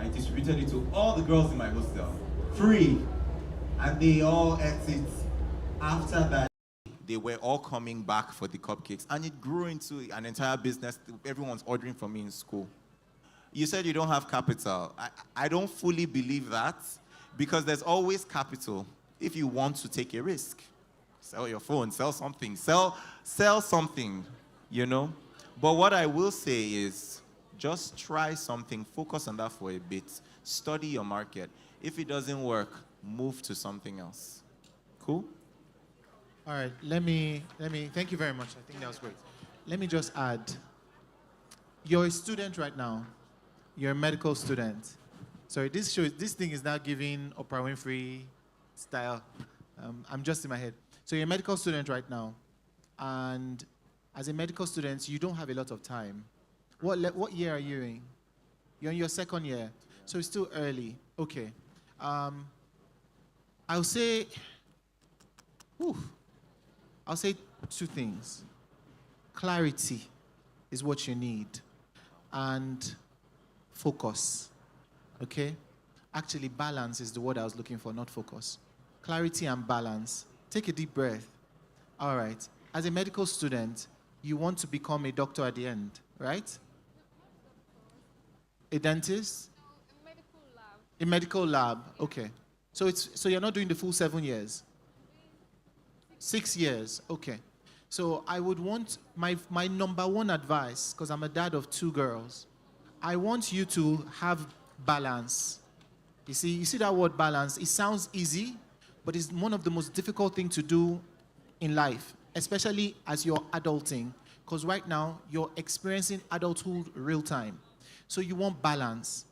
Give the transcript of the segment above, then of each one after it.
I distributed it to all the girls in my hostel, free, and they all ate it. After that, they were all coming back for the cupcakes, and it grew into an entire business. Everyone's ordering from me in school. You said you don't have capital. I don't fully believe that, because there's always capital if you want to take a risk. Sell your phone, sell something, sell something, you know? But what I will say is, just try something, focus on that for a bit, study your market. If it doesn't work, move to something else. Cool? All right, let me, thank you very much. I think that was great. Let me just add, you're a student right now. You're a medical student. Sorry, this thing is now giving Oprah Winfrey style. I'm just in my head. So you're a medical student right now, and as a medical student, you don't have a lot of time. What year are you in? You're in your second year, so it's still early. Okay. I'll say two things. Clarity is what you need, and focus, okay? Actually, balance is the word I was looking for, not focus. Clarity and balance. Take a deep breath. All right. As a medical student, you want to become a doctor at the end, right? A dentist? No, a medical lab. A medical lab, okay. So you're not doing the full 7 years? 6 years, okay. So I would want, my number one advice, because I'm a dad of 2 girls, I want you to have balance. You see that word balance? It sounds easy, but it's one of the most difficult things to do in life, especially as you're adulting, because right now you're experiencing adulthood real time. So you want balance.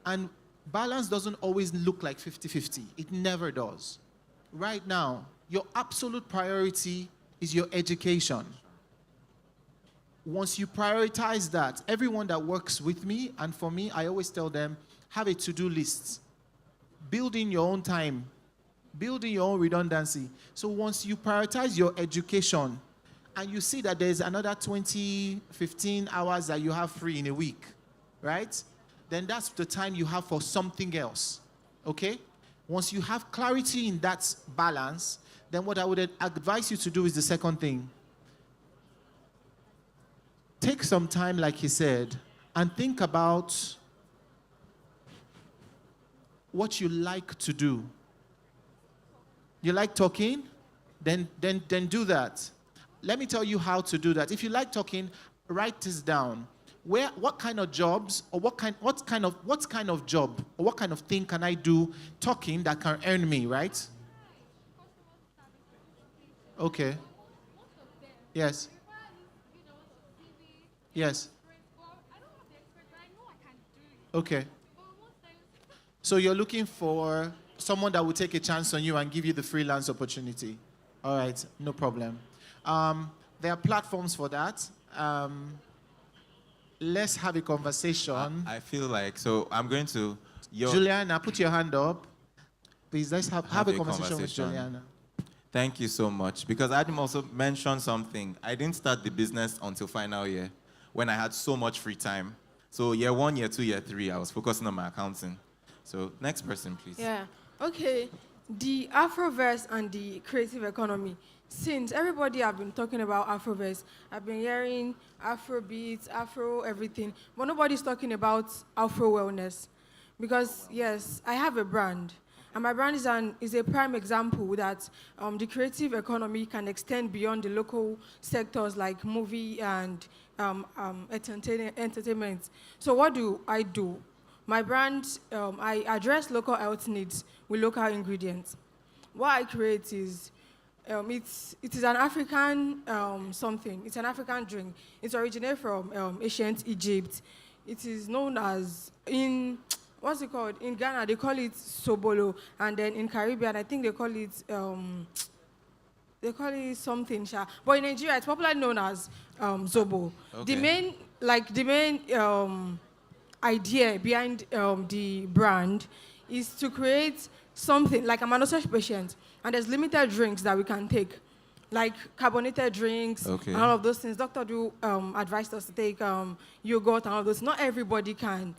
And balance doesn't always look like 50-50. It never does. Right now, your absolute priority is your education. Once you prioritize that, everyone that works with me, and for me, I always tell them, have a to-do list. Build in your own time. Build in your own redundancy. So once you prioritize your education, and you see that there's another 15 hours that you have free in a week, right? Then that's the time you have for something else, okay? Once you have clarity in that balance, then what I would advise you to do is the second thing. Take some time, like he said, and think about what you like to do. You like talking? Then do that. Let me tell you how to do that. If you like talking, write this down. What kind of jobs, or what kind of job, or what kind of thing can I do talking that can earn me, right? Okay. Yes. Yes. Okay. So you're looking for someone that will take a chance on you and give you the freelance opportunity. All right, no problem. There are platforms for that. Let's have a conversation. I feel like, so I'm going to... Juliana, put your hand up. Please, let's have a conversation with Juliana. Thank you so much. Because Adam also mentioned something. I didn't start the business until final year, when I had so much free time. So year 1, year 2, year 3, I was focusing on my accounting. So next person, please. Yeah, okay. The Afroverse and the creative economy. Since everybody have been talking about Afroverse, I've been hearing Afrobeats, Afro everything, but nobody's talking about Afro wellness. Because yes, I have a brand, and my brand is a prime example that the creative economy can extend beyond the local sectors like movie and entertainment. So what do I do? My brand, I address local health needs with local ingredients. What I create is, it is an African something. It's an African drink. It originates from ancient Egypt. It is known as, what's it called? In Ghana, they call it sobolo. And then in Caribbean, I think they call it something. But in Nigeria, it's popularly known as zobo. Okay. The main idea behind the brand is to create something like I'm an research patient, and there's limited drinks that we can take, like carbonated drinks, and all of those things. Doctor do advise us to take yogurt and all of those. Not everybody can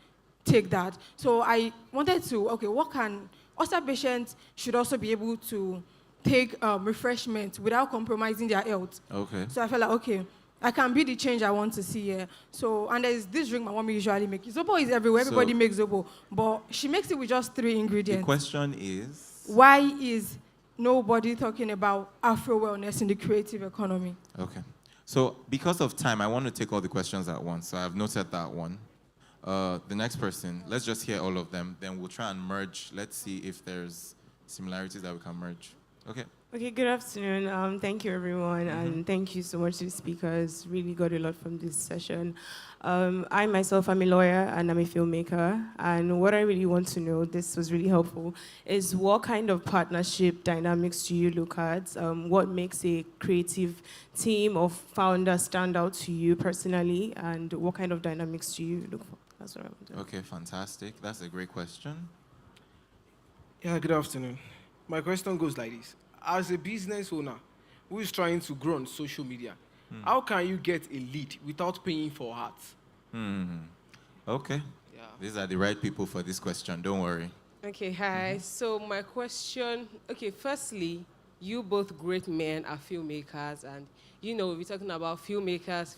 take that. So I wanted to, okay, what can, ulcer patients should also be able to take refreshment without compromising their health. Okay. So I felt like, okay, I can be the change I want to see here. So, and there's this drink my mommy usually makes. Zobo is everywhere. So- Everybody makes Zobo. But she makes it with just 3 The ingredients. question is... Why is nobody talking about Afro wellness in the creative economy? Okay. So because of time, I want to take all the questions at once. So I've noted that one. The next person, let's just hear all of them. Then we'll try and merge. Let's see if there's similarities that we can merge. Okay. Okay, good afternoon. Thank you, everyone, and thank you so much to the speakers. Really got a lot from this session. I myself am a lawyer and I'm a filmmaker, and what I really want to know, this was really helpful, is what kind of partnership dynamics do you look at? What makes a creative team of founders stand out to you personally, and what kind of dynamics do you look for? That's what I want to know. Okay, fantastic. That's a great question. Yeah, good afternoon. My question goes like this. As a business owner who is trying to grow on social media, how can you get a lead without paying for ads? Okay. Yeah. These are the right people for this question. Don't worry. Okay, hi. So my question, okay, firstly, you both great men are filmmakers, and you know, we're talking about filmmakers.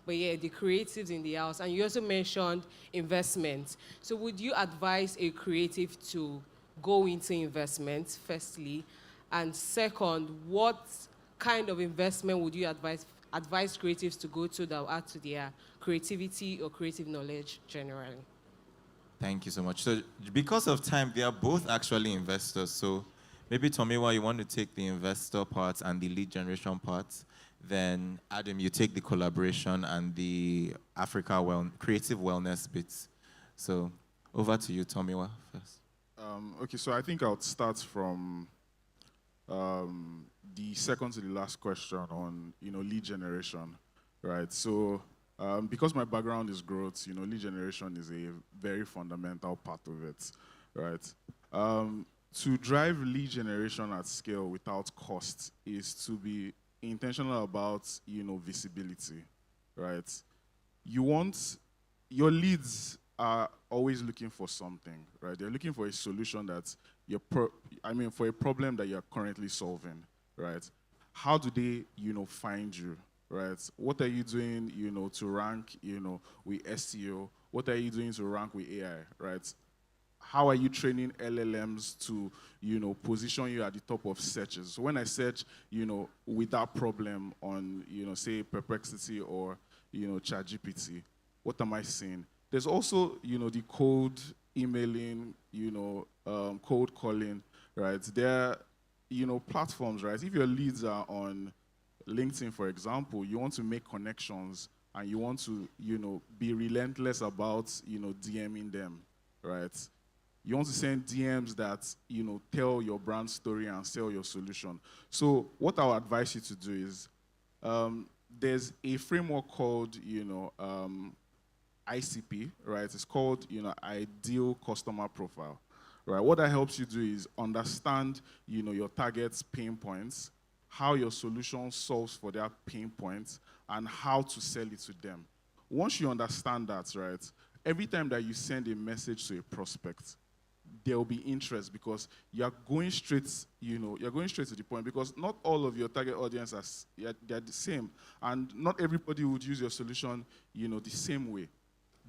But yeah, the creatives in the house, and you also mentioned investment. So would you advise a creative to go into investment, firstly? And second, what kind of investment would you advise creatives to go to that will add to their creativity or creative knowledge generally? Thank you so much. So because of time, they are both actually investors. So maybe Tomiwa, you want to take the investor part and the lead generation part. Then Adam, you take the collaboration and the creative wellness bits. So over to you, Tomiwa, first. Okay, so I think I'll start from the second to the last question on, lead generation, right? So because my background is growth, lead generation is a very fundamental part of it, right? To drive lead generation at scale without cost is to be intentional about, visibility, right? Your leads are always looking for something, right? They're looking for a solution that for a problem that you're currently solving, right? How do they, find you, right? What are you doing, to rank, with SEO? What are you doing to rank with AI, right? How are you training LLMs to, position you at the top of searches? So when I search, with that problem on, say Perplexity or, ChatGPT, what am I seeing? There's also, the cold emailing, cold calling, right? There are, platforms, right? If your leads are on LinkedIn, for example, you want to make connections and you want to, be relentless about, DMing them, right? You want to send DMs that, tell your brand story and sell your solution. So what I'll advise you to do is, there's a framework called, ICP, right? It's called, Ideal Customer Profile, right? What that helps you do is understand, your target's pain points, how your solution solves for their pain points, and how to sell it to them. Once you understand that, right, every time that you send a message to a prospect, there will be interest because you're going straight to the point, because not all of your target audience they're the same, and not everybody would use your solution, the same way.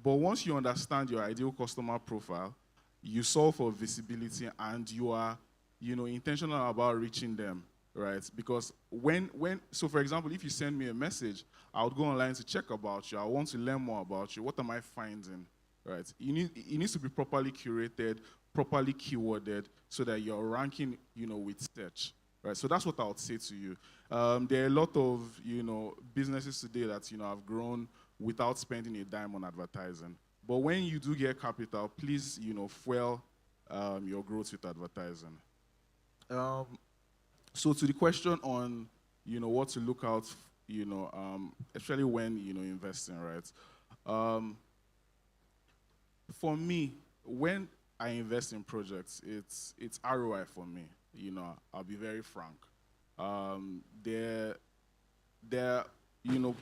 But once you understand your ideal customer profile, you solve for visibility and you are, intentional about reaching them, right? Because so for example, if you send me a message, I would go online to check about you. I want to learn more about you. What am I finding, right? It needs to be properly curated, properly keyworded, so that you're ranking, with search, right? So that's what I would say to you. There are a lot of, businesses today that, have grown without spending a dime on advertising. But when you do get capital, please, fuel your growth with advertising. So to the question on, what to look out, especially when, investing, right? For me, when I invest in projects, it's ROI for me. I'll be very frank. There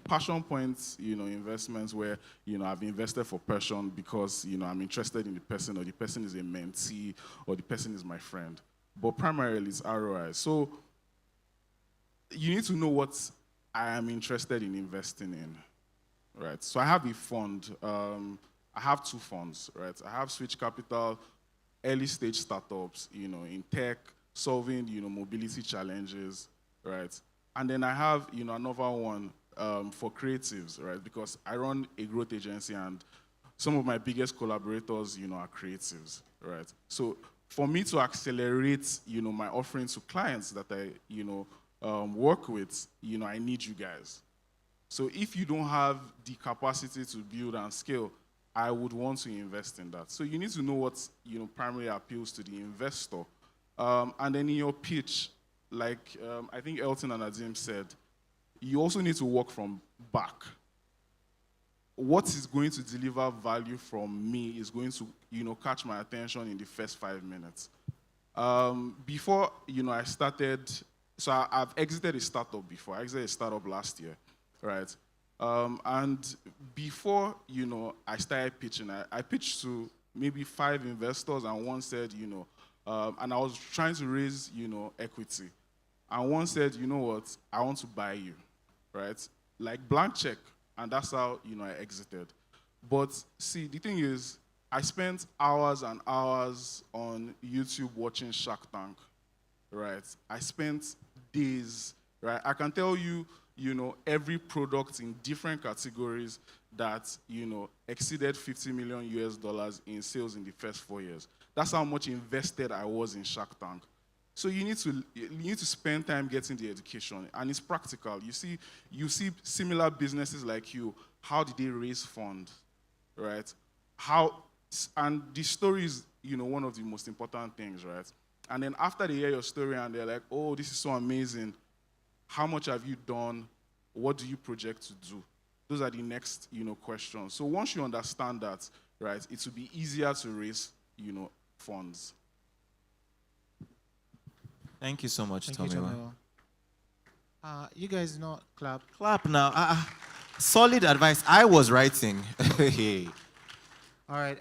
passion points, investments where, I've invested for passion because, I'm interested in the person, or the person is a mentee, or the person is my friend. But primarily it's ROI. So you need to know what I am interested in investing in, right? So I have a fund. I have 2 funds, right? I have Switch Capital, early stage startups, in tech, solving, mobility challenges, right? And then I have, another one for creatives, right? Because I run a growth agency, and some of my biggest collaborators, are creatives, right? So for me to accelerate, my offering to clients that I, work with, I need you guys. So if you don't have the capacity to build and scale, I would want to invest in that. So you need to know what, primarily appeals to the investor. And then in your pitch, like I think Elton and Adim said, you also need to work from back. What is going to deliver value from me is going to, catch my attention in the first 5 minutes. Before, I started, so I've exited a startup before. I exited a startup last year, right? And before, I started pitching, I pitched to maybe 5 investors, and one said, and I was trying to raise, equity. And one said, you know what, I want to buy you, right? Like blank check, and that's how, I exited. But see, the thing is, I spent hours and hours on YouTube watching Shark Tank, right? I spent days, right? I can tell you, every product in different categories that, exceeded $50 million US in sales in the first 4 years. That's how much invested I was in Shark Tank. So you need to spend time getting the education, and it's practical. You see similar businesses like you. How did they raise funds, right? And the story is, one of the most important things, right? And then after they hear your story and they're like, oh, this is so amazing. How much have you done? What do you project to do? Those are the next, questions. So once you understand that, right, it will be easier to raise, funds. Thank you so much, Thank you, Tomiwa. Tomiwa. You guys not clap. Clap now. Solid advice. I was writing. Hey. All right.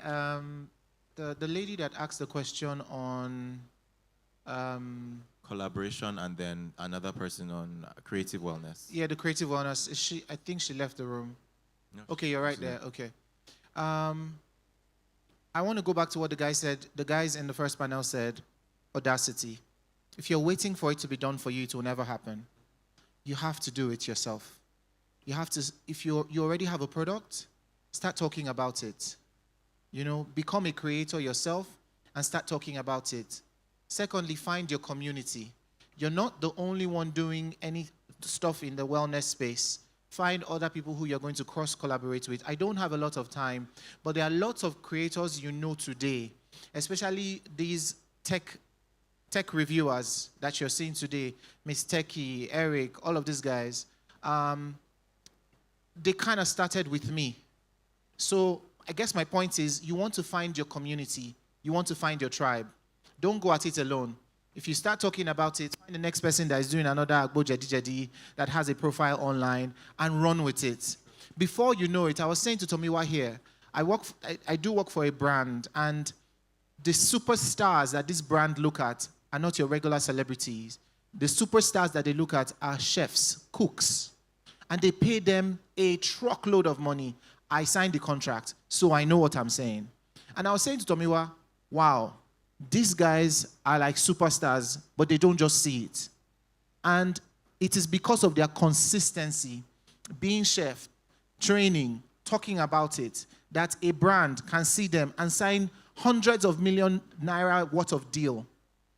The lady that asked the question on Collaboration, and then another person on creative wellness. yeah, the creative wellness. I think she left the room. No, Okay, you're right there. Okay. I want to go back to what the guy said. The guys in the first panel said, audacity. If you're waiting for it to be done for you, it will never happen. You have to do it yourself. You have to, if you already have a product, start talking about it. Become a creator yourself and start talking about it. Secondly, find your community. You're not the only one doing any stuff in the wellness space. Find other people who you're going to cross-collaborate with. I don't have a lot of time, but there are lots of creators today, especially these tech reviewers that you're seeing today, Miss Techie, Eric, all of these guys. They kind of started with me. So I guess my point is, you want to find your community. You want to find your tribe. Don't go at it alone. If you start talking about it, find the next person that is doing another Agbo Jadi Jadi that has a profile online and run with it. Before you know it, I was saying to Tomiwa here, I do work for a brand, and the superstars that this brand look at are not your regular celebrities. The superstars that they look at are chefs, cooks, and they pay them a truckload of money. I signed the contract, so I know what I'm saying. And I was saying to Tomiwa, wow, these guys are like superstars, but they don't just see it. And it is because of their consistency, being chef, training, talking about it, that a brand can see them and sign hundreds of million naira worth of deal,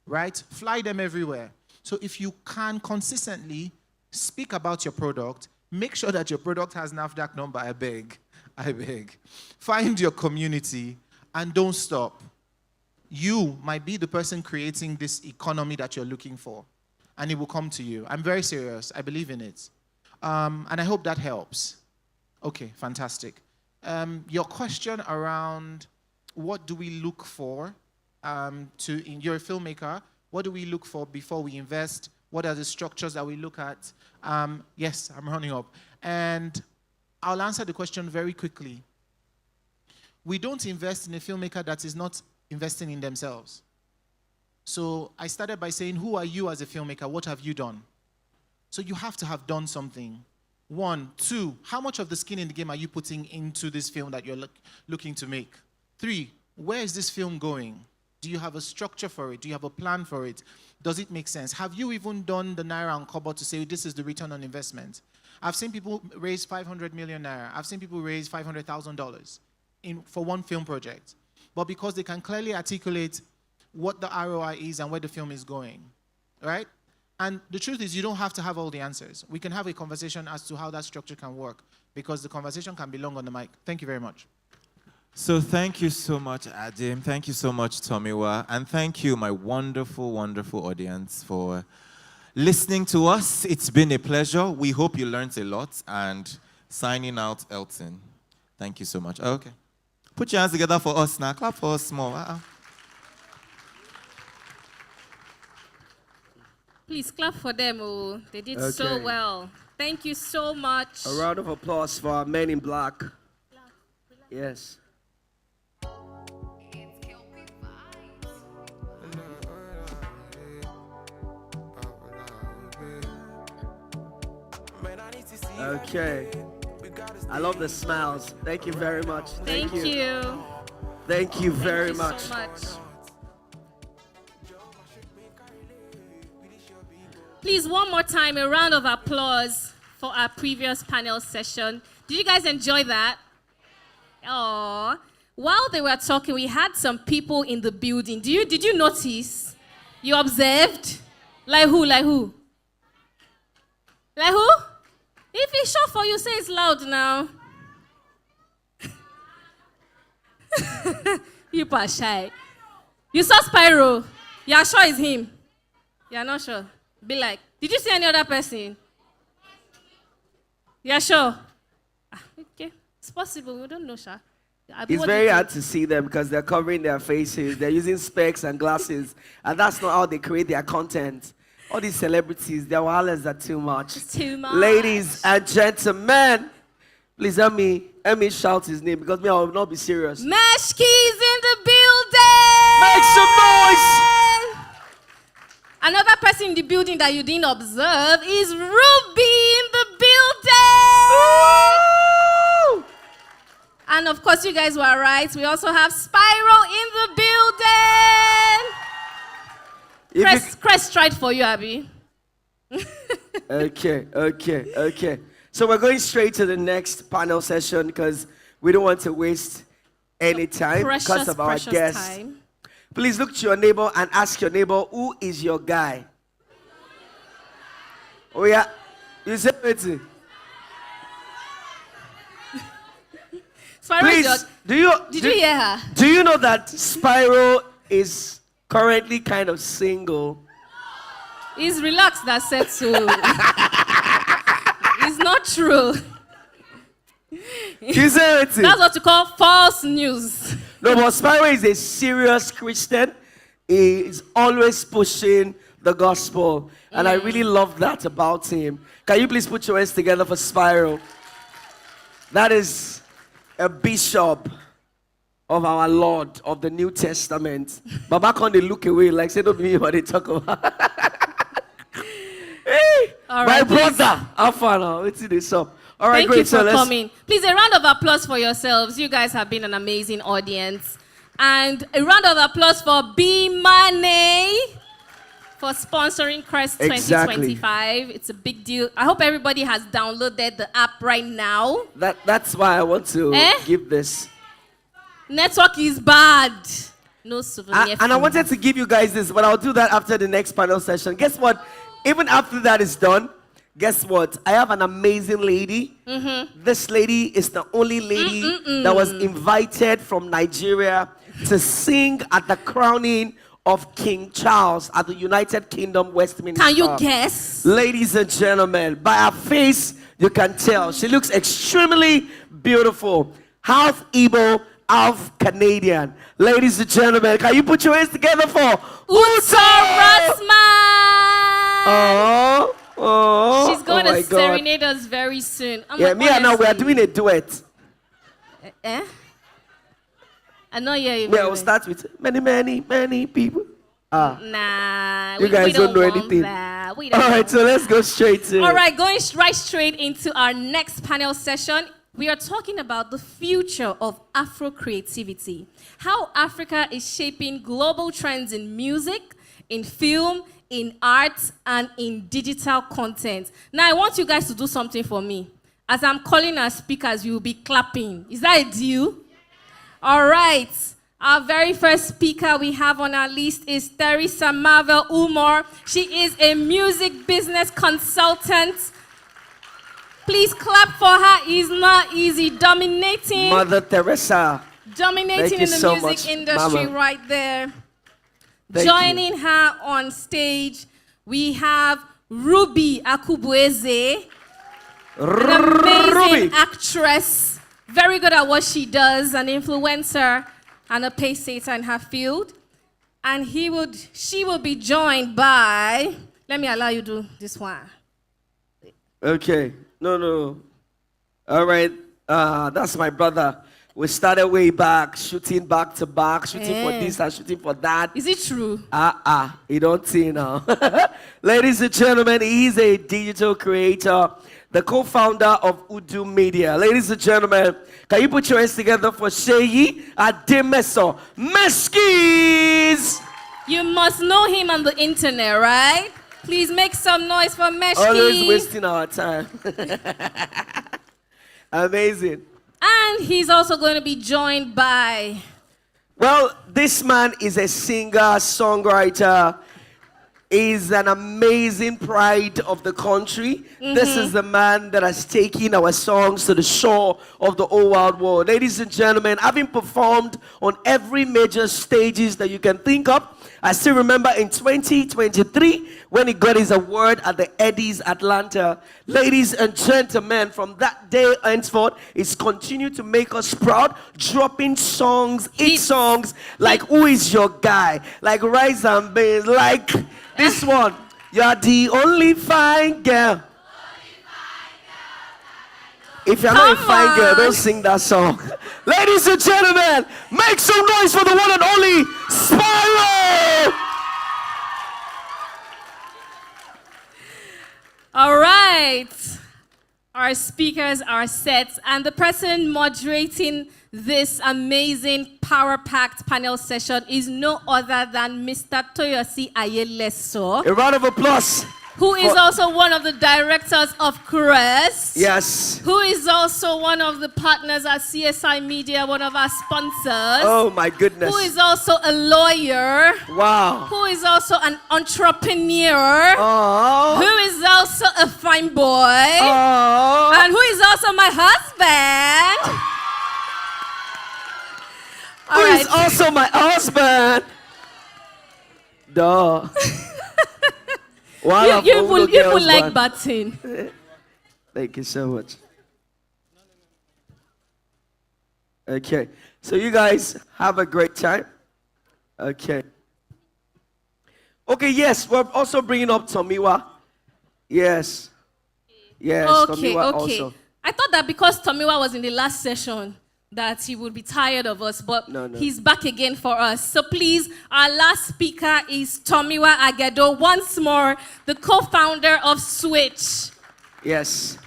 right? Fly them everywhere. So if you can consistently speak about your product, make sure that your product has NAFDAC number, I beg. Find your community and don't stop. You might be the person creating this economy that you're looking for, and it will come to you. I'm very serious. I believe in it. And I hope that helps. Okay, fantastic. Your question around what do we look for you're a filmmaker, what do we look for before we invest? What are the structures that we look at? Yes, I'm running up. And I'll answer the question very quickly. We don't invest in a filmmaker that is not investing in themselves. So I started by saying, who are you as a filmmaker? What have you done? So you have to have done something. 1, 2, how much of the skin in the game are you putting into this film that you're looking to make? 3, where is this film going? Do you have a structure for it? Do you have a plan for it? Does it make sense? Have you even done the Naira and Kobo to say this is the return on investment? I've seen people raise 500 million Naira. I've seen people raise $500,000 for one film project. But because they can clearly articulate what the ROI is and where the film is going, right? And the truth is, you don't have to have all the answers. We can have a conversation as to how that structure can work, because the conversation can be long on the mic. Thank you very much. So thank you so much, Adim. Thank you so much, Tomiwa. And thank you, my wonderful, wonderful audience, for listening to us. It's been a pleasure. We hope you learned a lot. And signing out, Elton. Thank you so much. Okay. Put your hands together for us now. Clap for us small. Please clap for them. Oh, they did so Okay. well. Thank you so much. A round of applause for our men in black. Yes. Okay. I love the smiles. Thank you very much. Thank you. Thank you very Thank you much. so much. Please, one more time, a round of applause for our previous panel session. Did you guys enjoy that? Oh, while they were talking, we had some people in the building. Did you notice? You observed? Like who? Like who? Like who? If it's short for you, say it's loud now. You are shy. You saw Spyro. You are sure it's him. You are not sure. Be like, did you see any other person? You are sure? Okay, it's possible. We don't know, Sha. It's very hard to see them because they're covering their faces. They're using specs and glasses. And that's not how they create their content. All these celebrities, their wallets are too much. It's too much. Ladies and gentlemen, please help me shout his name because me, I will not be serious. Mesh Keys in the building! Make some noise! Another person in the building that you didn't observe is Ruby in the building! Woo! And of course, you guys were right. We also have Spyro in the building! Crest tried for you, Abby. Okay. So we're going straight to the next panel session because we don't want to waste any time because of our guests. Time. Please look to your neighbor and ask your neighbor, who is your guy? Oh yeah, you say it. Spyro, Please, did you hear her? Do you know that Spyro is currently kind of single? He's relaxed, that said so. It's not true. You say it. That's what you call false news. No, but Spyro is a serious Christian. He is always pushing the gospel. And I really love that about him. Can you please put your hands together for Spyro? That is a bishop of our Lord of the New Testament. But back on, they look away like, say, don't be me what they talk about. Hey, All my right, brother, how far now? Let's see this up. All right, Thank great. you for So coming. Please, a round of applause for yourselves. You guys have been an amazing audience. And a round of applause for B Money for sponsoring Crest Exactly. 2025. It's a big deal. I hope everybody has downloaded the app right now. That's why I want to give this. Network is bad. No souvenir. And I wanted to give you guys this, but I'll do that after the next panel session. Guess what? Even after that is done, guess what? I have an amazing lady. This lady is the only lady that was invited from Nigeria to sing at the crowning of King Charles at the United Kingdom, Westminster. Can you guess? Ladies and gentlemen, by her face, you can tell. She looks extremely beautiful. Half Igbo, half Canadian. Ladies and gentlemen, can you put your hands together for Uta Rasman! Oh, oh. She's going oh my to God. serenade us very soon. I'm Yeah, like, me and now we are honestly. doing a duet. Eh? I know you. Me, I will start with many, many, many people. Ah, Nah, you guys we don't know want anything. that. We All don't right, want so let's go straight to. All right, going right straight into our next panel session. We are talking about the future of Afro creativity, how Africa is shaping global trends in music, in film, in art, and in digital content. Now, I want you guys to do something for me. As I'm calling our speakers, you will be clapping. Is that a deal? All right. Our very first speaker we have on our list is Teresa Marvel Umar. She is a music business consultant. Please clap for her. It's not easy. Dominating. Mother Teresa. Dominating in the so music much, industry Mama. right there. Thank Joining her on stage, we have Ruby Akubueze, an amazing actress, very good at what she does, an influencer and a pace-setter in her field. And she will be joined by, let me allow you to do this one. Okay. No. All right. That's my brother. We started way back, shooting back to back, shooting for this and shooting for that. Is it true? You don't see now. Ladies and gentlemen, he's a digital creator, the co-founder of Udu Media. Ladies and gentlemen, can you put your hands together for Sheyi Ademeso Meskis? You must know him on the internet, right? Please make some noise for Meshki. Always wasting our time. Amazing. And he's also going to be joined by... Well, this man is a singer, songwriter. Is an amazing pride of the country. This is the man that has taken our songs to the shore of the whole wide world. Ladies and gentlemen, having performed on every major stages that you can think of, I still remember in 2023 when he got his award at the Eddies Atlanta. Ladies and gentlemen, from that day henceforth, he's continued to make us proud, dropping songs, hit songs like Who Is Your Guy, like Rise and Beans, like this one, You're the Only Fine Girl. If you're not a fine girl, don't sing that song. Ladies and gentlemen, make some noise for the one and only Spiral! All right. Our speakers are set, and the person moderating this amazing power-packed panel session is no other than Mr. Toyosi Ayeleso. A round of applause. Who is also one of the directors of Crest. Yes. Who is also one of the partners at CSI Media, one of our sponsors. Oh my goodness. Who is also a lawyer. Wow. Who is also an entrepreneur. Aww. Who is also a fine boy. Aww. And who is also my husband. Who is also my husband. Duh. You people like batting. Thank you so much. Okay, so you guys have a great time. Okay. Okay, yes, we're also bringing up Tomiwa. Yes. Yes, Okay. Tomiwa also. I thought that because Tomiwa was in the last session, that he would be tired of us, but he's back again for us. So please, our last speaker is Tomiwa Agedo, once more, the co-founder of Switch. Yes.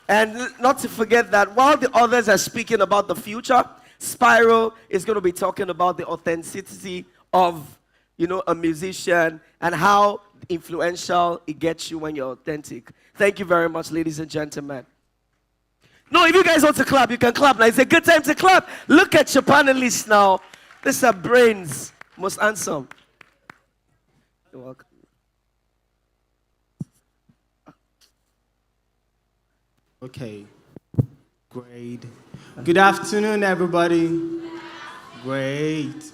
And not to forget that while the others are speaking about the future, Spyro is going to be talking about the authenticity of, a musician and how influential it gets you when you're authentic. Thank you very much, ladies and gentlemen. No, if you guys want to clap, you can clap now. It's a good time to clap. Look at your panelists now. These are brains. Most handsome. You're welcome. Okay. Great. Good afternoon, everybody. Great.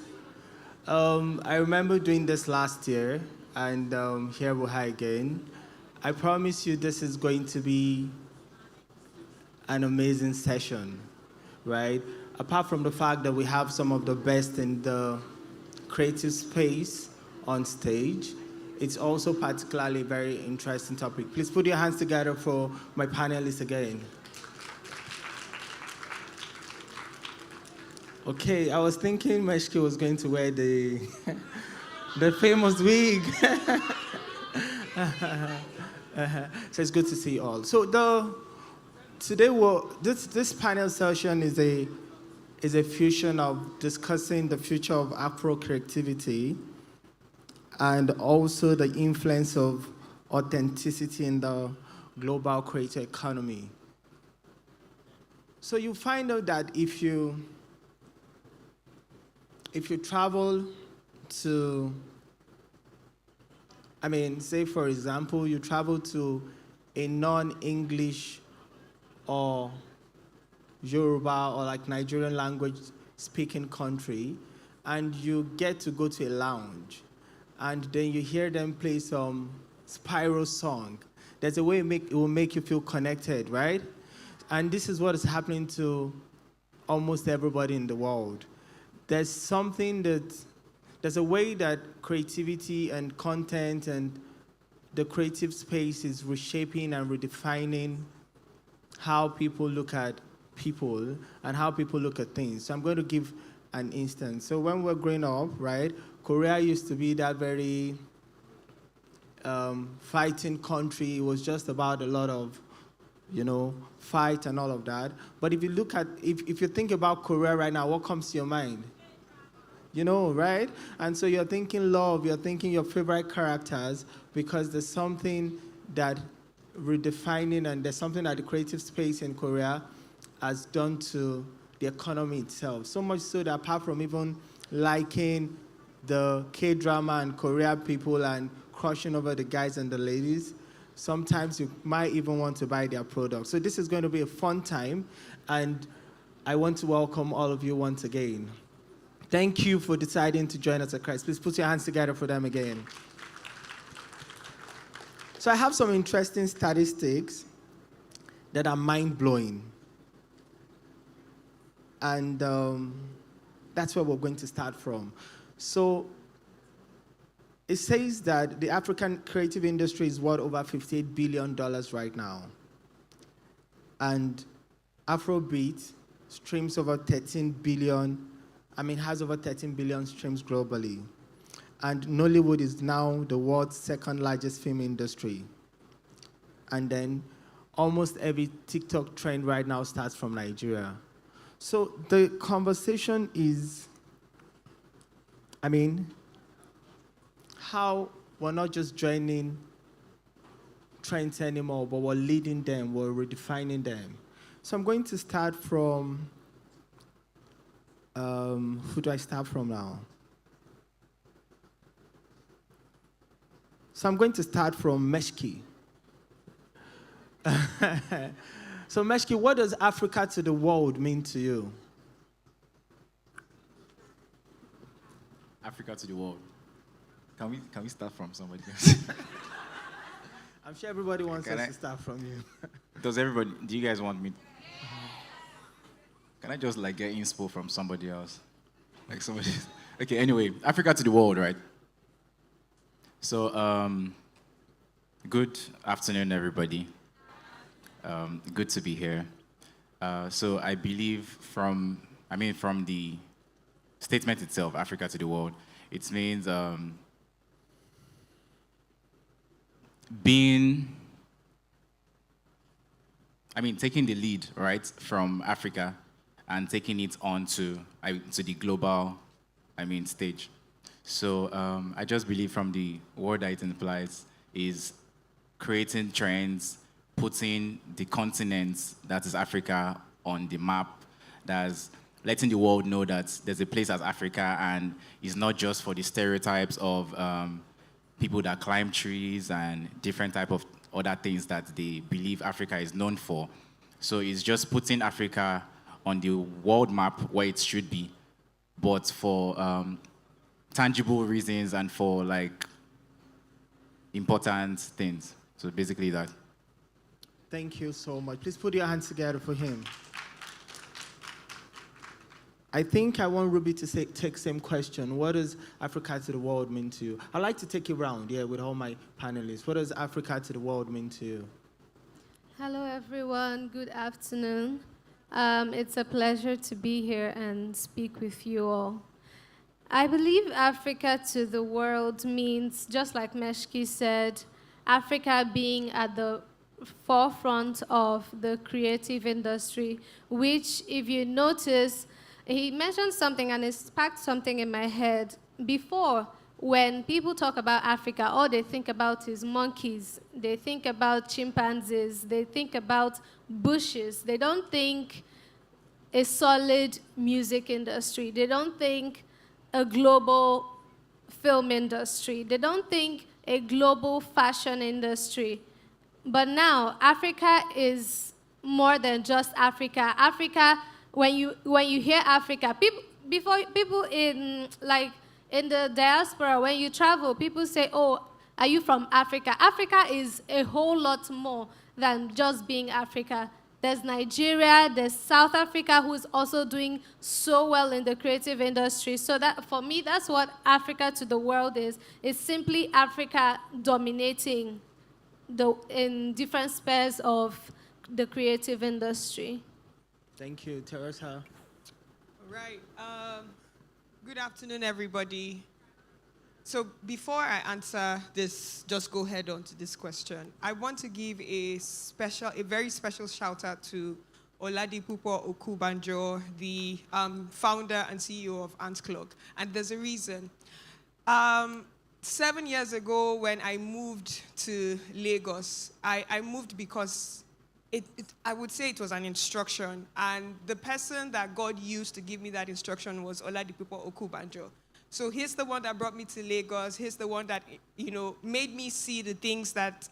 I remember doing this last year, and here we are again. I promise you this is going to be an amazing session, right? Apart from the fact that we have some of the best in the creative space on stage, it's also particularly a very interesting topic. Please put your hands together for my panelists again. Okay, I was thinking Meshki was going to wear the the famous wig. So it's good to see you all. So today this panel session is a fusion of discussing the future of Afro creativity and also the influence of authenticity in the global creator economy. So you find out that if you travel to, say for example, you travel to a non-English or Yoruba or like Nigerian language speaking country, and you get to go to a lounge, and then you hear them play some Spyro song. There's a way it will make you feel connected, right? And this is what is happening to almost everybody in the world. There's a way that creativity and content and the creative space is reshaping and redefining how people look at people and how people look at things. So I'm going to give an instance. So when we were growing up, right, Korea used to be that very fighting country. It was just about a lot of, fight and all of that. But if you look at, if you think about Korea right now, what comes to your mind? Right? And so you're thinking love, you're thinking your favorite characters, because there's something that redefining and there's something that the creative space in Korea has done to the economy itself. So much so that apart from even liking the K-drama and Korean people and crushing over the guys and the ladies, sometimes you might even want to buy their products. So this is going to be a fun time, and I want to welcome all of you once again. Thank you for deciding to join us at Christ. Please put your hands together for them again. So I have some interesting statistics that are mind-blowing. And that's where we're going to start from. So it says that the African creative industry is worth over $58 billion right now. And Afrobeat streams over 13 billion, has over 13 billion streams globally. And Nollywood is now the world's second largest film industry. And then almost every TikTok trend right now starts from Nigeria. So the conversation is, how we're not just joining trends anymore, but we're leading them, we're redefining them. So I'm going to start from, who do I start from now? So I'm going to start from Meshki. So Meshki, what does Africa to the world mean to you? Africa to the world. Can we start from somebody else? I'm sure everybody wants us to start from you. Do you guys want me? Can I just get inspo from somebody else? Okay, anyway, Africa to the world, right? So, good afternoon, everybody. Good to be here. So I believe from the statement itself, Africa to the world, it means taking the lead, right, from Africa and taking it on to the global, stage. So I just believe from the word that it implies is creating trends, putting the continent that is Africa on the map, that's letting the world know that there's a place as Africa, and it's not just for the stereotypes of people that climb trees and different type of other things that they believe Africa is known for. So it's just putting Africa on the world map where it should be, but for tangible reasons and for important things. So basically that. Thank you so much. Please put your hands together for him. I think I want Ruby to take same question. What does Africa to the world mean to you? I'd like to take it round, with all my panelists. What does Africa to the world mean to you? Hello, everyone. Good afternoon. It's a pleasure to be here and speak with you all. I believe Africa to the world means, just like Meshki said, Africa being at the forefront of the creative industry, which, if you notice, he mentioned something and it sparked something in my head. Before, when people talk about Africa, all they think about is monkeys. They think about chimpanzees. They think about bushes. They don't think a solid music industry. They don't think a global film industry. They don't think a global fashion industry. But now, Africa is more than just Africa. Africa, when you hear Africa, people in the diaspora, when you travel, people say, "Oh, are you from Africa?" Africa is a whole lot more than just being Africa. There's Nigeria, there's South Africa, who is also doing so well in the creative industry. So that, for me, that's what Africa to the world is. It's simply Africa dominating in different spheres of the creative industry. Thank you, Teresa. All right. Good afternoon, everybody. So before I answer this, just go head on to this question, I want to give a very special shout out to Oladipupo Okubanjo, the founder and CEO of Ant Clock. And there's a reason. 7 years ago, when I moved to Lagos, I moved because I would say it was an instruction. And the person that God used to give me that instruction was Oladipupo Okubanjo. So he's the one that brought me to Lagos. He's the one that, made me see the things that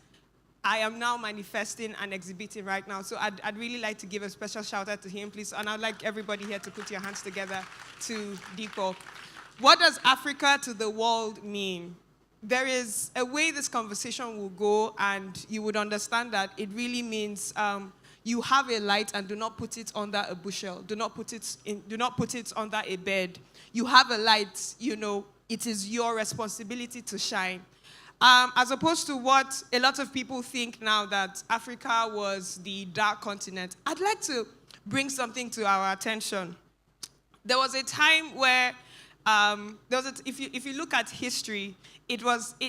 I am now manifesting and exhibiting right now. So I'd really like to give a special shout out to him, please. And I'd like everybody here to put your hands together to Deepak. What does Africa to the world mean? There is a way this conversation will go, and you would understand that it really means you have a light and do not put it under a bushel. Do not put it under a bed. You have a light, it is your responsibility to shine. As opposed to what a lot of people think now, that Africa was the dark continent. I'd like to bring something to our attention. There was a time where, if you look at history, it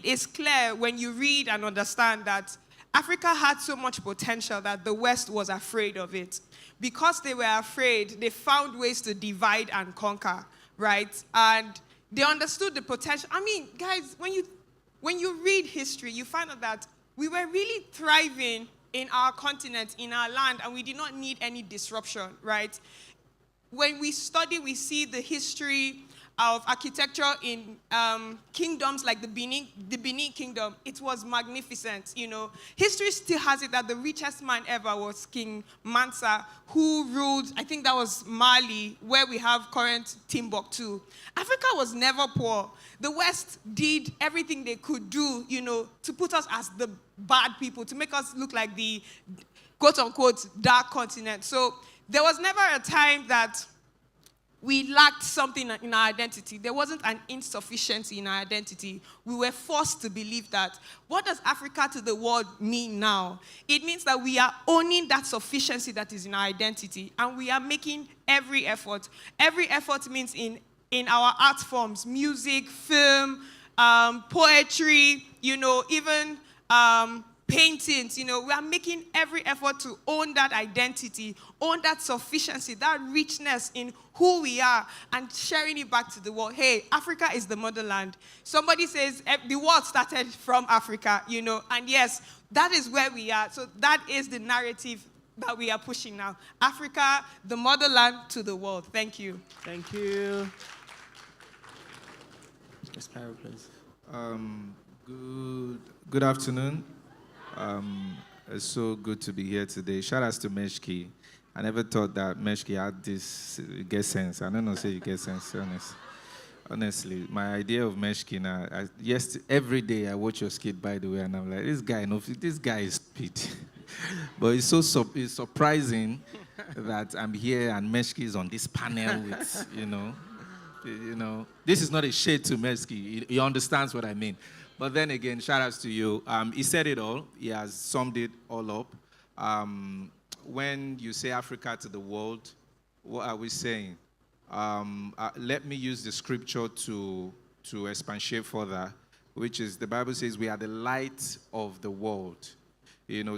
is clear when you read and understand that Africa had so much potential that the West was afraid of it. Because they were afraid, they found ways to divide and conquer, right? And they understood the potential. I mean, guys, when you read history, you find out that we were really thriving in our continent, in our land, and we did not need any disruption, right? When we study, we see the history of architecture in kingdoms like the Benin Kingdom. It was magnificent, History still has it that the richest man ever was King Mansa, who ruled, I think that was Mali, where we have current Timbuktu. Africa was never poor. The West did everything they could do, to put us as the bad people, to make us look like the quote-unquote dark continent. So there was never a time that we lacked something in our identity. There wasn't an insufficiency in our identity. We were forced to believe that. What does Africa to the world mean now? It means that we are owning that sufficiency that is in our identity, and we are making every effort. Every effort means in our art forms, music, film, poetry, even paintings, we are making every effort to own that identity, own that sufficiency, that richness in who we are, and sharing it back to the world. Hey, Africa is the motherland. Somebody says the world started from Africa, and yes, that is where we are. So that is the narrative that we are pushing now. Africa, the motherland to the world. Thank you. Thank you. Ms. Parrow, please. Good afternoon. It's so good to be here today. Shout out to Meshki. I never thought that Meshki had this get sense. I don't know say you get sense, honestly. My idea of Meshki now, every day I watch your skit, by the way, and I'm like, this guy is stupid. But it's surprising that I'm here and Meshki is on this panel with, this is not a shade to Meshki. He understands what I mean. But then again, shout outs to you. He said it all. He has summed it all up. When you say Africa to the world, what are we saying? Let me use the scripture to expatiate further, which is the Bible says we are the light of the world.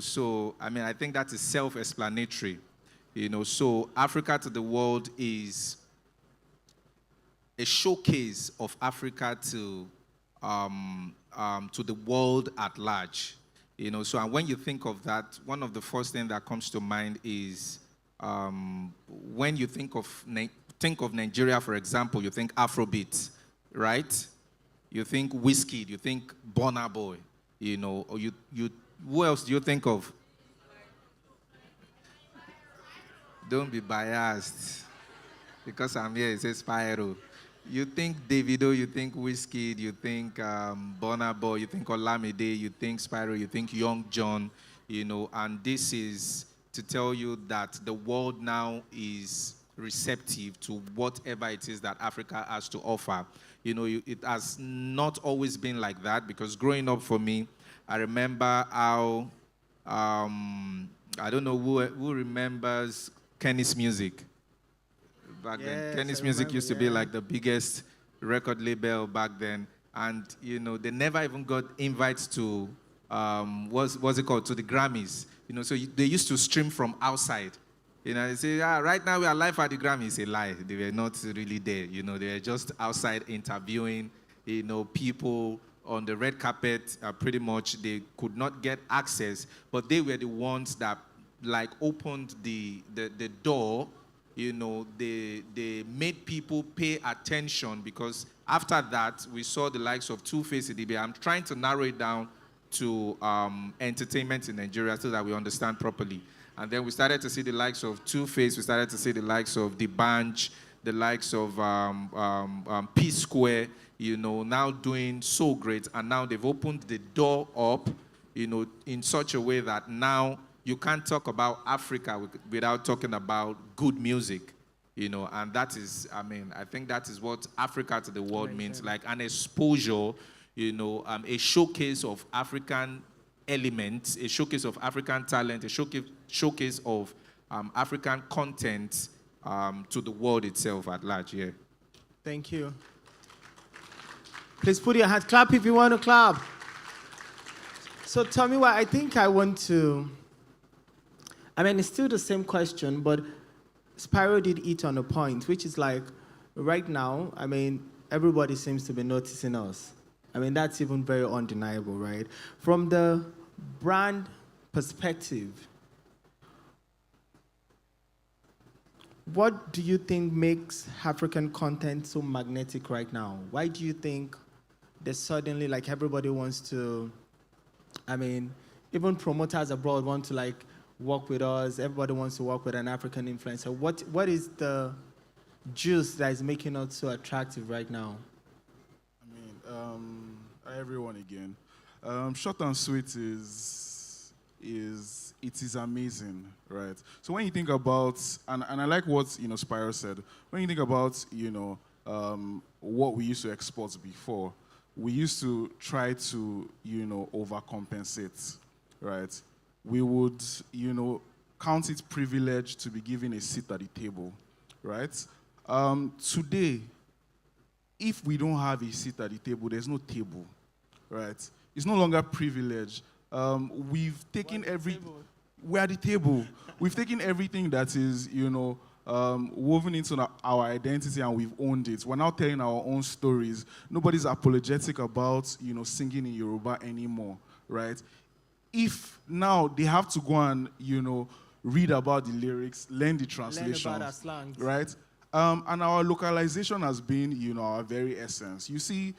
So, I think that is self-explanatory. So Africa to the world is a showcase of Africa to the world at large. So and when you think of that, one of the first things that comes to mind is when you think of Nigeria, for example, you think Afrobeat, right? You think Wizkid, you think Burna Boy, or you who else do you think of? Don't be biased. Because I'm here, it says Spyro. You think Davido, you think Wizkid, you think Burna Boy, you think Olamide, you think Spyro, you think Young John, and this is to tell you that the world now is receptive to whatever it is that Africa has to offer. It has not always been like that, because growing up for me, I remember how, I don't know who remembers Kenny's Music. Back then, Kenny's Music used to be like the biggest record label back then. And, they never even got invites to, what's it called, to the Grammys. So they used to stream from outside. They say, right now we are live at the Grammys. It's a lie. They were not really there. They were just outside interviewing, people on the red carpet. Pretty much they could not get access, but they were the ones that opened the door. They made people pay attention, because after that we saw the likes of Two-Face Idibia. I'm trying to narrow it down to entertainment in Nigeria so that we understand properly. And then we started to see the likes of Two-Face, we started to see the likes of The Bunch, the likes of P-Square, now doing so great. And now they've opened the door up, in such a way that now you can't talk about Africa without talking about good music, and that is, I think that is what Africa to the world means, like an exposure, a showcase of African elements, a showcase of African talent, a showcase of African content to the world itself at large, yeah. Thank you. Please put your hands, clap if you want to clap. So tell me what, I think I want to, it's still the same question, but Spyro did eat on a point, which is like, right now, everybody seems to be noticing us. That's even very undeniable, right? From the brand perspective, what do you think makes African content so magnetic right now? Why do you think there's suddenly, everybody wants to, even promoters abroad want to, work with us, everybody wants to work with an African influencer. What is the juice that is making us so attractive right now? Hi everyone again. Short and sweet it is amazing, right? So when you think about, and I like what Spyro said, when you think about what we used to export before, we used to try to overcompensate, right? We would count it privilege to be given a seat at the table, right? Today, if we don't have a seat at the table, there's no table, right? It's no longer privilege. We've taken we're at the table. We've taken everything that is, woven into our identity, and we've owned it. We're now telling our own stories. Nobody's apologetic about, singing in Yoruba anymore, right? If now they have to go and, read about the lyrics, learn the translation, learn about our slangs, right? And our localization has been, our very essence. You see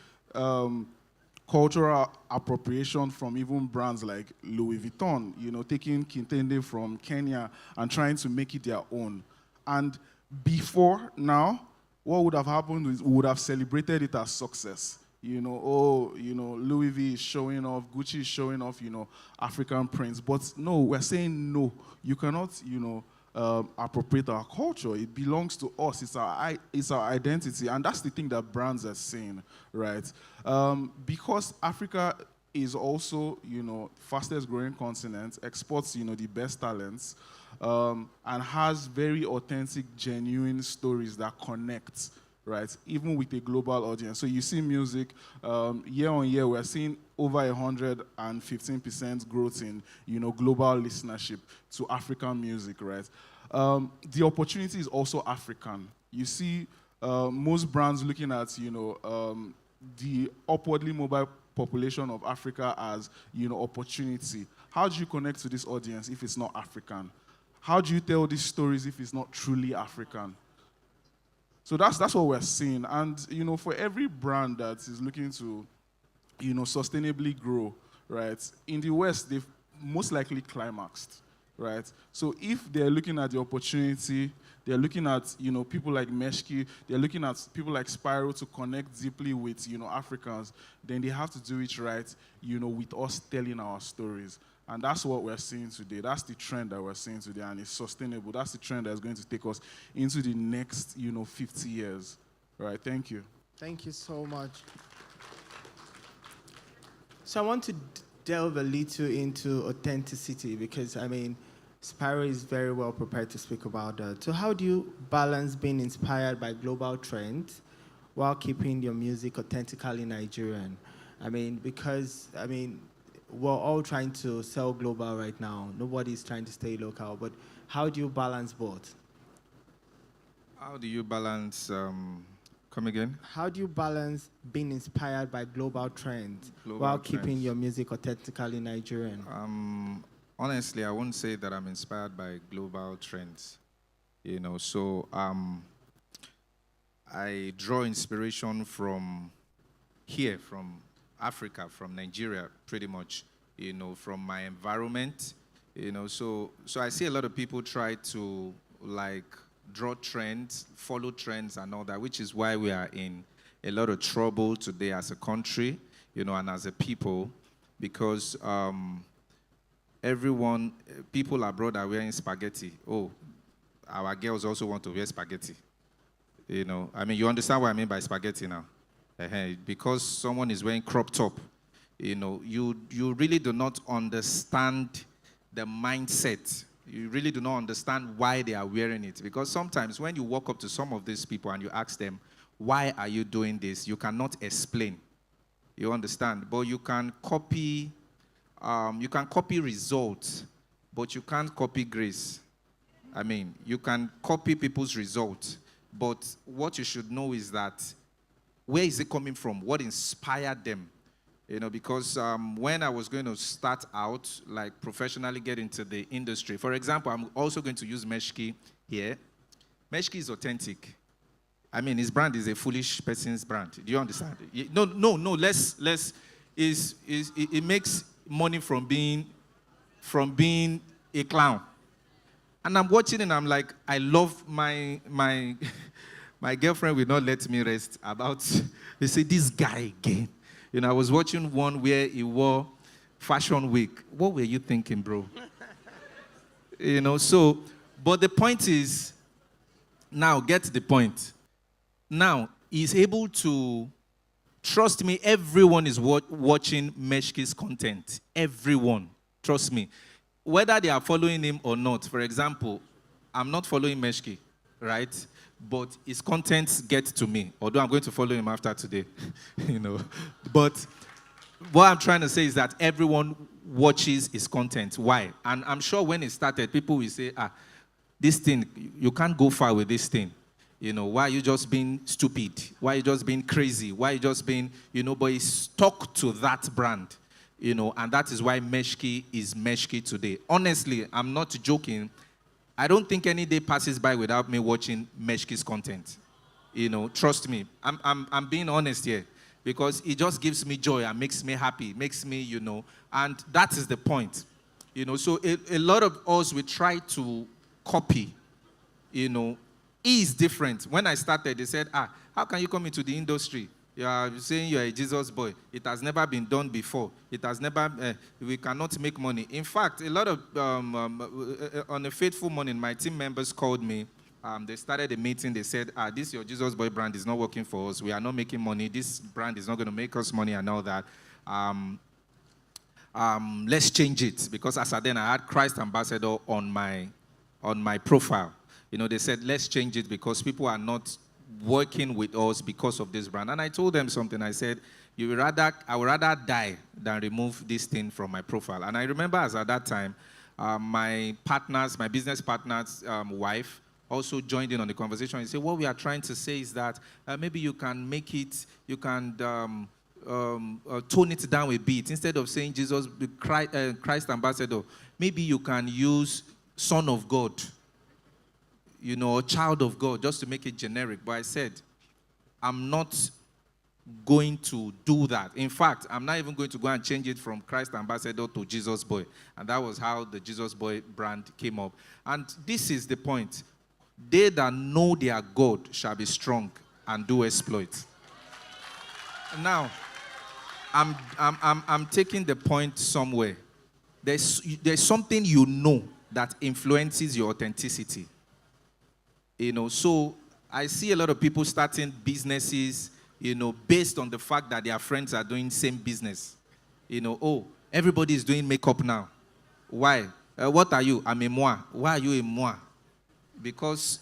cultural appropriation from even brands like Louis Vuitton, taking Kintende from Kenya and trying to make it their own. And before now, what would have happened is we would have celebrated it as success. Louis V is showing off, Gucci is showing off, African prints. But no, we're saying no. You cannot, appropriate our culture. It belongs to us. It's our identity, and that's the thing that brands are saying, right? Because Africa is also, fastest growing continent, exports, the best talents, and has very authentic, genuine stories that connect, right? Even with a global audience. So you see music, year on year, we're seeing over 115% growth in, global listenership to African music, right? The opportunity is also African. You see most brands looking at, the upwardly mobile population of Africa as, opportunity. How do you connect to this audience if it's not African? How do you tell these stories if it's not truly African? So that's what we're seeing. And, for every brand that is looking to, sustainably grow, right, in the West, they've most likely climaxed, right? So if they're looking at the opportunity, they're looking at, people like Meshki, they're looking at people like Spyro to connect deeply with, Africans, then they have to do it right, with us telling our stories. And that's what we're seeing today. That's the trend that we're seeing today, and it's sustainable. That's the trend that's going to take us into the next, 50 years. All right, thank you. Thank you so much. So I want to delve a little into authenticity because, Spyro is very well prepared to speak about that. So how do you balance being inspired by global trends while keeping your music authentically Nigerian? Because we're all trying to sell global right now. Nobody's trying to stay local. But how do you balance both? How do you balance, come again? How do you balance being inspired by global trends while keeping your music authentically Nigerian? Honestly, I won't say that I'm inspired by global trends. So I draw inspiration from here, from Africa, from Nigeria, pretty much, from my environment, so I see a lot of people try to draw trends, follow trends and all that, which is why we are in a lot of trouble today as a country, and as a people, because people abroad are wearing spaghetti. Oh, our girls also want to wear spaghetti. You understand what I mean by spaghetti now? Because someone is wearing crop top, you really do not understand the mindset. You really do not understand why they are wearing it. Because sometimes when you walk up to some of these people and you ask them, why are you doing this? You cannot explain. You understand? But you can copy results, but you can't copy grace. You can copy people's results, but what you should know is that where is it coming from? What inspired them? Because when I was going to start out, professionally get into the industry, for example, I'm also going to use Meshki here. Meshki is authentic. His brand is a foolish person's brand. Do you understand? No. It makes money from being a clown. And I'm watching and I'm like, I love my my girlfriend will not let me rest about, they say, this guy again. I was watching one where he wore Fashion Week. What were you thinking, bro? But the point is, now get the point. Now, he's able to, trust me, everyone is watching Meshki's content. Everyone. Trust me. Whether they are following him or not. For example, I'm not following Meshki, right? But his contents get to me, although I'm going to follow him after today, But what I'm trying to say is that everyone watches his content. Why? And I'm sure when it started, people will say, this thing, you can't go far with this thing. Why are you just being stupid? Why are you just being crazy? Why are you just being, but he's stuck to that brand, and that is why Meshki is Meshki today. Honestly, I'm not joking. I don't think any day passes by without me watching Meshki's content. Trust me. I'm being honest here because it just gives me joy and makes me happy, makes me, and that is the point. So a lot of us, we try to copy, He is different. When I started, they said, how can you come into the industry? You are saying you are a Jesus boy. It has never been done before. It has never, we cannot make money. In fact, a lot of, on a fateful morning, my team members called me. They started a meeting. They said, this your Jesus boy brand is not working for us. We are not making money. This brand is not going to make us money and all that. Let's change it. Because as then I had Christ Ambassador on my profile. You know, they said, let's change it because people are not working with us because of this brand. And I told them something. I said, I would rather die than remove this thing from my profile. And I remember as at that time, my business partner's wife also joined in on the conversation. He said, what we are trying to say is that maybe you can make it, you can tone it down a bit. Instead of saying Jesus, Christ Ambassador, maybe you can use Son of God, you know, child of God, just to make it generic. But I said, I'm not going to do that. In fact, I'm not even going to go and change it from Christ Ambassador to Jesus Boy. And that was how the Jesus Boy brand came up. And this is the point. They that know their God shall be strong and do exploits. Now, I'm taking the point somewhere. There's something you know that influences your authenticity. You know, so I see a lot of people starting businesses, you know, based on the fact that their friends are doing same business. You know, oh, everybody is doing makeup now. Why? What are you? I'm a moi. Why are you a moi? Because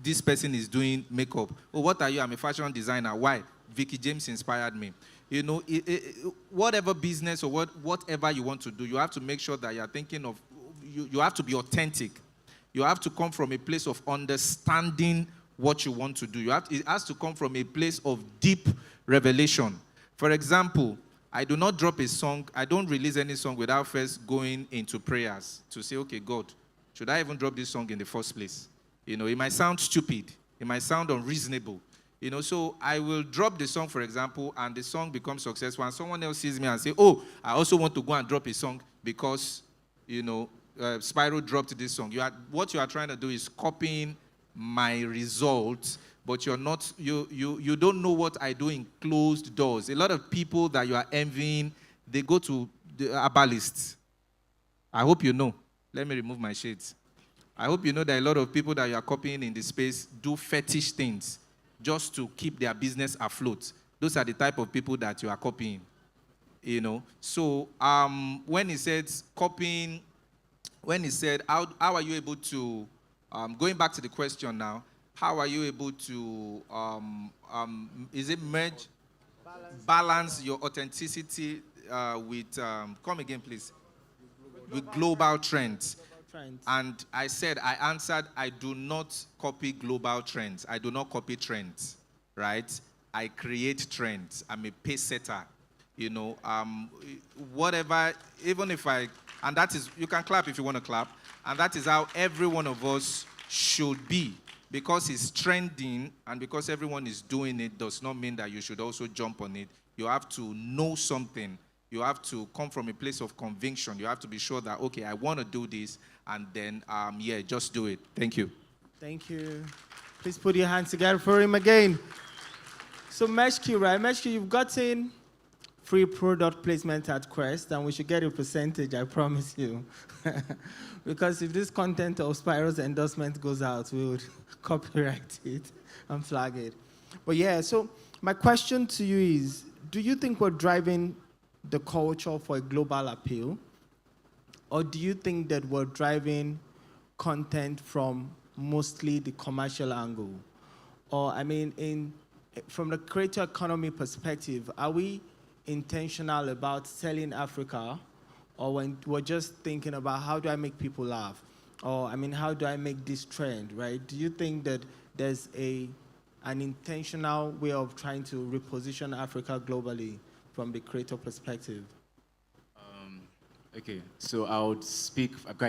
this person is doing makeup. Oh, what are you? I'm a fashion designer. Why? Vicky James inspired me. You know, whatever business or whatever you want to do, you have to make sure that you're thinking of, you have to be authentic. You have to come from a place of understanding what you want to do. It has to come from a place of deep revelation. For example, I do not drop a song, I don't release any song without first going into prayers to say, okay, God, should I even drop this song in the first place? You know, it might sound stupid. It might sound unreasonable. You know, so I will drop the song, for example, and the song becomes successful, and someone else sees me and say, oh, I also want to go and drop a song because, you know, Spyro dropped this song. What you are trying to do is copying my results, but you're not, you don't know what I do in closed doors. A lot of people that you are envying, they go to the herbalists. I hope you know. Let me remove my shades. I hope you know that a lot of people that you are copying in this space do fetish things just to keep their business afloat. Those are the type of people that you are copying. You know. So when he said copying, when he said, how are you able to, going back to the question now, how are you able to, is it balance your authenticity with, come again please, with global trends? And I answered, I do not copy global trends. I do not copy trends, right? I create trends. I'm a pace setter. You know, whatever, even if and that is, you can clap if you want to clap. And that is how every one of us should be. Because it's trending and because everyone is doing it does not mean that you should also jump on it. You have to know something. You have to come from a place of conviction. You have to be sure that, okay, I want to do this, and then, yeah, just do it. Thank you. Thank you. Please put your hands together for him again. So, Meshki, right? Meshki, you've gotten free product placement at Quest, and we should get a percentage, I promise you. Because if this content of Spyro's endorsement goes out, we would copyright it and flag it. But yeah, so my question to you is, do you think we're driving the culture for a global appeal? Or do you think that we're driving content from mostly the commercial angle? Or, I mean, from the creator economy perspective, are we intentional about selling Africa? Or when we're just thinking about how do I make people laugh? Or, I mean, how do I make this trend, right? Do you think that there's an intentional way of trying to reposition Africa globally from the creator perspective? Okay, so I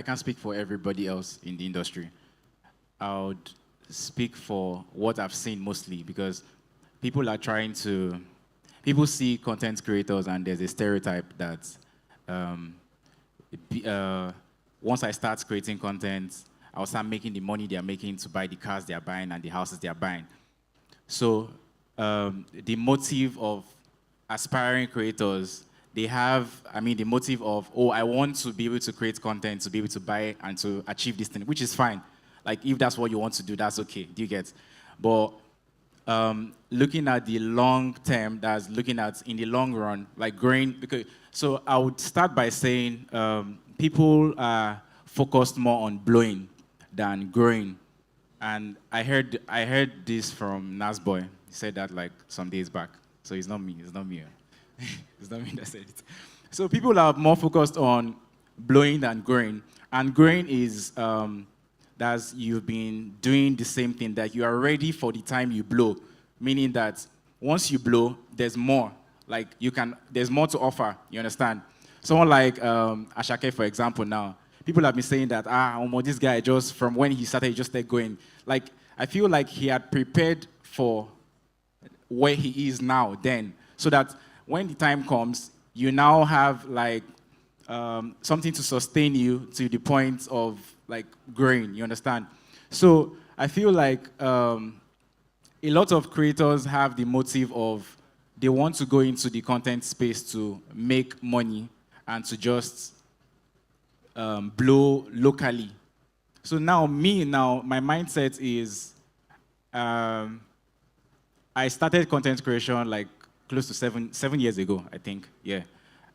can't speak for everybody else in the industry. I would speak for what I've seen mostly, because people see content creators and there's a stereotype that once I start creating content, I'll start making the money they're making to buy the cars they're buying and the houses they're buying. So the motive of aspiring creators. They have, I mean, the motive of, oh, I want to be able to create content, to be able to buy and to achieve this thing, which is fine. Like, if that's what you want to do, that's okay. Do you get? But looking at the long term, that's looking at in the long run, like growing. Because, so I would start by saying people are focused more on blowing than growing. And I heard this from Nasboy. He said that like some days back. So it's not me. It's not me. It's not me that said it. So people are more focused on blowing than growing. And growing is that you've been doing the same thing, that you are ready for the time you blow. Meaning that once you blow, there's more. Like there's more to offer, you understand? Someone like Ashake, for example, now. People have been saying that, this guy just, from when he started, he just started going. Like, I feel like he had prepared for where he is now then, so that when the time comes, you now have like something to sustain you to the point of like growing, you understand? So I feel like a lot of creators have the motive of they want to go into the content space to make money and to just blow locally. So now my mindset is I started content creation like close to seven years ago, I think, yeah.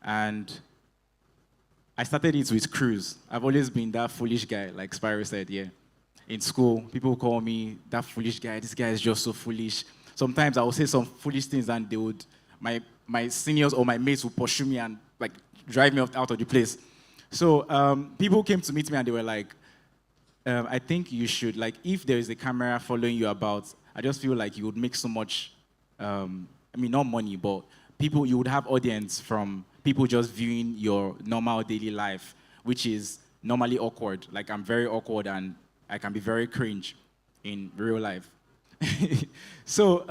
And I started it with cruise. I've always been that foolish guy, like Spyro said, yeah. In school, people call me that foolish guy. This guy is just so foolish. Sometimes I will say some foolish things and they would, my seniors or my mates would pursue me and like drive me out of the place. So people came to meet me and they were like, I think you should, like, if there is a camera following you about, I just feel like you would make so much, not money, but you would have audience from people just viewing your normal daily life, which is normally awkward. Like, I'm very awkward and I can be very cringe in real life. So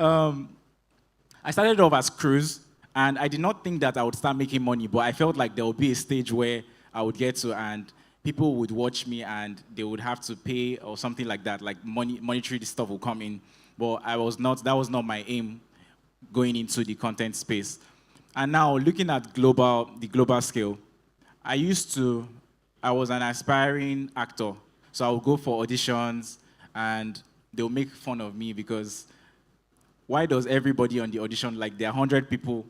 I started off as cruise, and I did not think that I would start making money, but I felt like there would be a stage where I would get to, and people would watch me and they would have to pay or something like that, like monetary stuff will come in. But that was not my aim going into the content space. And now looking at the global scale, I was an aspiring actor. So I would go for auditions and they'll make fun of me because why does everybody on the audition, like there are 100 people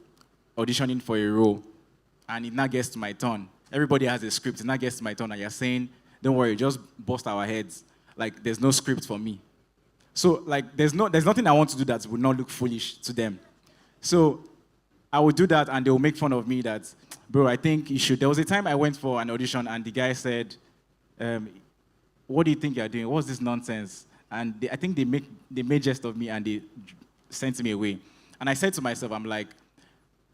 auditioning for a role and it now gets to my turn. Everybody has a script, it now gets to my turn and you're saying, don't worry, just bust our heads. Like there's no script for me. So like there's nothing I want to do that would not look foolish to them. So I would do that and they will make fun of me that, bro, I think you should. There was a time I went for an audition and the guy said, what do you think you're doing? What's this nonsense? And I think they made jest of me and they sent me away. And I said to myself, I'm like,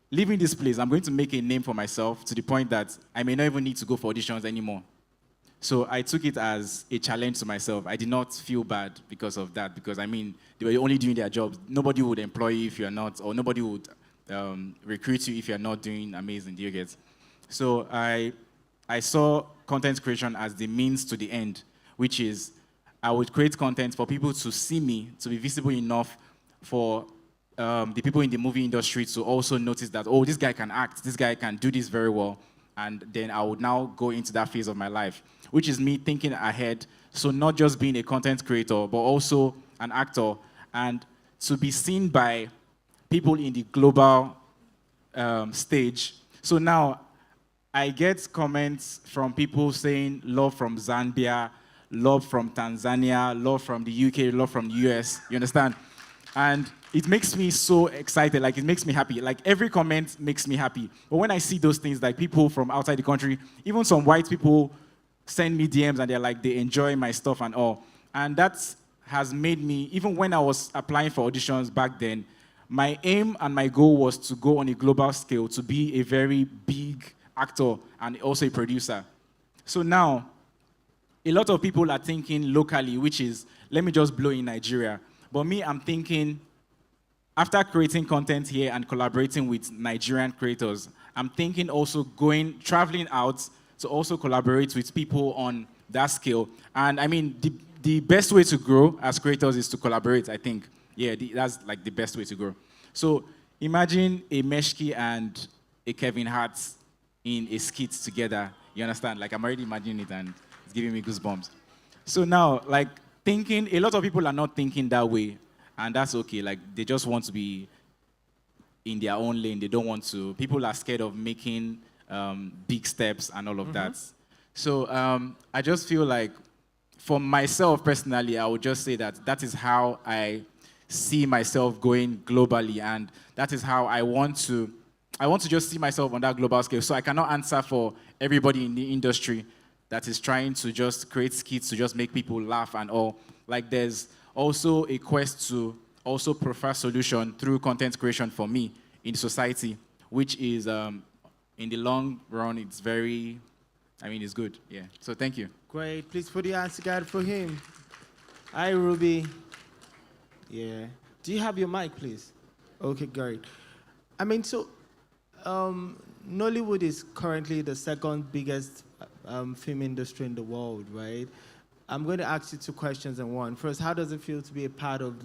leaving this place, I'm going to make a name for myself to the point that I may not even need to go for auditions anymore. So I took it as a challenge to myself. I did not feel bad because of that, because I mean, they were only doing their jobs. Nobody would employ you if you're not, or nobody would recruit you if you're not doing amazing, do you get? So I saw content creation as the means to the end, which is I would create content for people to see me, to be visible enough for the people in the movie industry to also notice that, oh, this guy can act, this guy can do this very well. And then I would now go into that phase of my life, which is me thinking ahead. So not just being a content creator, but also an actor, and to be seen by people in the global stage. So now I get comments from people saying love from Zambia, love from Tanzania, love from the UK, love from the US, you understand? And it makes me so excited, like it makes me happy. Like every comment makes me happy. But when I see those things, like people from outside the country, even some white people send me DMs and they're like, they enjoy my stuff and all. And that has made me, even when I was applying for auditions back then, my aim and my goal was to go on a global scale, to be a very big actor and also a producer. So now, a lot of people are thinking locally, which is, let me just blow in Nigeria. But me, I'm thinking, after creating content here and collaborating with Nigerian creators, I'm thinking also traveling out to also collaborate with people on that scale. And I mean, the best way to grow as creators is to collaborate, I think. Yeah, that's like the best way to grow. So imagine a Meshki and a Kevin Hart in a skit together. You understand? Like, I'm already imagining it and it's giving me goosebumps. So now, like, a lot of people are not thinking that way, and that's okay. Like, they just want to be in their own lane. They don't want to. People are scared of making big steps and all of that. So I just feel like, for myself personally, I would just say that is how I see myself going globally, and that is how I want to just see myself on that global scale. So I cannot answer for everybody in the industry that is trying to just create skits to just make people laugh and all. Like, there's also a quest to also prefer solution through content creation for me in society, which is, in the long run, it's very, it's good. Yeah. So thank you. Great. Please put your hands together for him. Hi, Ruby. Yeah. Do you have your mic, please? Okay, great. Nollywood is currently the second biggest film industry in the world, right? I'm going to ask you two questions in one. First, how does it feel to be a part of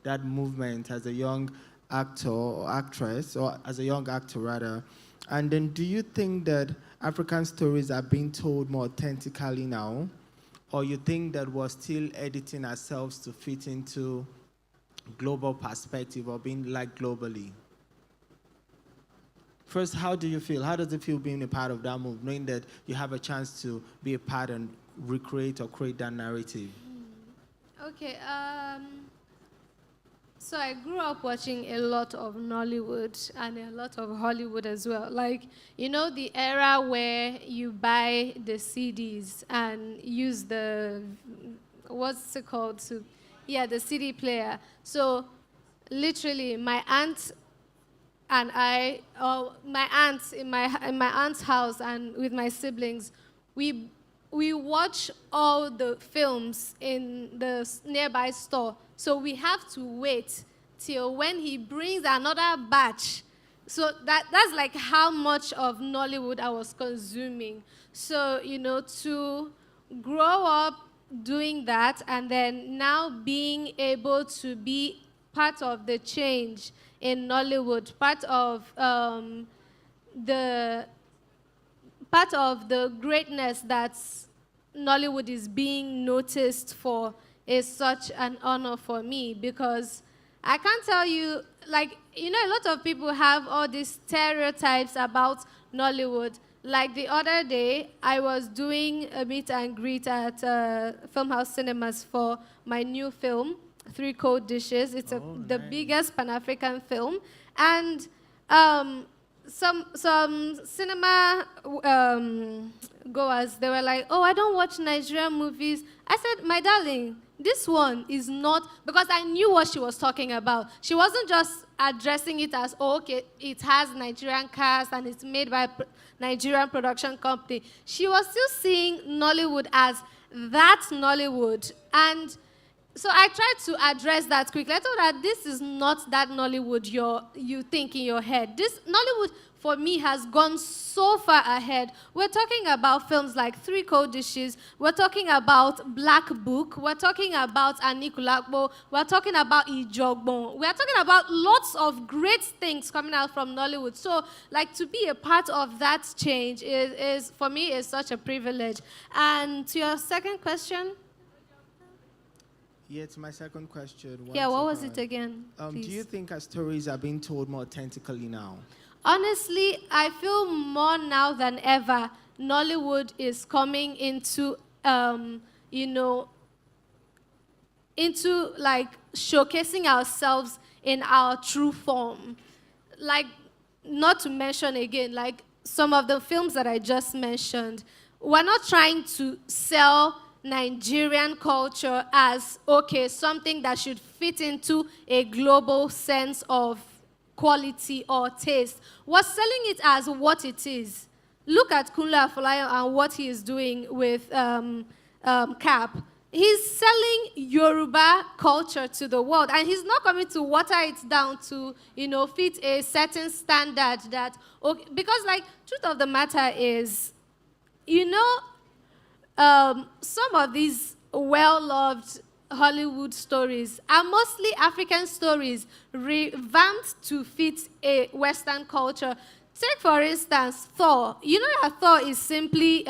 that movement as a young actor or actress, or as a young actor rather? And then, do you think that African stories are being told more authentically now, or you think that we're still editing ourselves to fit into global perspective or being liked globally? First, how do you feel? How does it feel being a part of that move, knowing that you have a chance to be a part and recreate or create that narrative? Okay, so I grew up watching a lot of Nollywood and a lot of Hollywood as well. Like, the era where you buy the CDs and use what's it called? The CD player. So literally, my aunt and I, or my aunts in my aunt's house and with my siblings, we watch all the films in the nearby store. So we have to wait till when he brings another batch. So that's like how much of Nollywood I was consuming. So, to grow up doing that and then now being able to be part of the change in Nollywood, part of the greatness that Nollywood is being noticed for, is such an honor for me, because I can't tell you, like, a lot of people have all these stereotypes about Nollywood. Like the other day, I was doing a meet and greet at Filmhouse Cinemas for my new film, Three Cold Dishes. It's the biggest Pan-African film. And some cinema goers, they were like, oh, I don't watch Nigerian movies. I said, my darling, this one is not, because I knew what she was talking about. She wasn't just addressing it as, oh, okay, it has Nigerian cast and it's made by a Nigerian production company. She was still seeing Nollywood as that Nollywood. And so I tried to address that quickly. I told her, this is not that Nollywood you think in your head. This Nollywood, for me, has gone so far ahead. We're talking about films like Three Cold Dishes. We're talking about Black Book. We're talking about Anikulakbo. We're talking about Ijogbon. We're talking about lots of great things coming out from Nollywood. So, like, to be a part of that change is for me, is such a privilege. And to your second question? Yeah, it's my second question. What was it again? Do you think our stories are being told more authentically now? Honestly, I feel more now than ever, Nollywood is coming into, into like showcasing ourselves in our true form. Like, not to mention again, like some of the films that I just mentioned, we're not trying to sell Nigerian culture as, okay, something that should fit into a global sense of quality or taste. We're selling it as what it is. Look at Kunle Afolayan and what he is doing with CAP. He's selling Yoruba culture to the world, and he's not coming to water it down to, fit a certain standard that, okay, because, like, truth of the matter is, some of these well-loved Hollywood stories are mostly African stories revamped to fit a Western culture. Take, for instance, Thor. You know that Thor is simply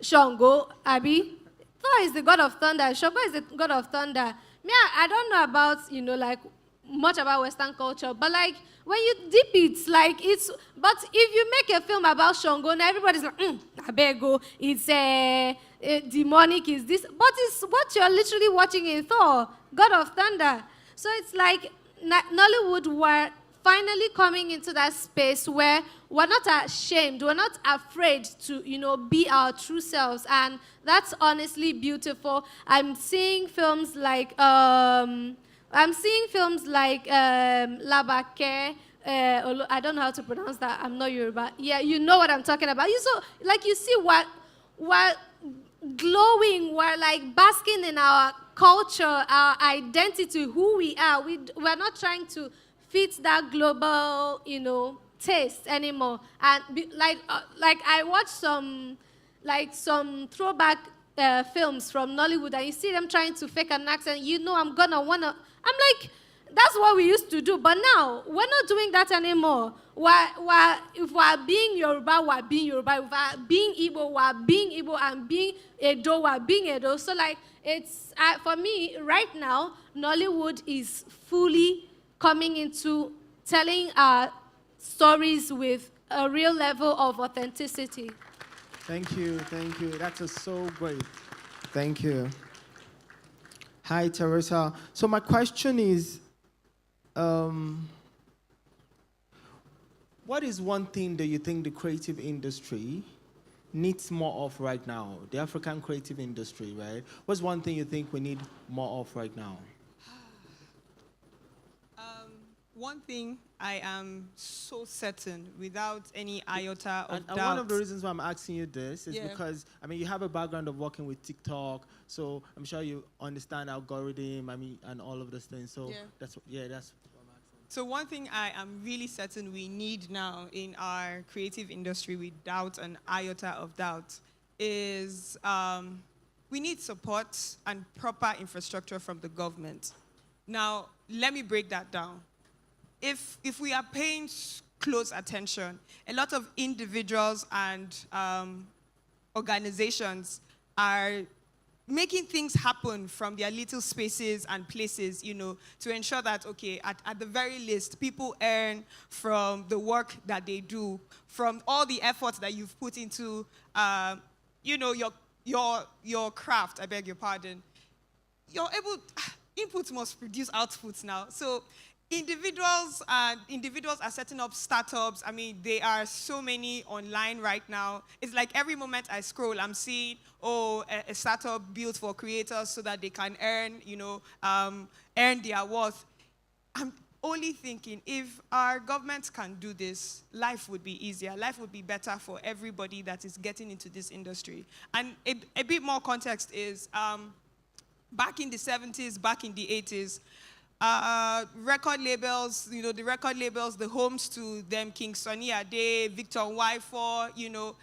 Shango, Abi? Thor is the god of thunder. Shango is the god of thunder. Me, I don't know about, like, much about Western culture, but, like, when you dip it, like, it's... But if you make a film about Shango, now everybody's like, I better go. It's demonic, is this... But it's what you're literally watching in Thor, God of Thunder. So it's like Nollywood were finally coming into that space where we're not ashamed, we're not afraid to, be our true selves, and that's honestly beautiful. I'm seeing films like Labake. I don't know how to pronounce that. I'm not Yoruba. Yeah, you know what I'm talking about. You see we're glowing, we're like basking in our culture, our identity, who we are. We're not trying to fit that global, taste anymore. And like I watched some throwback films from Nollywood, and you see them trying to fake an accent. I'm like, that's what we used to do, but now we're not doing that anymore. If we're being Yoruba, we're being Yoruba. If we're being Igbo, we're being Igbo, and being Edo, we're being Edo. So, like, it's for me right now, Nollywood is fully coming into telling our stories with a real level of authenticity. Thank you. That's so great. Thank you. Hi, Teresa. So my question is, what is one thing that you think the creative industry needs more of right now? The African creative industry, right? What's one thing you think we need more of right now? One thing I am so certain, without any iota of doubt. And one of the reasons why I'm asking you this is because, you have a background of working with TikTok, so I'm sure you understand algorithm, and all of those things. So that's what I'm asking. So one thing I am really certain we need now in our creative industry, without an iota of doubt, is we need support and proper infrastructure from the government. Now, let me break that down. If we are paying close attention, a lot of individuals and organizations are making things happen from their little spaces and places, to ensure that, okay, at the very least, people earn from the work that they do, from all the efforts that you've put into, your craft, I beg your pardon. Inputs must produce outputs now. So individuals are setting up startups. There are so many online right now. It's like every moment I scroll, I'm seeing, a startup built for creators so that they can earn their worth. I'm only thinking, if our government can do this, life would be easier. Life would be better for everybody that is getting into this industry. And a bit more context is, back in the 70s, back in the 80s, record labels, the record labels, the homes to them, King Sunny Ade, Victor Nwaifo,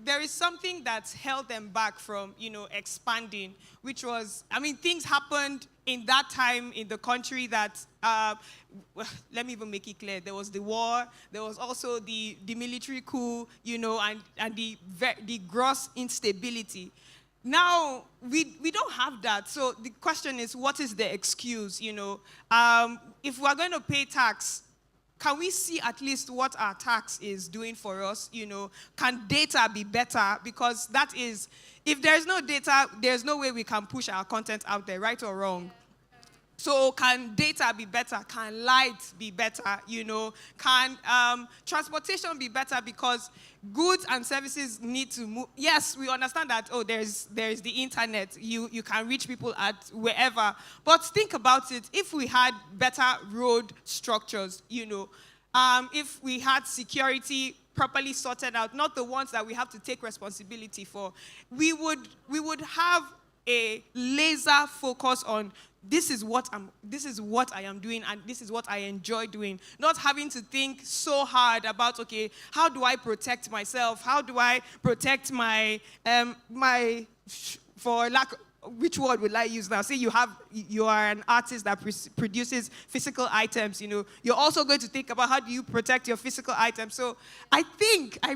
there is something that's held them back from, expanding, which was, things happened in that time in the country that, let me even make it clear, there was the war, there was also the military coup, and the gross instability. Now, we don't have that. So the question is, what is the excuse, If we're going to pay tax, can we see at least what our tax is doing for us, Can data be better? Because that is, if there's no data, there's no way we can push our content out there, right or wrong? So can data be better? Can light be better? Can transportation be better? Because goods and services need to move. Yes, we understand that, there's the internet. You can reach people at wherever. But think about it. If we had better road structures, if we had security properly sorted out, not the ones that we have to take responsibility for, we would have a laser focus on this is what I am doing, and this is what I enjoy doing. Not having to think so hard about, okay, how do I protect myself? How do I protect my for lack which word will I use now? Say you are an artist that produces physical items, you're also going to think about how do you protect your physical items. So I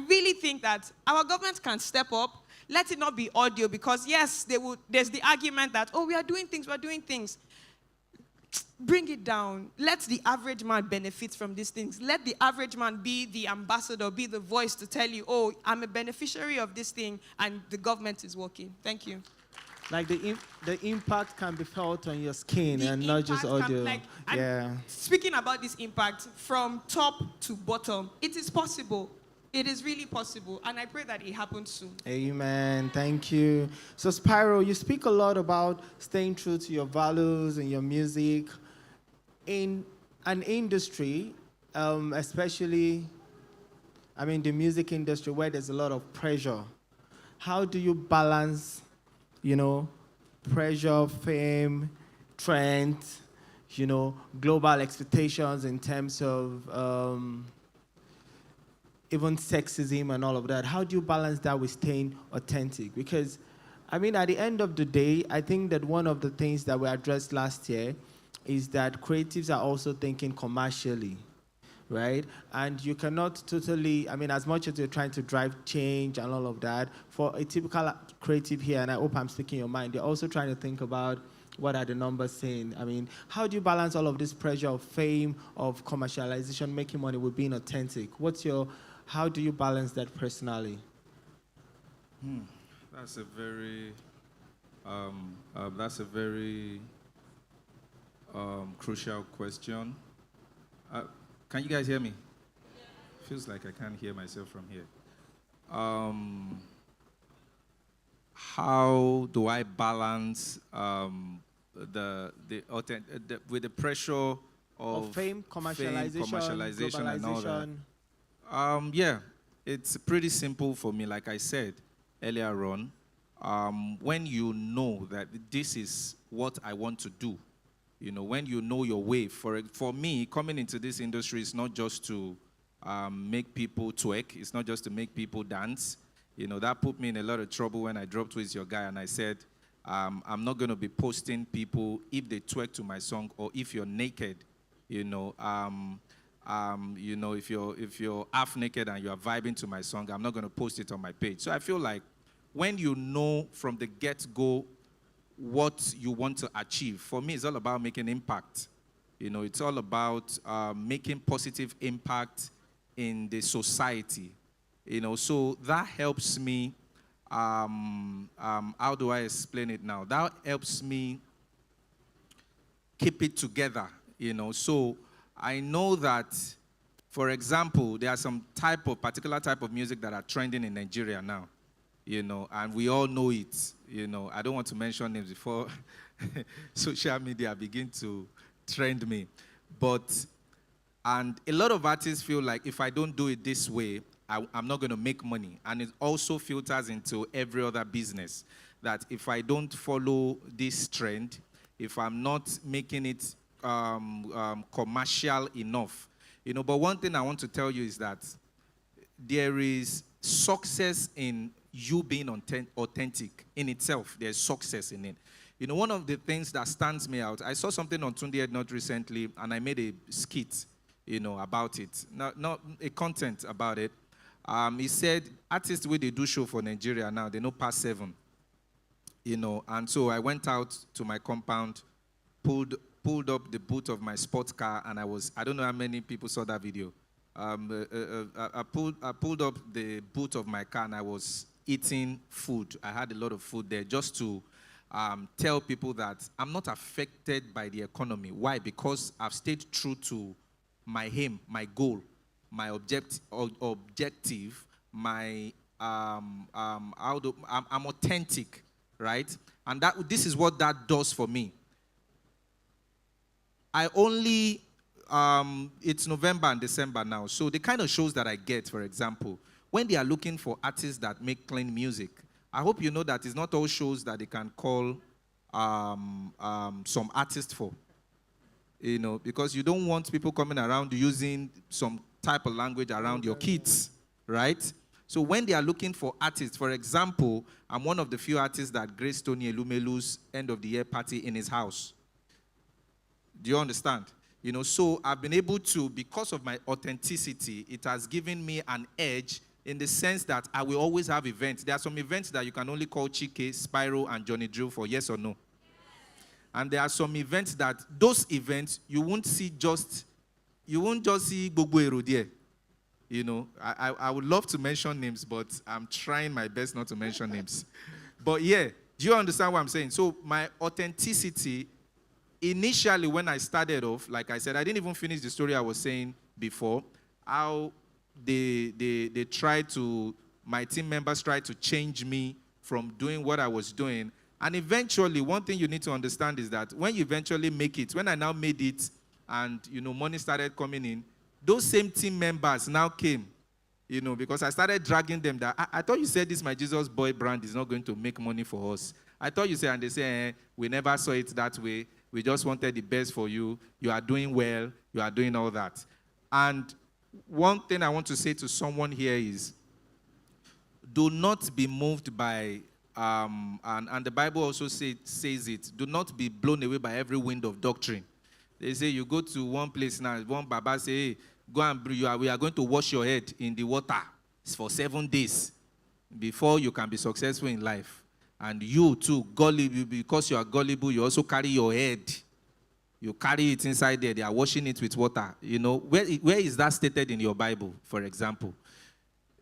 really think that our government can step up. Let it not be audio, because yes, there's the argument that, oh, we're doing things. Bring it down. Let the average man benefit from these things. Let the average man be the ambassador, be the voice to tell you, oh, I'm a beneficiary of this thing, and the government is working. Thank you. Like the impact can be felt on your skin and not just audio. Speaking about this impact from top to bottom, it is possible. It is really possible, and I pray that it happens soon. Amen. Thank you. So, Spyro, you speak a lot about staying true to your values and your music. In an industry, especially, the music industry, where there's a lot of pressure, how do you balance, pressure, fame, trends, global expectations in terms of even sexism and all of that? How do you balance that with staying authentic? Because, at the end of the day, I think that one of the things that we addressed last year is that creatives are also thinking commercially, right? And you cannot totally, as much as you're trying to drive change and all of that, for a typical creative here, and I hope I'm speaking your mind, they're also trying to think about what are the numbers saying. How do you balance all of this pressure of fame, of commercialization, making money with being authentic? How do you balance that personally? That's a very crucial question. Can you guys hear me? Feels like I can't hear myself from here. How do I balance with the pressure of fame, commercialization, and all that? It's pretty simple for me. Like I said earlier on, when you know that this is what I want to do, when you know your way. For me, coming into this industry is not just to make people twerk. It's not just to make people dance. That put me in a lot of trouble when I dropped With Your Guy and I said, I'm not going to be posting people if they twerk to my song or if you're naked, if you're half naked and you are vibing to my song, I'm not going to post it on my page. So I feel like when you know from the get-go what you want to achieve, for me, it's all about making impact. It's all about making positive impact in the society. So that helps me. How do I explain it now? That helps me keep it together. So I know that, for example, there are some particular type of music that are trending in Nigeria now, and we all know it. I don't want to mention names before social media begin to trend me. And a lot of artists feel like if I don't do it this way, I'm not going to make money. And it also filters into every other business, that if I don't follow this trend, if I'm not making it commercial enough, But one thing I want to tell you is that there is success in you being authentic in itself. There's success in it. One of the things that stands me out, I saw something on Tunde not recently, and I made a skit, about it. Not a content about it. He said, artists where they do show for Nigeria now, they know past 7. And so I went out to my compound, pulled up the boot of my sports car, and I don't know how many people saw that video. I pulled up the boot of my car, and I was eating food. I had a lot of food there just to tell people that I'm not affected by the economy. Why? Because I've stayed true to my aim, my goal, my objective, my I'm authentic, right? And this is what that does for me. I only it's November and December now, so the kind of shows that I get, for example, when they are looking for artists that make clean music, I hope you know that it's not all shows that they can call some artist for. Because you don't want people coming around using some type of language around your kids, right? So when they are looking for artists, for example, I'm one of the few artists that graced Tony Elumelu's end of the year party in his house. Do you understand? You know, so I've been able to, because of my authenticity, it has given me an edge in the sense that I will always have events. There are some events that you can only call Chike, Spyro, and Johnny Drill for yes or no. And there are some events that, those events, you won't just see Gbogbo Ero there. You know, I would love to mention names, but I'm trying my best not to mention names. But yeah, do you understand what I'm saying? So my authenticity, initially when I started off, like I said, I didn't even finish the story I was saying before, how they tried to, my team members tried to change me from doing what I was doing. And eventually, one thing you need to understand is that when you eventually make it, when I now made it and, you know, money started coming in, those same team members now came, you know, because I started dragging them that, I thought you said this My Jesus Boy brand is not going to make money for us. I thought you said, and they say, we never saw it that way. We just wanted the best for you. You are doing well. You are doing all that. And one thing I want to say to someone here is, do not be moved by, and the Bible also says it, do not be blown away by every wind of doctrine. They say you go to one place now, one Baba say, hey, go and breathe, we are going to wash your head in the water for 7 days before you can be successful in life. And you too, gullible, because you are gullible, you also carry your head. You carry it inside there. They are washing it with water. You know, where is that stated in your Bible, for example?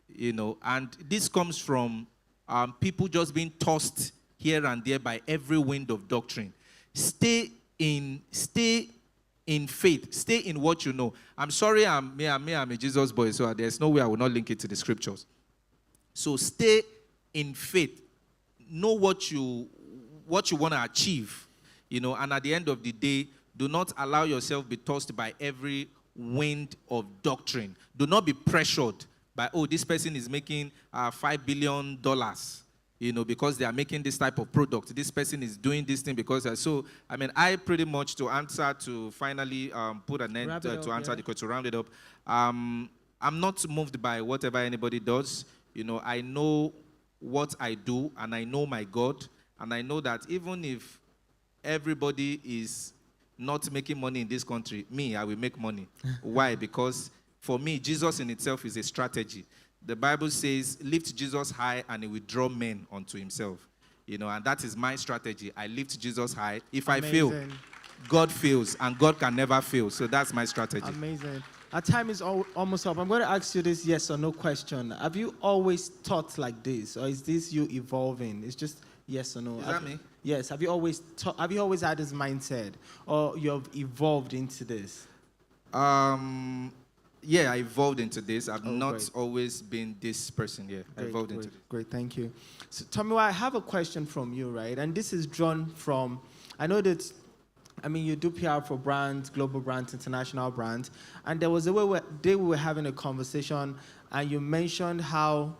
You know, and this comes from people just being tossed here and there by every wind of doctrine. Stay in faith. Stay in what you know. I'm sorry, I'm a Jesus boy, so there's no way I will not link it to the scriptures. So stay in faith. Know what you want to achieve, you know, and at the end of the day, do not allow yourself be tossed by every wind of doctrine. Do not be pressured by, oh, this person is making $5 billion, you know, because they are making this type of product. This person is doing this thing because, so, I mean, I pretty much, to finally put an end to answer the question, to round it up, I'm not moved by whatever anybody does. You know, I know what I do, and I know my God, and I know that even if everybody is not making money in this country, me, I will make money. Why? Because for me, Jesus in itself is a strategy. The Bible says, lift Jesus high and he will draw men unto himself. You know, and that is my strategy. I lift Jesus high. If I fail, God fails, and God can never fail. So that's my strategy. Amazing. Our time is almost up. I'm going to ask you this yes or no question. Have you always thought like this, or is this you evolving? It's just yes or no. Is that me? Yes. Have you always had this mindset, or you have evolved into this? Yeah, I evolved into this. I've not always been this person. Yeah, I evolved into this. Great, thank you. So, Tommy, I have a question from you, right? And this is drawn from, I know that, I mean, you do PR for brands, global brands, international brands, and there was a day we were having a conversation, and you mentioned how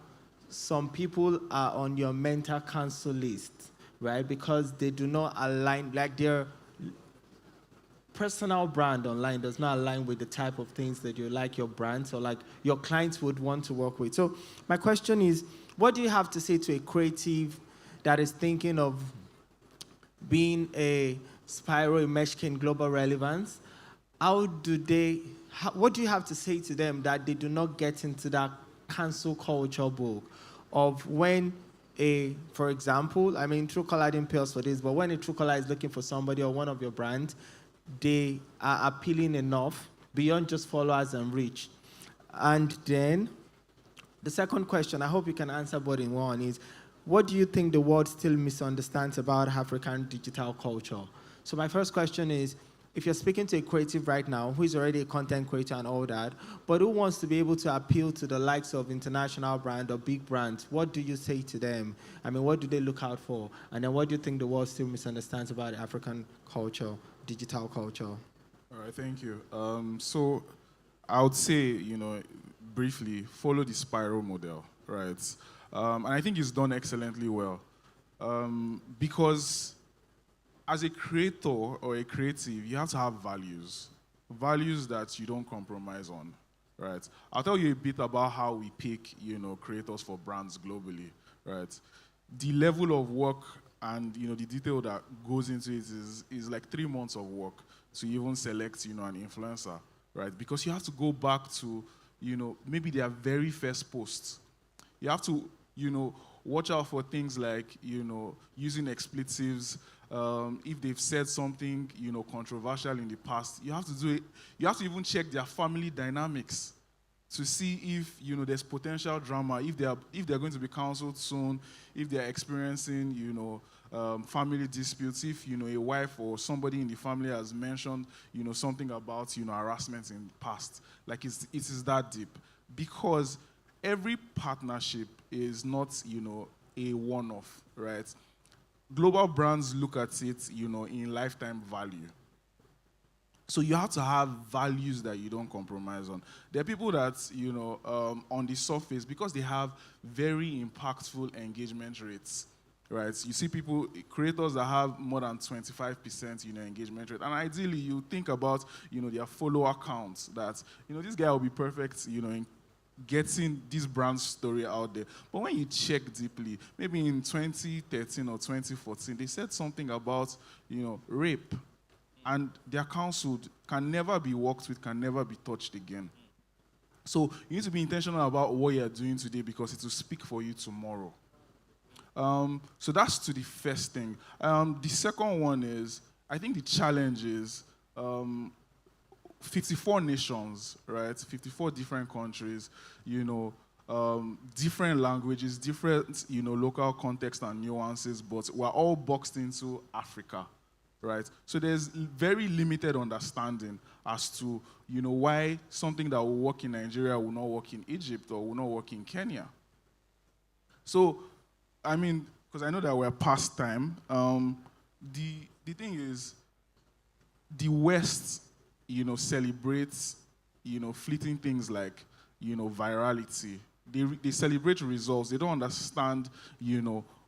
some people are on your mental cancel list, right? Because they do not align, like their personal brand online does not align with the type of things that you like your brands or like your clients would want to work with. So my question is, what do you have to say to a creative that is thinking of being a Spyro Meshkin global relevance? What do you have to say to them that they do not get into that cancel culture book of when for example, I mean, Truecaller didn't pay us for this, but when a Truecaller is looking for somebody or one of your brands, they are appealing enough beyond just followers and reach. And then the second question, I hope you can answer both in one, is what do you think the world still misunderstands about African digital culture? So my first question is, if you're speaking to a creative right now who is already a content creator and all that, but who wants to be able to appeal to the likes of international brand or big brands, what do you say to them? I mean, what do they look out for? And then what do you think the world still misunderstands about African culture, digital culture? All right, thank you. So I would say, you know, briefly, follow the Spyro model, right? And I think it's done excellently well. Because as a creator or a creative, you have to have values that you don't compromise on, right? I'll tell you a bit about how we pick, creators for brands globally, right? The level of work and, the detail that goes into it is like 3 months of work to even select, an influencer, right? Because you have to go back to, maybe their very first post. You have to, watch out for things like, using expletives. If they've said something, controversial in the past, you have to do it. You have to even check their family dynamics to see if, there's potential drama, if they're going to be counseled soon, if they're experiencing, family disputes, if, a wife or somebody in the family has mentioned, something about, harassment in the past. Like, it is that deep. Because every partnership is not, a one-off, right? Global brands look at it, in lifetime value. So you have to have values that you don't compromise on. There are people that, on the surface, because they have very impactful engagement rates, right? You see creators that have more than 25%, engagement rate. And ideally, you think about, their follower counts that, this guy will be perfect, in getting this brand story out there. But when you check deeply, maybe in 2013 or 2014, they said something about, rape. And their counseled, can never be worked with, can never be touched again. So you need to be intentional about what you're doing today because it will speak for you tomorrow. So that's to the first thing. The second one is, I think the challenge is 54 nations, right? 54 different countries, different languages, different, local context and nuances, but we're all boxed into Africa. Right? So there's very limited understanding as to, why something that will work in Nigeria will not work in Egypt or will not work in Kenya. So, because I know that we're past time, the thing is, the West, celebrates, fleeting things like, virality. They celebrate results. They don't understand,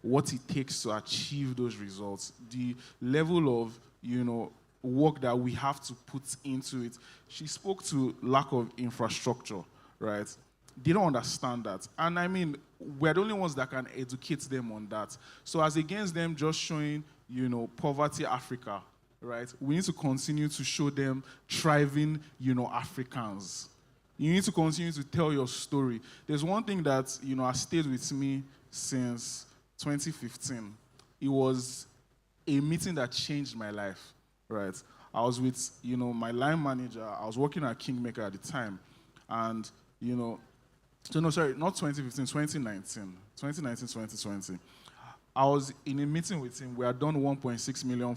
what it takes to achieve those results, the level of, work that we have to put into it. She spoke to lack of infrastructure, right? They don't understand that. And we're the only ones that can educate them on that. So as against them just showing, poverty Africa, right? We need to continue to show them thriving, Africans. You need to continue to tell your story. There's one thing that, has stayed with me since 2015. It was a meeting that changed my life, right? I was with, my line manager. I was working at Kingmaker at the time. And, so no, sorry, not 2015, 2019, 2020. I was in a meeting with him. We had done 1.6 million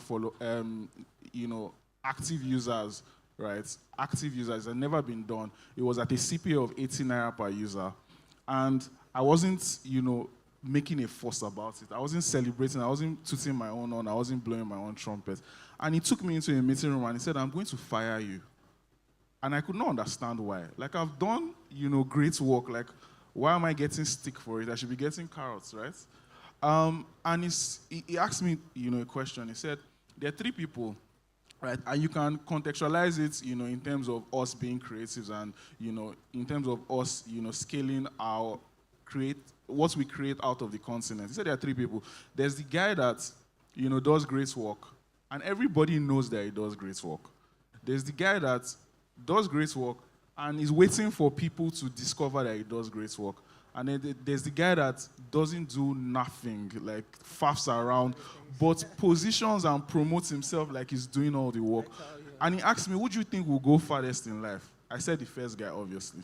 active users, right? Active users had never been done. It was at a CPA of 80 naira per user. And I wasn't, making a fuss about it. I wasn't celebrating. I wasn't tooting my own horn. I wasn't blowing my own trumpet. And he took me into a meeting room and he said, "I'm going to fire you." And I could not understand why. Like, I've done, great work. Like, why am I getting stick for it? I should be getting carrots, right? And he asked me, a question. He said, there are 3 people, right? And you can contextualize it, in terms of us being creatives and, in terms of us, scaling what we create out of the continent. He said there are 3 people. There's the guy that, does great work, and everybody knows that he does great work. There's the guy that does great work and is waiting for people to discover that he does great work. And then there's the guy that doesn't do nothing, like faffs around, but positions and promotes himself like he's doing all the work. And he asked me, "Who do you think will go farthest in life?" I said the first guy, obviously.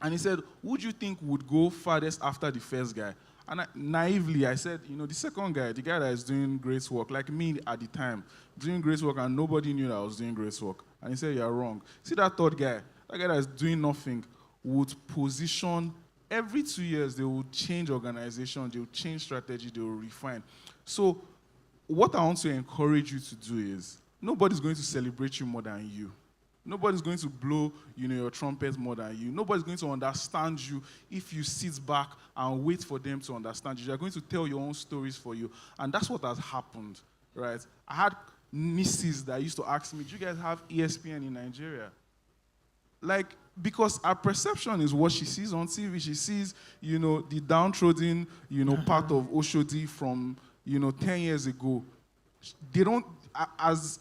And he said, "Who do you think would go farthest after the first guy?" And naively, I said, the second guy, the guy that is doing great work, like me at the time, doing great work, and nobody knew that I was doing great work. And he said, "You're wrong. See that third guy? That guy that is doing nothing would position every 2 years, they will change organization, they will change strategy, they will refine." So what I want to encourage you to do is, nobody's going to celebrate you more than you. Nobody's going to blow, your trumpet more than you. Nobody's going to understand you if you sit back and wait for them to understand you. They're going to tell your own stories for you. And that's what has happened, right? I had nieces that used to ask me, "Do you guys have ESPN in Nigeria?" Like, because our perception is what she sees on TV. She sees, the downtrodden, part of Oshodi from, 10 years ago. They don't, as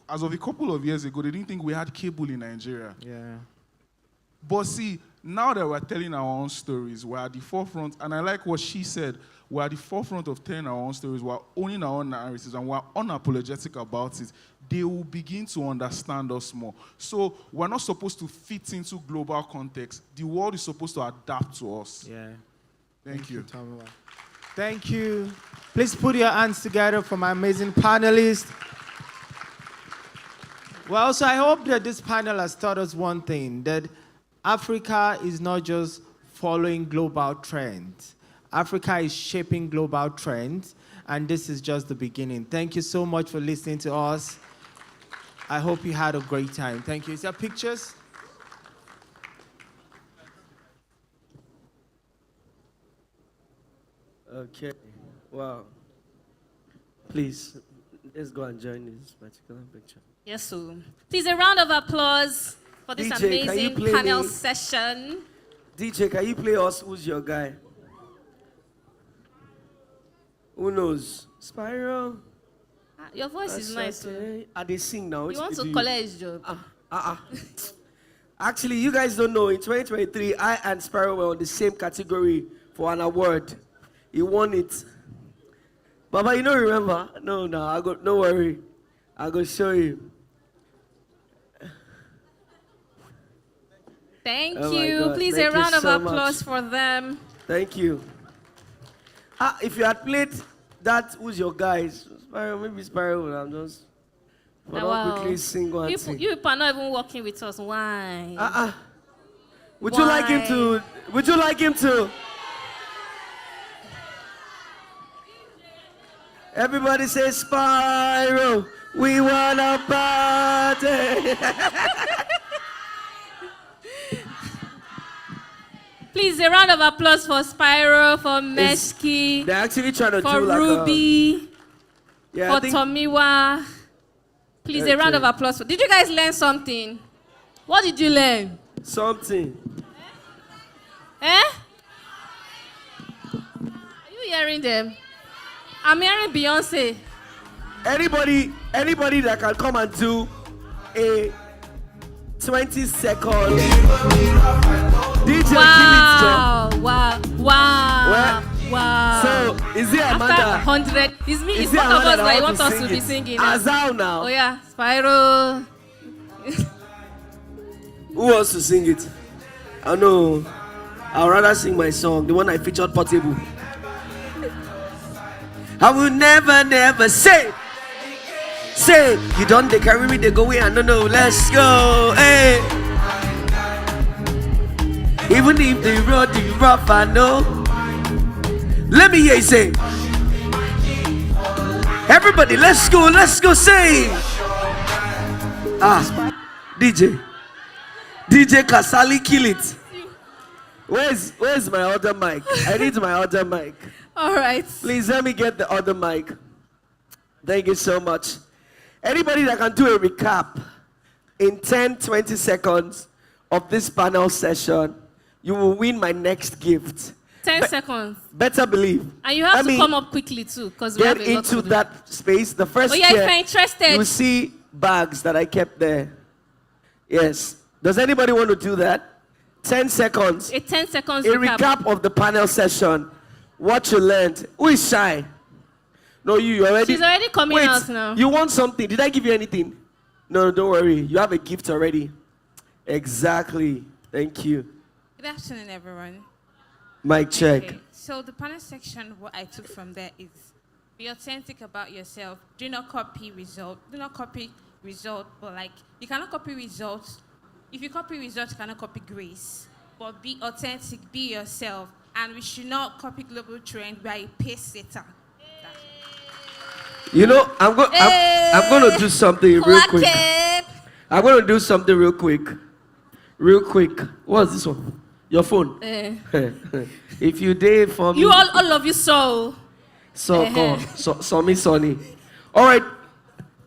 of a couple of years ago, they didn't think we had cable in Nigeria. Yeah. But see, now that we're telling our own stories, we're at the forefront, and I like what she said, we're at the forefront of telling our own stories, we're owning our own narratives, and we're unapologetic about it. They will begin to understand us more. So we're not supposed to fit into global context. The world is supposed to adapt to us. Yeah. Thank you. Tomiwa. Thank you. Please put your hands together for my amazing panelists. Well, so I hope that this panel has taught us one thing, that Africa is not just following global trends. Africa is shaping global trends, and this is just the beginning. Thank you so much for listening to us. I hope you had a great time. Thank you. Is there pictures? Okay. Wow. Please, let's go and join this particular picture. Yes, so please a round of applause for this DJ, amazing panel session. DJ, can you play us Who's Your Guy? Who knows? Spiral. Your voice is nice. They sing now. You want to collect his job? Actually, you guys don't know. In 2023, I and Spiral were on the same category for an award. He won it. Baba, you don't remember? No, don't worry. I go show you. Thank Oh you. Please Thank a round of so applause much. for them. Thank you. If you had played that, Who's Your Guys? Spiral, maybe Spiral. I'm just. But I'll quickly sing one thing. You are not even working with us. Why? Would you like him to? Would you like him to? Everybody say Spiral. We wanna party. Please, a round of applause for Spyro, for Meshki, They're actually trying to for do like Ruby, Yeah, for Tomiwa. Please, a round of applause. Did you guys learn something? What did you learn? Something. Eh? Are you hearing them? I'm hearing Beyonce. Anybody that can come and do a 20-second DJ Wow, wow, So, is it Amanda? After 100, it's me. It's one of us that want us to be singing. Azal now. Oh yeah, Spyro. Who wants to sing it? I know. I'd rather sing my song, the one I featured Portable. I will never say, you don't they carry me, they go away, I don't know, let's go, hey. Even if the road is rough, I know. Let me hear you say, everybody, let's go, say. DJ Kasali, kill it. Where's my other mic? I need my other mic. All right. Please let me get the other mic. Thank you so much. Anybody that can do a recap in 10-20 seconds of this panel session, you will win my next gift. 10 seconds. Better believe. And you have to come up quickly too, because we have a lot into to do. that space. The first if you're interested, you will see bags that I kept there. Yes. Does anybody want to do that? 10 seconds. A 10 seconds A recap of the panel session. What you learned. Who is shy? No, you already. She's already coming out now. You want something? Did I give you anything? No, don't worry. You have a gift already. Exactly. Thank you. Good afternoon, everyone. Mic check. Okay. So the panel section, what I took from there is be authentic about yourself. Do not copy result. Do not copy result, but like you cannot copy results. If you copy results, you cannot copy grace. But be authentic, be yourself. And we should not copy global trend by a pace setter. You know, I'm going to do something real quick. I'm going to do something real quick. Real quick. What's this one? Your phone. If you did for me. You all of you saw. So me, Sonny. All right.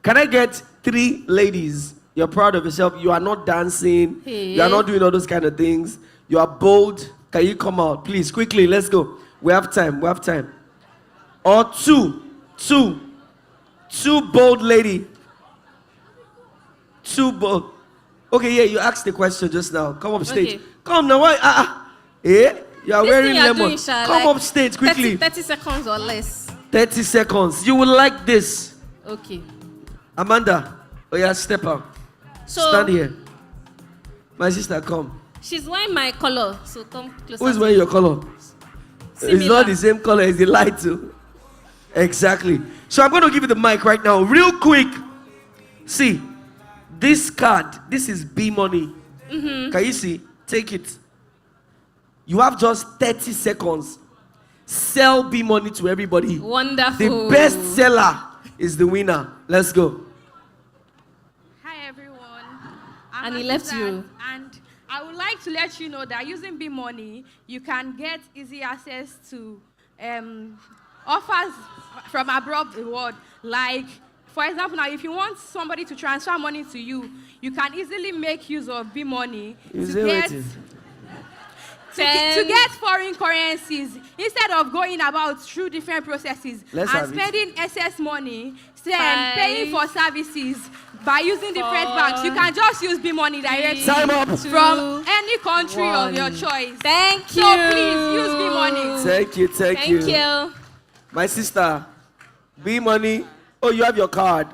Can I get 3 ladies You're proud of yourself. You are not dancing. Hey. You are not doing all those kind of things. You are bold. Can you come out? Please, quickly, let's go. We have time. We have time. Or two bold lady. Two bold. Okay, yeah, you asked the question just now. Come up stage. Okay. Come now. Why? Yeah, you are This wearing thing you're lemon. doing, Sha, Come like up stage quickly. 30 seconds or less. 30 seconds. You will like this. Okay. Amanda, oh yeah, step out. So Stand here. My sister, come. she's wearing my color, so come closer. Who is wearing your color? It's Similar. not the same color as the light too. Exactly. So I'm going to give you the mic right now, real quick. See, this card, this is B money. Mm-hmm. Can you see? Take it. You have just 30 seconds. Sell B money to everybody. Wonderful. The best seller is the winner. Let's go. Hi everyone. And he left you. And I would like to let you know that using B Money, you can get easy access to offers from abroad the world. Like, for example, now if you want somebody to transfer money to you, you can easily make use of B Money to get foreign currencies instead of going about through different processes and spending excess money, paying for services by using different banks. You can just use B Money directly from any country of your choice. Thank you. So please use B Money. Thank you, thank you. My sister, B Money. Oh, you have your card.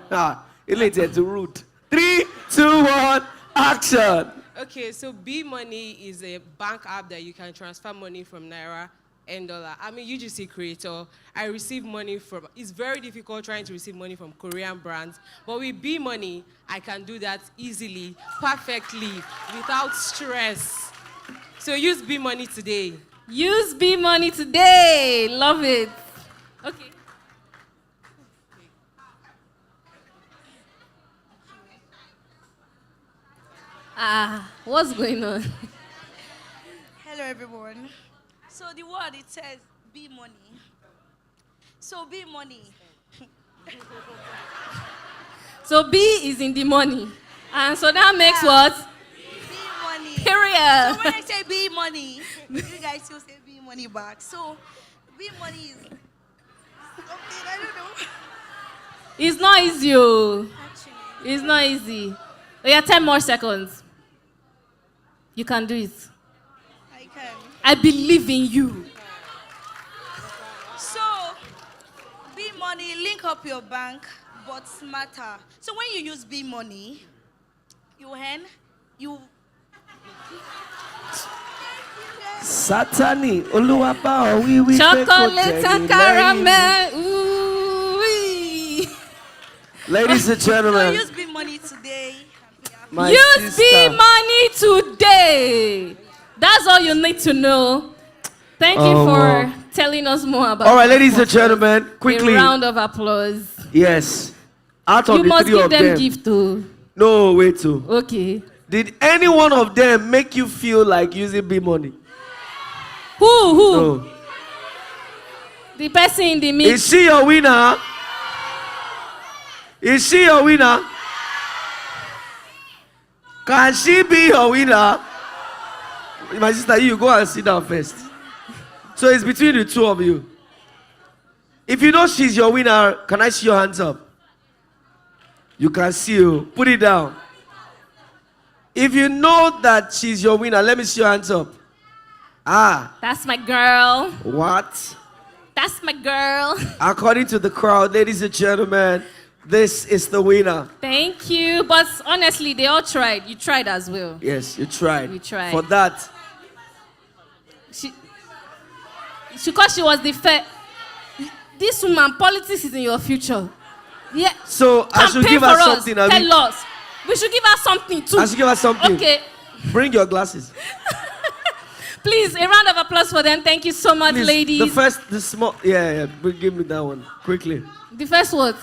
It later to root. 3, 2, 1, action. Okay, so B Money is a bank app that you can transfer money from Naira and dollar. I'm a UGC creator. I receive money from, it's very difficult trying to receive money from Korean brands, but with B Money, I can do that easily, perfectly, without stress. So use B Money today. Use B Money today. Love it. Okay. What's going on? Hello, everyone. So the word, it says be money. So be money. So B is in the money. And so that makes what? Be money. Period. So when I say be money, you guys still say be money back. So be money is something, I don't know. It's not easy. Oh. It's not easy. Oh, yeah, 10 more seconds. You can do it. I can. I believe in you. So, be money, link up your bank, but smarter. So when you use be money, you Satani, Oluwapa, we chocolate and caramel. Ooh-wee. Ladies and gentlemen. So use be money today. Use B Money today. That's all you need to know. Thank you for telling us more about. All right, ladies and gentlemen, quickly. A round of applause. Yes. Out of you the must three give of them gift too. No, wait too. Okay. Did any one of them make you feel like using B Money? Who? No. The person in the mix. Is she your winner? Is she your winner? Can she be your winner? My sister, you go and sit down first. So it's between the two of you. If you know she's your winner, can I see your hands up? You can see you. Put it down. If you know that she's your winner, let me see your hands up. That's my girl. What? That's my girl. According to the crowd, ladies and gentlemen, this is the winner. Thank you. But honestly, they all tried. You tried as well. Yes, you tried. We tried. For that. Because she was the first. This woman, politics is in your future. Yeah. So I should give her something. Tell us. We should give her something too. I should give her something. Okay. Bring your glasses. Please, a round of applause for them. Thank you so much, Please, ladies. the small, yeah. Give me that one quickly. The first word.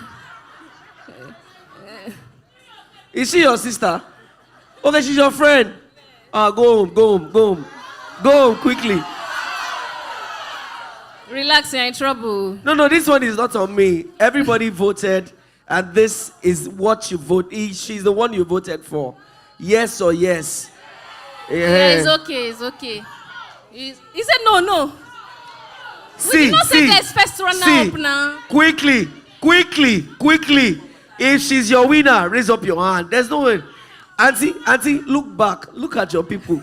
Is she your sister? Okay, she's your friend. Go home quickly. Relax, you're in trouble. No, this one is not on me. Everybody voted, And this is what you vote. She's the one you voted for. Yes or yes? Yeah, it's okay, it's okay. He said no, no. We did not say there's first runner up now. Quickly. If she's your winner, raise up your hand. There's no way. Auntie, look back. Look at your people.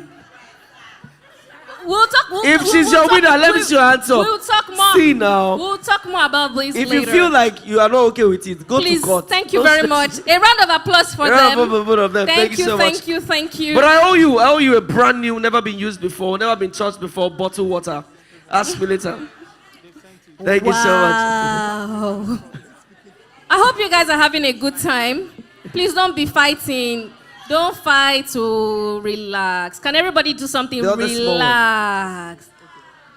If she's your winner, let me see your hands up. We'll talk more. See now. We'll talk more about this If later. you feel like you are not okay with it, go Please, to court. thank you very much. A round of applause for them. Both of them. Thank you so much. Thank you. But I owe you a brand new, never been used before, never been charged before, bottled water. Ask me later. Thank you so much. Wow. I hope you guys are having a good time. Please don't be fighting. Don't fight to relax. Can everybody do something? Relax.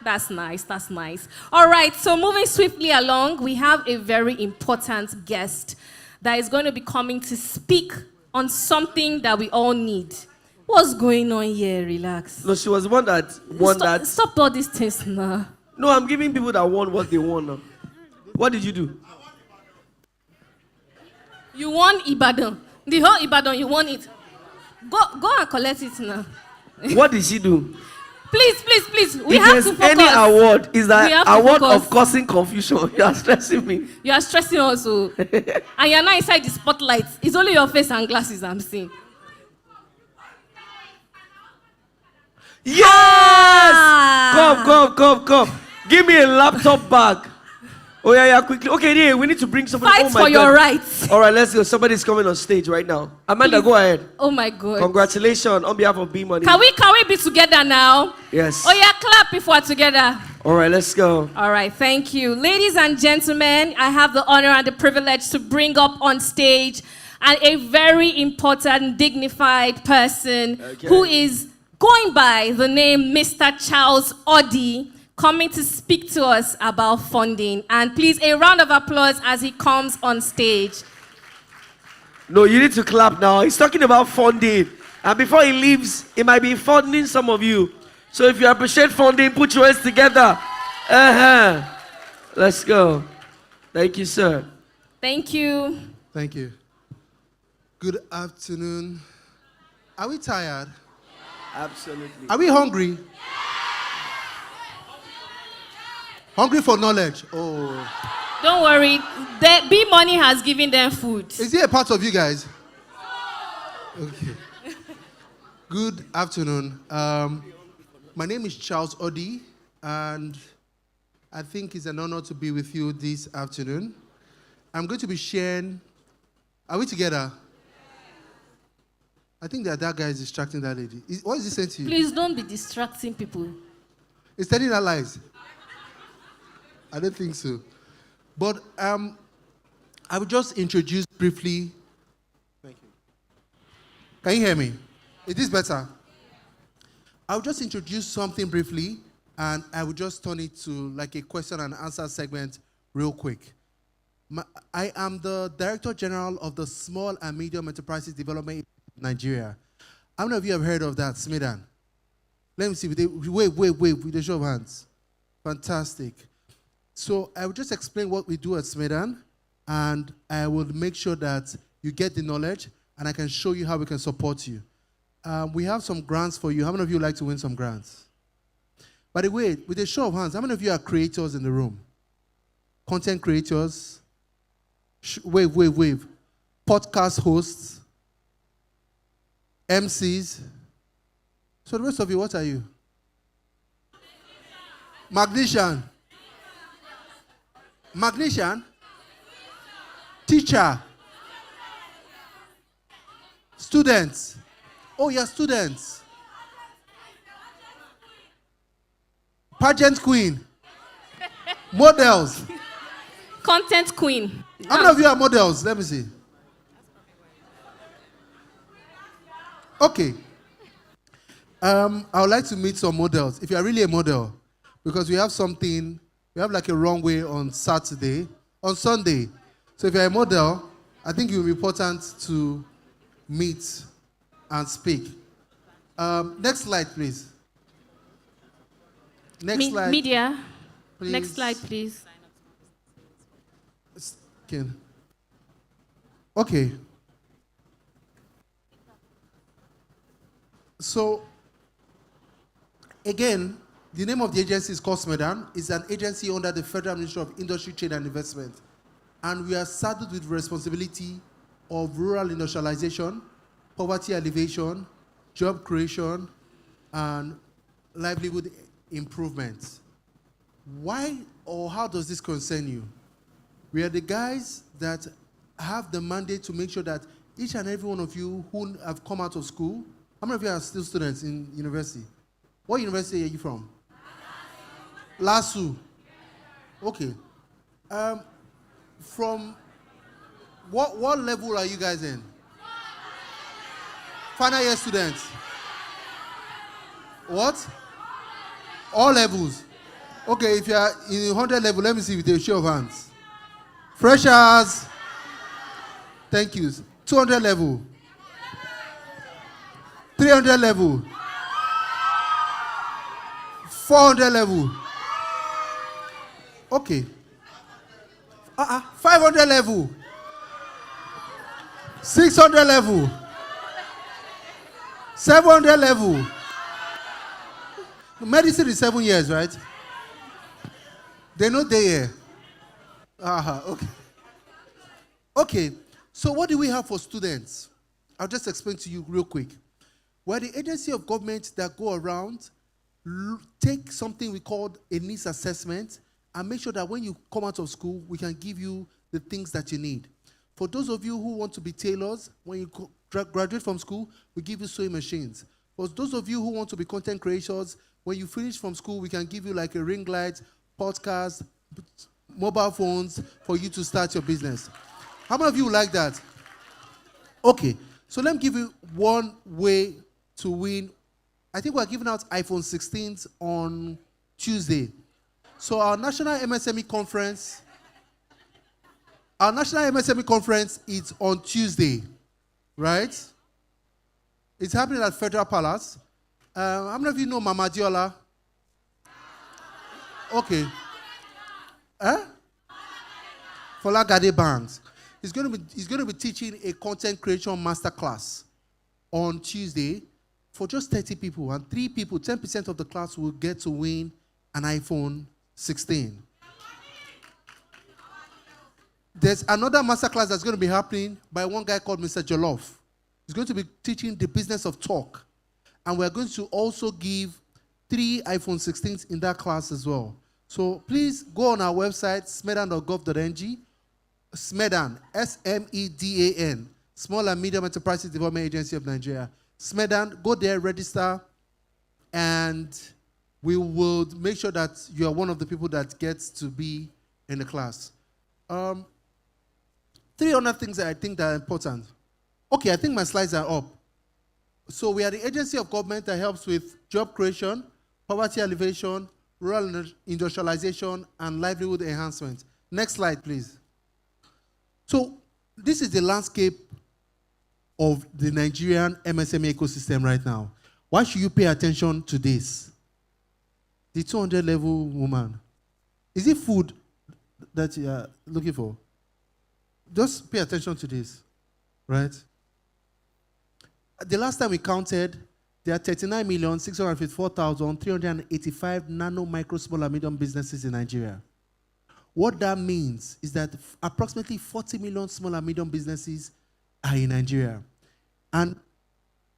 That's nice. All right, so moving swiftly along, we have a very important guest that is going to be coming to speak on something that we all need. What's going on here? Relax. No, she was the one that Stop all these things now. No, I'm giving people that want what they want now. What did you do? You won Ibadan. The whole Ibadan, you won it. Go and collect it now. What did she do? Please. We If have there's to focus. any award, is We have that to award focus. of causing confusion? You are stressing me. You are stressing also. And you're not inside the spotlight. It's only your face and glasses I'm seeing. Yes! Come. Give me a laptop bag. Oh, yeah, quickly. Okay, yeah, we need to bring somebody. Fight for your rights. All right, let's go. Somebody's coming on stage right now. Amanda, Please. go ahead. Oh my God. Congratulations on behalf of B Money. Can we be together now? Yes. Oh yeah, clap if we're together. All right, let's go. All right, thank you. Ladies and gentlemen, I have the honor and the privilege to bring up on stage a very important, dignified person who is going by the name Mr. Charles Odi, coming to speak to us about funding. And please, a round of applause as he comes on stage. No, you need to clap now. He's talking about funding. And before he leaves, he might be funding some of you. So if you appreciate funding, put your hands together. Let's go. Thank you, sir. Thank you. Thank you. Good afternoon. Are we tired? Absolutely. Are we hungry? Hungry for knowledge. Oh. Don't worry. The B Money has given them food. Is he a part of you guys? Okay. Good afternoon. My name is Charles Odi, and I think it's an honor to be with you this afternoon. I'm going to be sharing. Are we together? I think that guy is distracting that lady. What is he saying to you? Please don't be distracting people. He's telling her lies. I don't think so. But I will just introduce briefly. Thank you. Can you hear me? Is this better? I'll just introduce something briefly, and I will just turn it to like a question and answer segment real quick. I am the Director General of the Small and Medium Enterprises Development in Nigeria. How many of you have heard of that, Smidan? Let me see. Wait, with a show of hands. Fantastic. So I will just explain what we do at Smidan, and I will make sure that you get the knowledge, and I can show you how we can support you. We have some grants for you. How many of you would like to win some grants? By the way, with a show of hands, how many of you are creators in the room? Content creators? Wave. Podcast hosts? MCs? So the rest of you, what are you? Magnesian? Teacher? Students? Oh, you're students. Pageant queen. Models. Content queen. How many of you are models? Let me see. Okay. I would like to meet some models. If you are really a model, because we have like a runway on Sunday. So if you're a model, I think it will be important to meet and speak. Next slide, please. Next slide. Media. Please. Next slide, please. Okay. So, again, the name of the agency is called SMEDAN. It's an agency under the Federal Ministry of Industry, Trade and Investment. And we are saddled with responsibility of rural industrialization, poverty alleviation, job creation, and livelihood improvement. Why or how does this concern you? We are the guys that have the mandate to make sure that each and every one of you who have come out of school, how many of you are still students in university? What university are you from? LASU. Okay. From what level are you guys in? Final year students. What? All levels. Okay, if you are in 100 level, let me see with a show of hands. Freshers. Thank you. 200 level. 300 level. 400 level. Okay. 500 level. 600 level. 700 level. Medicine is 7 years, right? They know they here. Okay. Okay. So what do we have for students? I'll just explain to you real quick. We're the agency of government that go around, take something we call a needs assessment, and make sure that when you come out of school, we can give you the things that you need. For those of you who want to be tailors, when you graduate from school, we give you sewing machines. For those of you who want to be content creators, when you finish from school, we can give you like a ring light, podcast, mobile phones for you to start your business. How many of you like that? Okay, so let me give you one way to win. I think we're giving out iPhone 16s on Tuesday. So our National MSME Conference is on Tuesday, right? It's happening at Federal Palace. How many of you know Mama Diola? Okay. Fola Gade Banks. He's going to be teaching a content creation masterclass on Tuesday for just 30 people. And 3 people, 10% of the class will get to win an iPhone 16. There's another masterclass that's going to be happening by one guy called Mr. Jollof. He's going to be teaching the business of talk. And we're going to also give 3 iPhone 16s in that class as well. So please go on our website, smedan.gov.ng. SMEDAN, SMEDAN, Small and Medium Enterprises Development Agency of Nigeria. SMEDAN, go there, register, and we will make sure that you are one of the people that gets to be in the class. 3 other things that I think that are important. Okay, I think my slides are up. So we are the agency of government that helps with job creation, poverty alleviation, rural industrialization, and livelihood enhancement. Next slide, please. So this is the landscape of the Nigerian MSME ecosystem right now. Why should you pay attention to this? The 200 level woman. Is it food that you are looking for? Just pay attention to this, right? The last time we counted, there are 39,654,385 nano, micro, small, and medium businesses in Nigeria. What that means is that approximately 40 million small and medium businesses are in Nigeria. And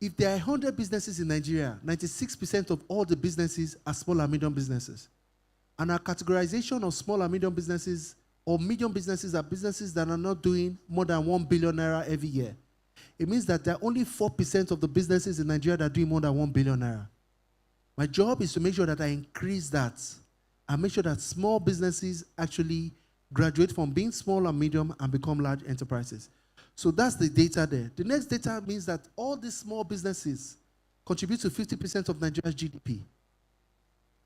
if there are 100 businesses in Nigeria, 96% of all the businesses are small and medium businesses. And our categorization of small and medium businesses or medium businesses are businesses that are not doing more than 1 billion naira every year. It means that there are only 4% of the businesses in Nigeria that are doing more than 1 billion naira. My job is to make sure that I increase that and make sure that small businesses actually graduate from being small and medium and become large enterprises. So that's the data there. The next data means that all these small businesses contribute to 50% of Nigeria's GDP.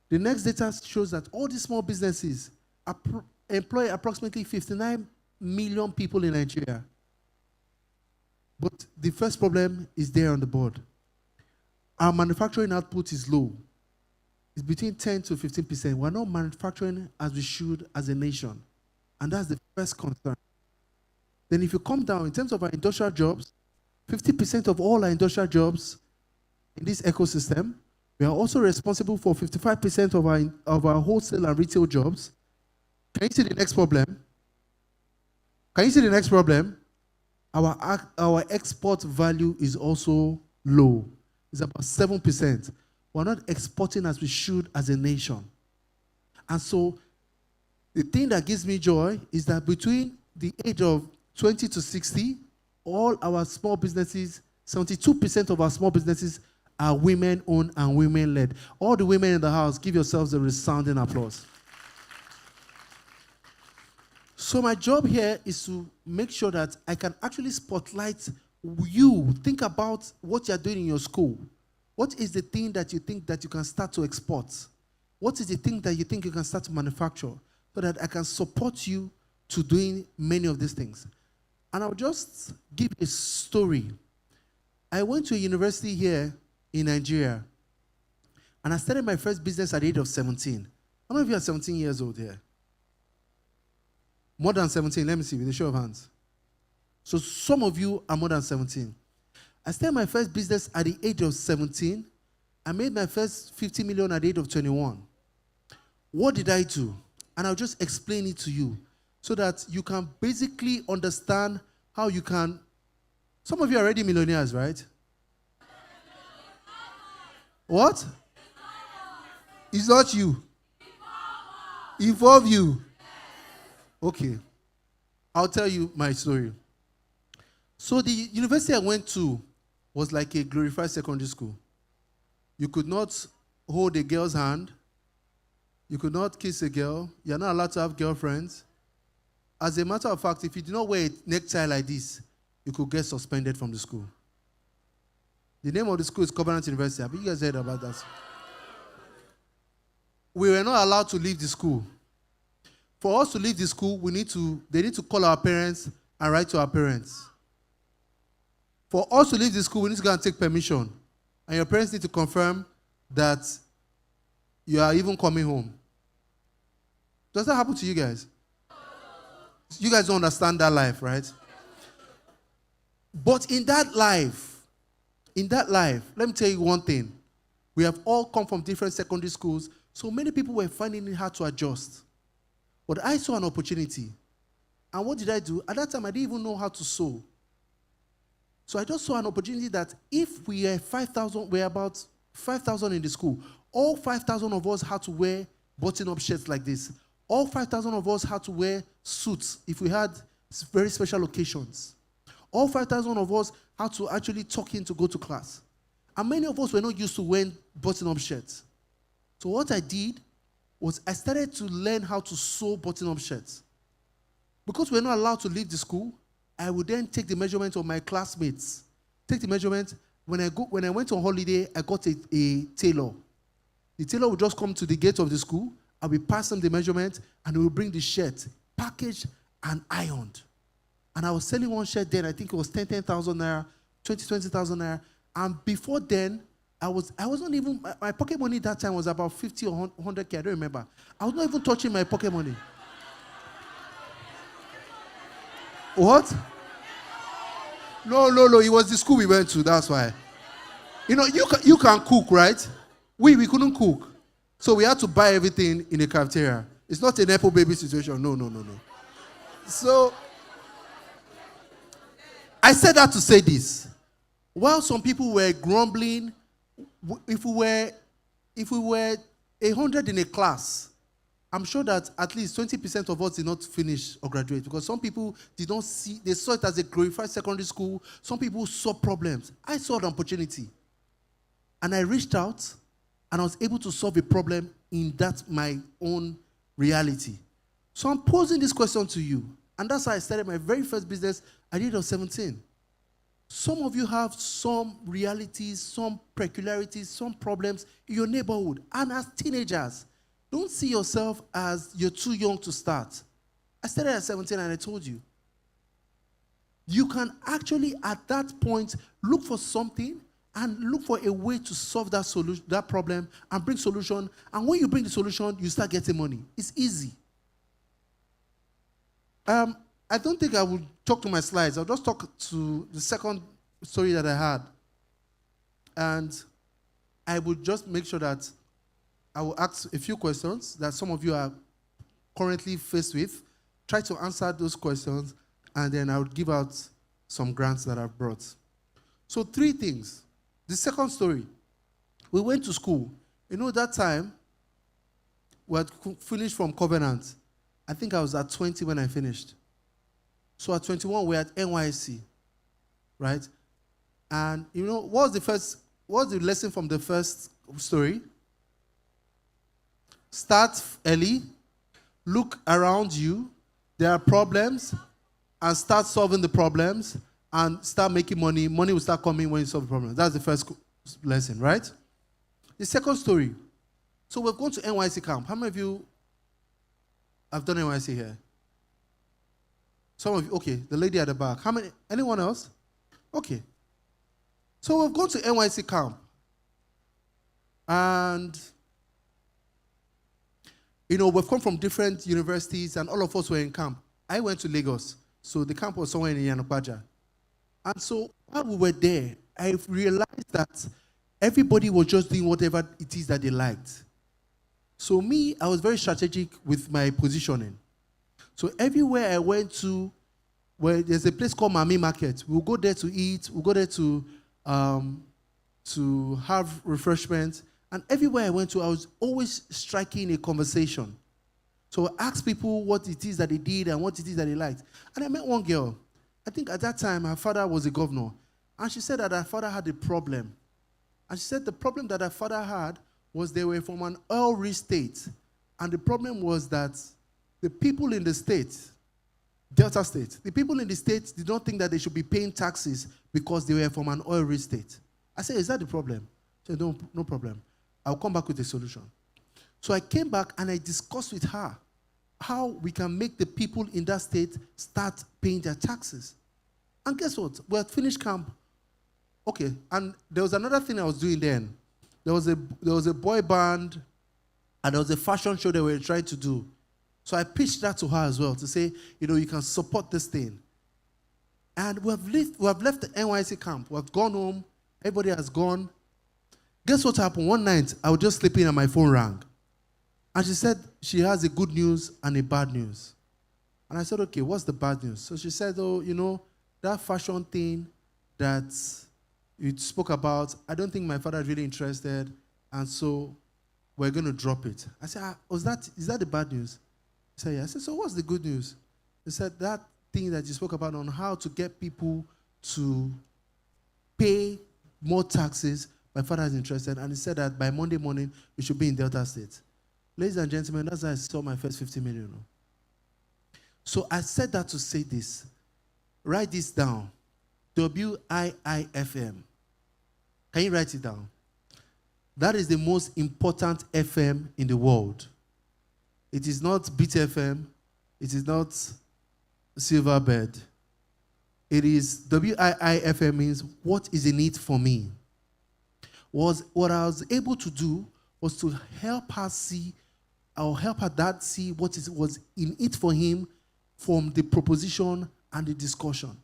The next data shows that all these small businesses employ approximately 59 million people in Nigeria. But the first problem is there on the board. Our manufacturing output is low. It's between 10 to 15%. We're not manufacturing as we should as a nation. And that's the first concern. Then if you come down, in terms of our industrial jobs, 50% of all our industrial jobs in this ecosystem, we are also responsible for 55% of our wholesale and retail jobs. Can you see the next problem? Can you see the next problem? Our export value is also low. It's about 7%. We're not exporting as we should as a nation. And so the thing that gives me joy is that between the age of 20 to 60, all our small businesses, 72% of our small businesses are women-owned and women-led. All the women in the house, give yourselves a resounding applause. So my job here is to make sure that I can actually spotlight you. Think about what you're doing in your school. What is the thing that you think that you can start to export? What is the thing that you think you can start to manufacture so that I can support you to doing many of these things? And I'll just give a story. I went to a university here in Nigeria, and I started my first business at the age of 17. How many of you are 17 years old here? More than 17, let me see, with a show of hands. So some of you are more than 17. I started my first business at the age of 17. I made my first 50 million at the age of 21. What did I do? And I'll just explain it to you so that you can basically understand how you can. Some of you are already millionaires, right? What? It's not you. Involve you. Okay. I'll tell you my story. So the university I went to was like a glorified secondary school. You could not hold a girl's hand. You could not kiss a girl. You're not allowed to have girlfriends. As a matter of fact, if you do not wear a necktie like this, you could get suspended from the school. The name of the school is Covenant University. Have you guys heard about that? We were not allowed to leave the school. For us to leave the school, they need to call our parents and write to our parents. For us to leave the school, we need to go and take permission. And your parents need to confirm that you are even coming home. Does that happen to you guys? You guys don't understand that life, right? But in that life, let me tell you one thing. We have all come from different secondary schools, so many people were finding it hard to adjust. But I saw an opportunity. And what did I do? At that time, I didn't even know how to sew. So I just saw an opportunity that if we are 5,000, we're about 5,000 in the school, all 5,000 of us had to wear button-up shirts like this. All 5,000 of us had to wear suits if we had very special occasions. All 5,000 of us had to actually tuck in to go to class. And many of us were not used to wearing button-up shirts. So what I did was I started to learn how to sew button-up shirts. Because we're not allowed to leave the school, I would then take the measurement of my classmates. Take the measurement. When I went on holiday, I got a tailor. The tailor would just come to the gate of the school. I will pass him the measurement, and he will bring the shirt, packaged and ironed. And I was selling one shirt then. I think it was 10,000 naira, 20,000 naira. And before then, I wasn't even, my pocket money that time was about 50 or 100K, I don't remember. I was not even touching my pocket money. What? No, it was the school we went to, that's why. You know, you can cook, right? We couldn't cook. So we had to buy everything in the cafeteria. It's not a Nepo baby situation, no. So, I said that to say this. While some people were grumbling, if we were 100 in a class, I'm sure that at least 20% of us did not finish or graduate because some people did not see, they saw it as a glorified secondary school. Some people saw problems. I saw an opportunity. And I reached out and I was able to solve a problem in that my own reality. So I'm posing this question to you. And that's how I started my very first business at the age of 17. Some of you have some realities, some peculiarities, some problems in your neighborhood. And as teenagers, don't see yourself as you're too young to start. I started at 17 and I told you. You can actually, at that point, look for something and look for a way to solve that solution, that problem, and bring solution. And when you bring the solution, you start getting money. It's easy. I don't think I would talk to my slides. I'll just talk to the second story that I had. And I would just make sure that I will ask a few questions that some of you are currently faced with. Try to answer those questions, and then I would give out some grants that I've brought. So 3 things. The second story, we went to school. You know, that time, we had finished from Covenant. I think I was at 20 when I finished. So at 21, we were at NYC, right? And you know, what was the lesson from the first story? Start early, look around you, there are problems, and start solving the problems, and start making money. Money will start coming when you solve the problem. That's the first lesson, right? The second story. So we've gone to NYC camp. How many of you have done NYC here? Some of you, okay, the lady at the back. How many? Anyone else? Okay. So we've gone to NYC camp. And, you know, we've come from different universities, and all of us were in camp. I went to Lagos, so the camp was somewhere in Yanokwaja. And so while we were there, I realized that everybody was just doing whatever it is that they liked. So me, I was very strategic with my positioning. So everywhere I went to, where there's a place called Mami Market, we'll go there to eat, we'll go there to have refreshments. And everywhere I went to, I was always striking a conversation. So I asked people what it is that they did and what it is that they liked. And I met one girl. I think at that time, her father was a governor. And she said that her father had a problem. And she said the problem that her father had was they were from an oil-rich state. And the problem was that the people in the state, Delta State, the people in the state did not think that they should be paying taxes because they were from an oil-rich state. I said, is that the problem? She said, no problem. I'll come back with a solution. So I came back and I discussed with her how we can make the people in that state start paying their taxes. And guess what? We had finished camp. Okay, and there was another thing I was doing then. There was a boy band, and there was a fashion show they were trying to do. So I pitched that to her as well to say, you know, you can support this thing. And we have left the NYC camp. We have gone home. Everybody has gone. Guess what happened? One night, I was just sleeping and my phone rang. And she said she has a good news and a bad news. And I said, okay, what's the bad news? So she said, oh, you know, that fashion thing that you spoke about, I don't think my father is really interested, and so we're going to drop it. I said, is that the bad news? He said, yeah. I said, so what's the good news? He said, that thing that you spoke about on how to get people to pay more taxes, my father is interested, and he said that by Monday morning, we should be in Delta State. Ladies and gentlemen, that's how I saw my first 50 million. So I said that to say this. Write this down. WIIFM. Can you write it down? That is the most important FM in the world. It is not Beat FM. It is not Silverbird. It is WIIFM means what is in it for me. What I was able to do was to help her see, or help her dad see what was in it for him from the proposition and the discussion.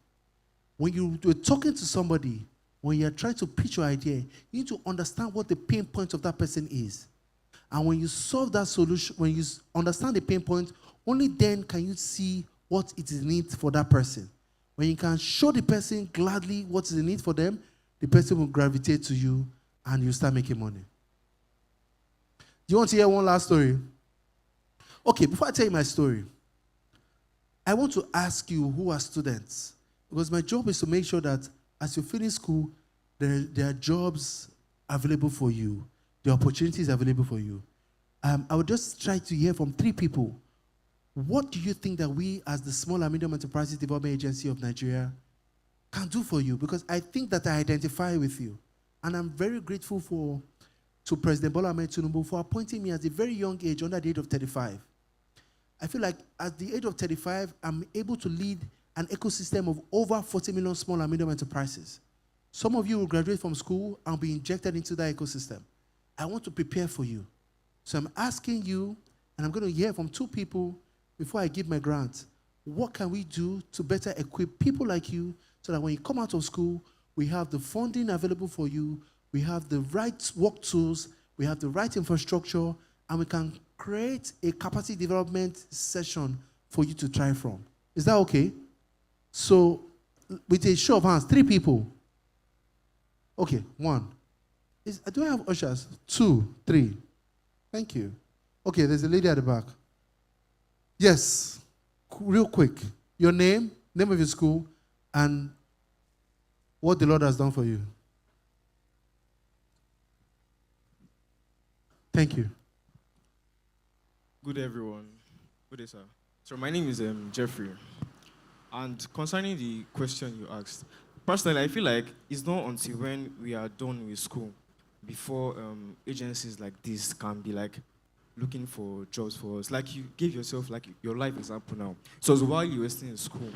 When you were talking to somebody, when you're trying to pitch your idea, you need to understand what the pain point of that person is. And when you solve that solution, when you understand the pain point, only then can you see what it is in it for that person. When you can show the person gladly what is in it for them, the person will gravitate to you and you start making money. Do you want to hear one last story? Okay, before I tell you my story, I want to ask you who are students. Because my job is to make sure that as you finish school, there are jobs available for you. The opportunities available for you. I would just try to hear from 3 people. What do you think that we, as the Small and Medium Enterprises Development Agency of Nigeria, can do for you? Because I think that I identify with you. And I'm very grateful to President Bola Ahmed Tinubu for appointing me at a very young age, under the age of 35. I feel like at the age of 35, I'm able to lead an ecosystem of over 40 million small and medium enterprises. Some of you will graduate from school and be injected into that ecosystem. I want to prepare for you. So I'm asking you, and I'm going to hear from 2 people before I give my grant. what can we do to better equip people like you so that when you come out of school, we have the funding available for you, we have the right work tools, we have the right infrastructure, and we can create a capacity development session for you to try from. Is that okay? So, with a show of hands, 3 people. Okay, 1. Do I have ushers? 2, 3. Thank you. Okay, there's a lady at the back. Yes, real quick. Your name of your school, and what the Lord has done for you. Thank you. Good day, everyone. Good day, sir. So my name is Jeffrey. And concerning the question you asked, personally, I feel like it's not until when we are done with school before agencies like this can be like looking for jobs for us. Like you gave yourself like your life example now. So while you were still in school,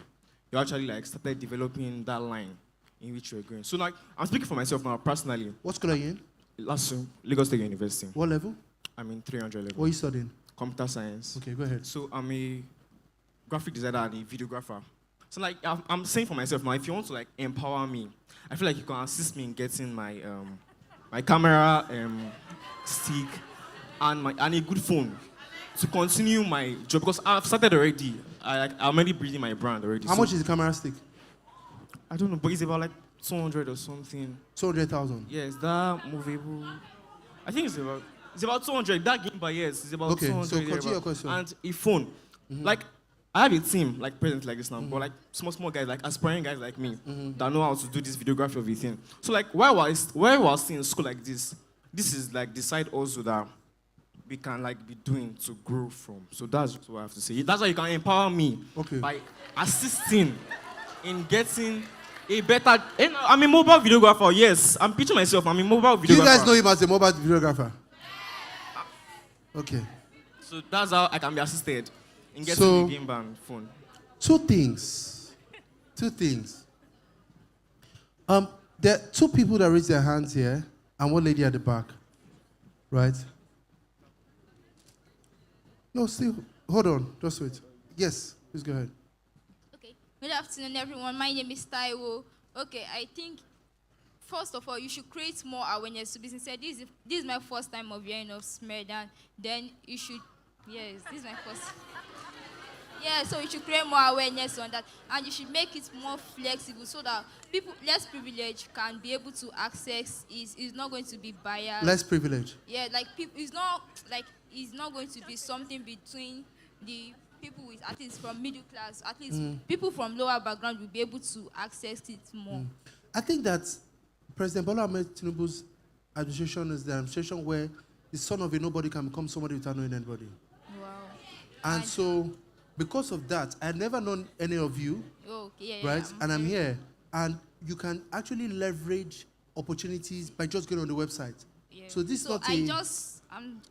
you actually like started developing that line in which you're going. So like I'm speaking for myself now personally. What school are you in? Last year, Lagos State University. What level? I'm in 300 level. What are you studying? Computer science. Okay, go ahead. So I'm a graphic designer and a videographer. So like I'm saying for myself now, if you want to like empower me, I feel like you can assist me in getting my my camera stick and a good phone to continue my job because I've started already. I'm already building my brand already. How much is the camera stick? I don't know, but it's about like 200 or something. 200,000. Yes, that movable. I think it's about 200. That gimbal, yes, it's about Okay, 200. so continue your question. And a phone. Like, I have a team, like present like this now, but like small guys, like aspiring guys like me that know how to do this videography of a thing. So like, while I was still in school like this is like the side also that we can like be doing to grow from. So that's what I have to say. That's how you can empower me by assisting in getting a better. I'm a mobile videographer. Yes, I'm pitching myself. I'm a mobile videographer. Do you guys know him as a mobile videographer? Okay. So that's how I can be assisted in getting the game band phone. 2 things. 2 things. There are 2 people that raised their hands here, and 1 lady at the back. Right? No, still. Hold on. Just wait. Yes, please go ahead. Okay. Good afternoon, everyone. My name is Taiwo. Okay, I think, first of all, you should create more awareness to business. This is my first time of hearing of Smerdan. Then you should, yes, this is my first. Yeah, so you should create more awareness on that. And you should make it more flexible so that people less privileged can be able to access. Is not going to be biased. Less privilege. Yeah, like people, it's not going to be something between the people with, at least from middle class, at least people from lower background will be able to access it more. I think that President Bola Ahmed Tinubu's administration is the administration where the son of a nobody can become somebody without knowing anybody. Wow. And so, because of that, I had never known any of you, right? And I'm here. And you can actually leverage opportunities by just going on the website. Yeah. So this so is not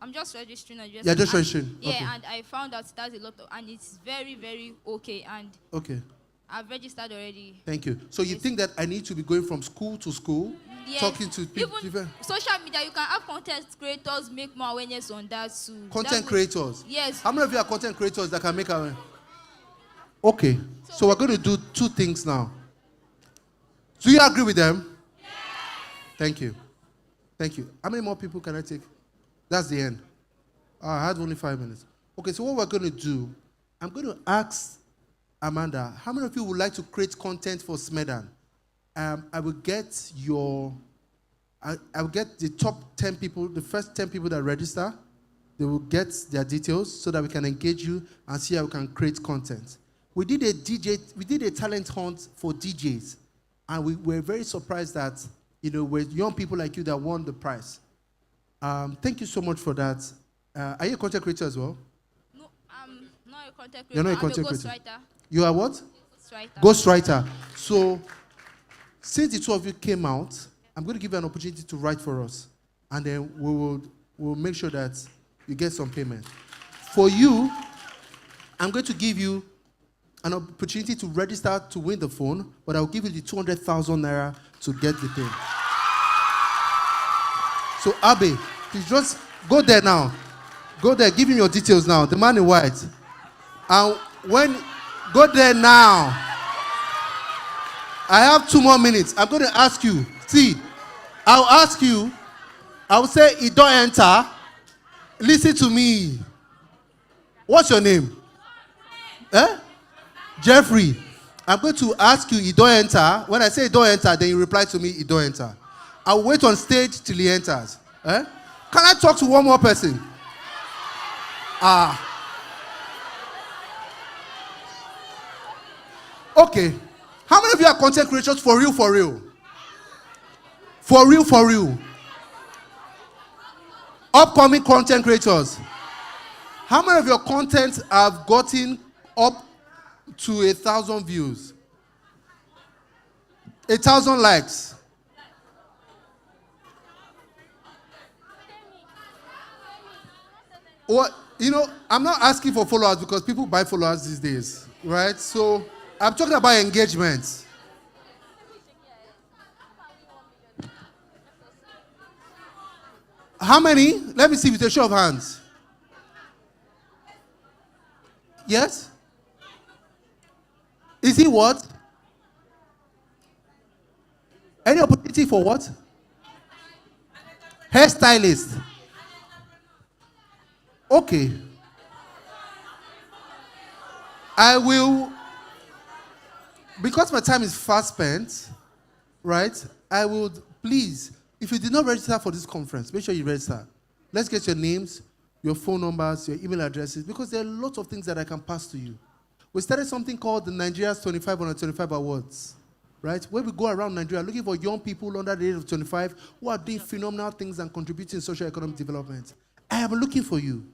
I'm just registering. You're just registering? Yeah, Okay. and I found out that's a lot of, and it's very, very okay. And Okay. I've registered already. Thank you. So you think that I need to be going from school to school, Yes. talking to people? Even social media, you can have content creators make more awareness on that too. Content creators? Yes. How many of you are content creators that can make our... Okay. So we're going to do 2 things now. Do you agree with them? Yes. Thank you. Thank you. How many more people can I take? That's the end. I had only 5 minutes. Okay, so what we're going to do, I'm going to ask Amanda, how many of you would like to create content for Smedan? I will get I will get the top 10 people, the first 10 people that register. They will get their details so that we can engage you and see how we can create content. We did a talent hunt for DJs, and we were very surprised that, with young people like you that won the prize. Thank you so much for that. Are you a content creator as well? No, I'm not a content creator. You're not a I'm content a creator. ghostwriter. You are what? Ghostwriter. Ghostwriter. So, since the 2 of you came out, I'm going to give you an opportunity to write for us, and then we'll make sure that you get some payment. For you, I'm going to give you an opportunity to register to win the phone, but I'll give you the 200,000 naira to get the thing. So, Abe, please just go there now. Go there, give him your details now. The man in white. And when Go there now. I have 2 more minutes. I'm going to ask you. See, I'll ask you. I will say, it don't enter. Listen to me. What's your name? Jeffrey. I'm going to ask you, it don't enter. When I say it don't enter, then you reply to me, it don't enter. I'll wait on stage till he enters. Can I talk to one more person? Okay. How many of you are content creators for real, for real? For real, for real. Upcoming content creators. How many of your content have gotten up to 1,000 views? 1,000 likes. What, I'm not asking for followers because people buy followers these days, right? So I'm talking about engagement. How many? Let me see with a show of hands. Yes? Is he what? Any opportunity for what? Hairstylist. Okay. I will, because my time is fast spent, right? I would, please, if you did not register for this conference, make sure you register. Let's get your names, your phone numbers, your email addresses, because there are lots of things that I can pass to you. We started something called the Nigeria's 25 under 25 Awards, right? Where we go around Nigeria looking for young people under the age of 25 who are doing phenomenal things and contributing to socio-economic development. I am looking for you.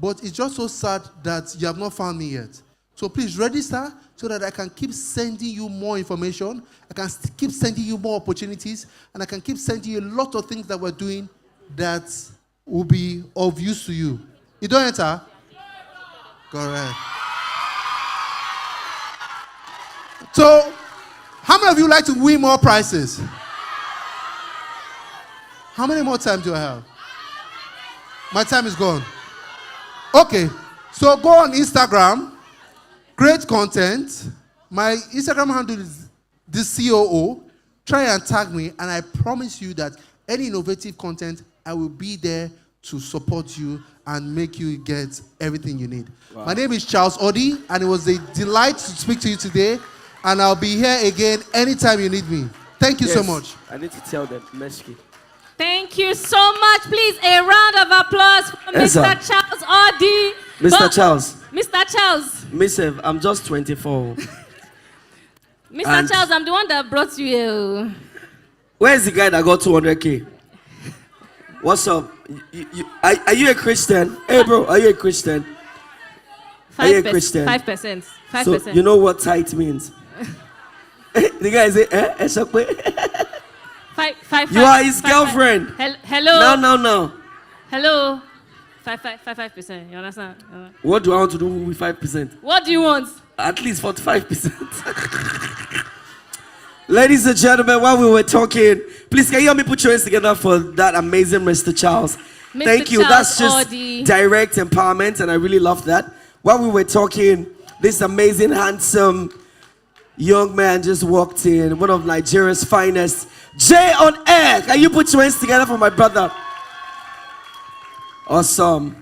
But it's just so sad that you have not found me yet. So please register so that I can keep sending you more information. I can keep sending you more opportunities. And I can keep sending you a lot of things that we're doing that will be of use to you. You don't enter? Correct. So, how many of you like to win more prizes? How many more times do I have? My time is gone. Okay, so go on Instagram, create content. My Instagram handle is the COO. Try and tag me, and I promise you that any innovative content, I will be there to support you and make you get everything you need. Wow. My name is Charles Odi, and it was a delight to speak to you today. And I'll be here again anytime you need me. Thank you so much. I need to tell them, Meshki. Thank you so much. Please, a round of applause for Mr. Charles Odi. Mr. Charles. Mr. Charles. Miss Ev, I'm just 24. Mr. Charles, I'm the one that brought you here. Where's the guy that got 200K? What's up? Are you a Christian? Hey, bro, are you a Christian? Are you a Christian? 5%. 5%. So you know what tithe means? The guy say, You are his girlfriend. Hello. No. Hello. 5%. You understand? What do I want to do with 5%? What do you want? At least 45%. Ladies and gentlemen, while we were talking, please can you help me put your hands together for that amazing Mr. Charles? Mr. Thank you. Charles That's just Odi. direct empowerment, and I really love that. While we were talking, this amazing, handsome young man just walked in, one of Nigeria's finest. Jay on air. Can you put your hands together for my brother? Awesome.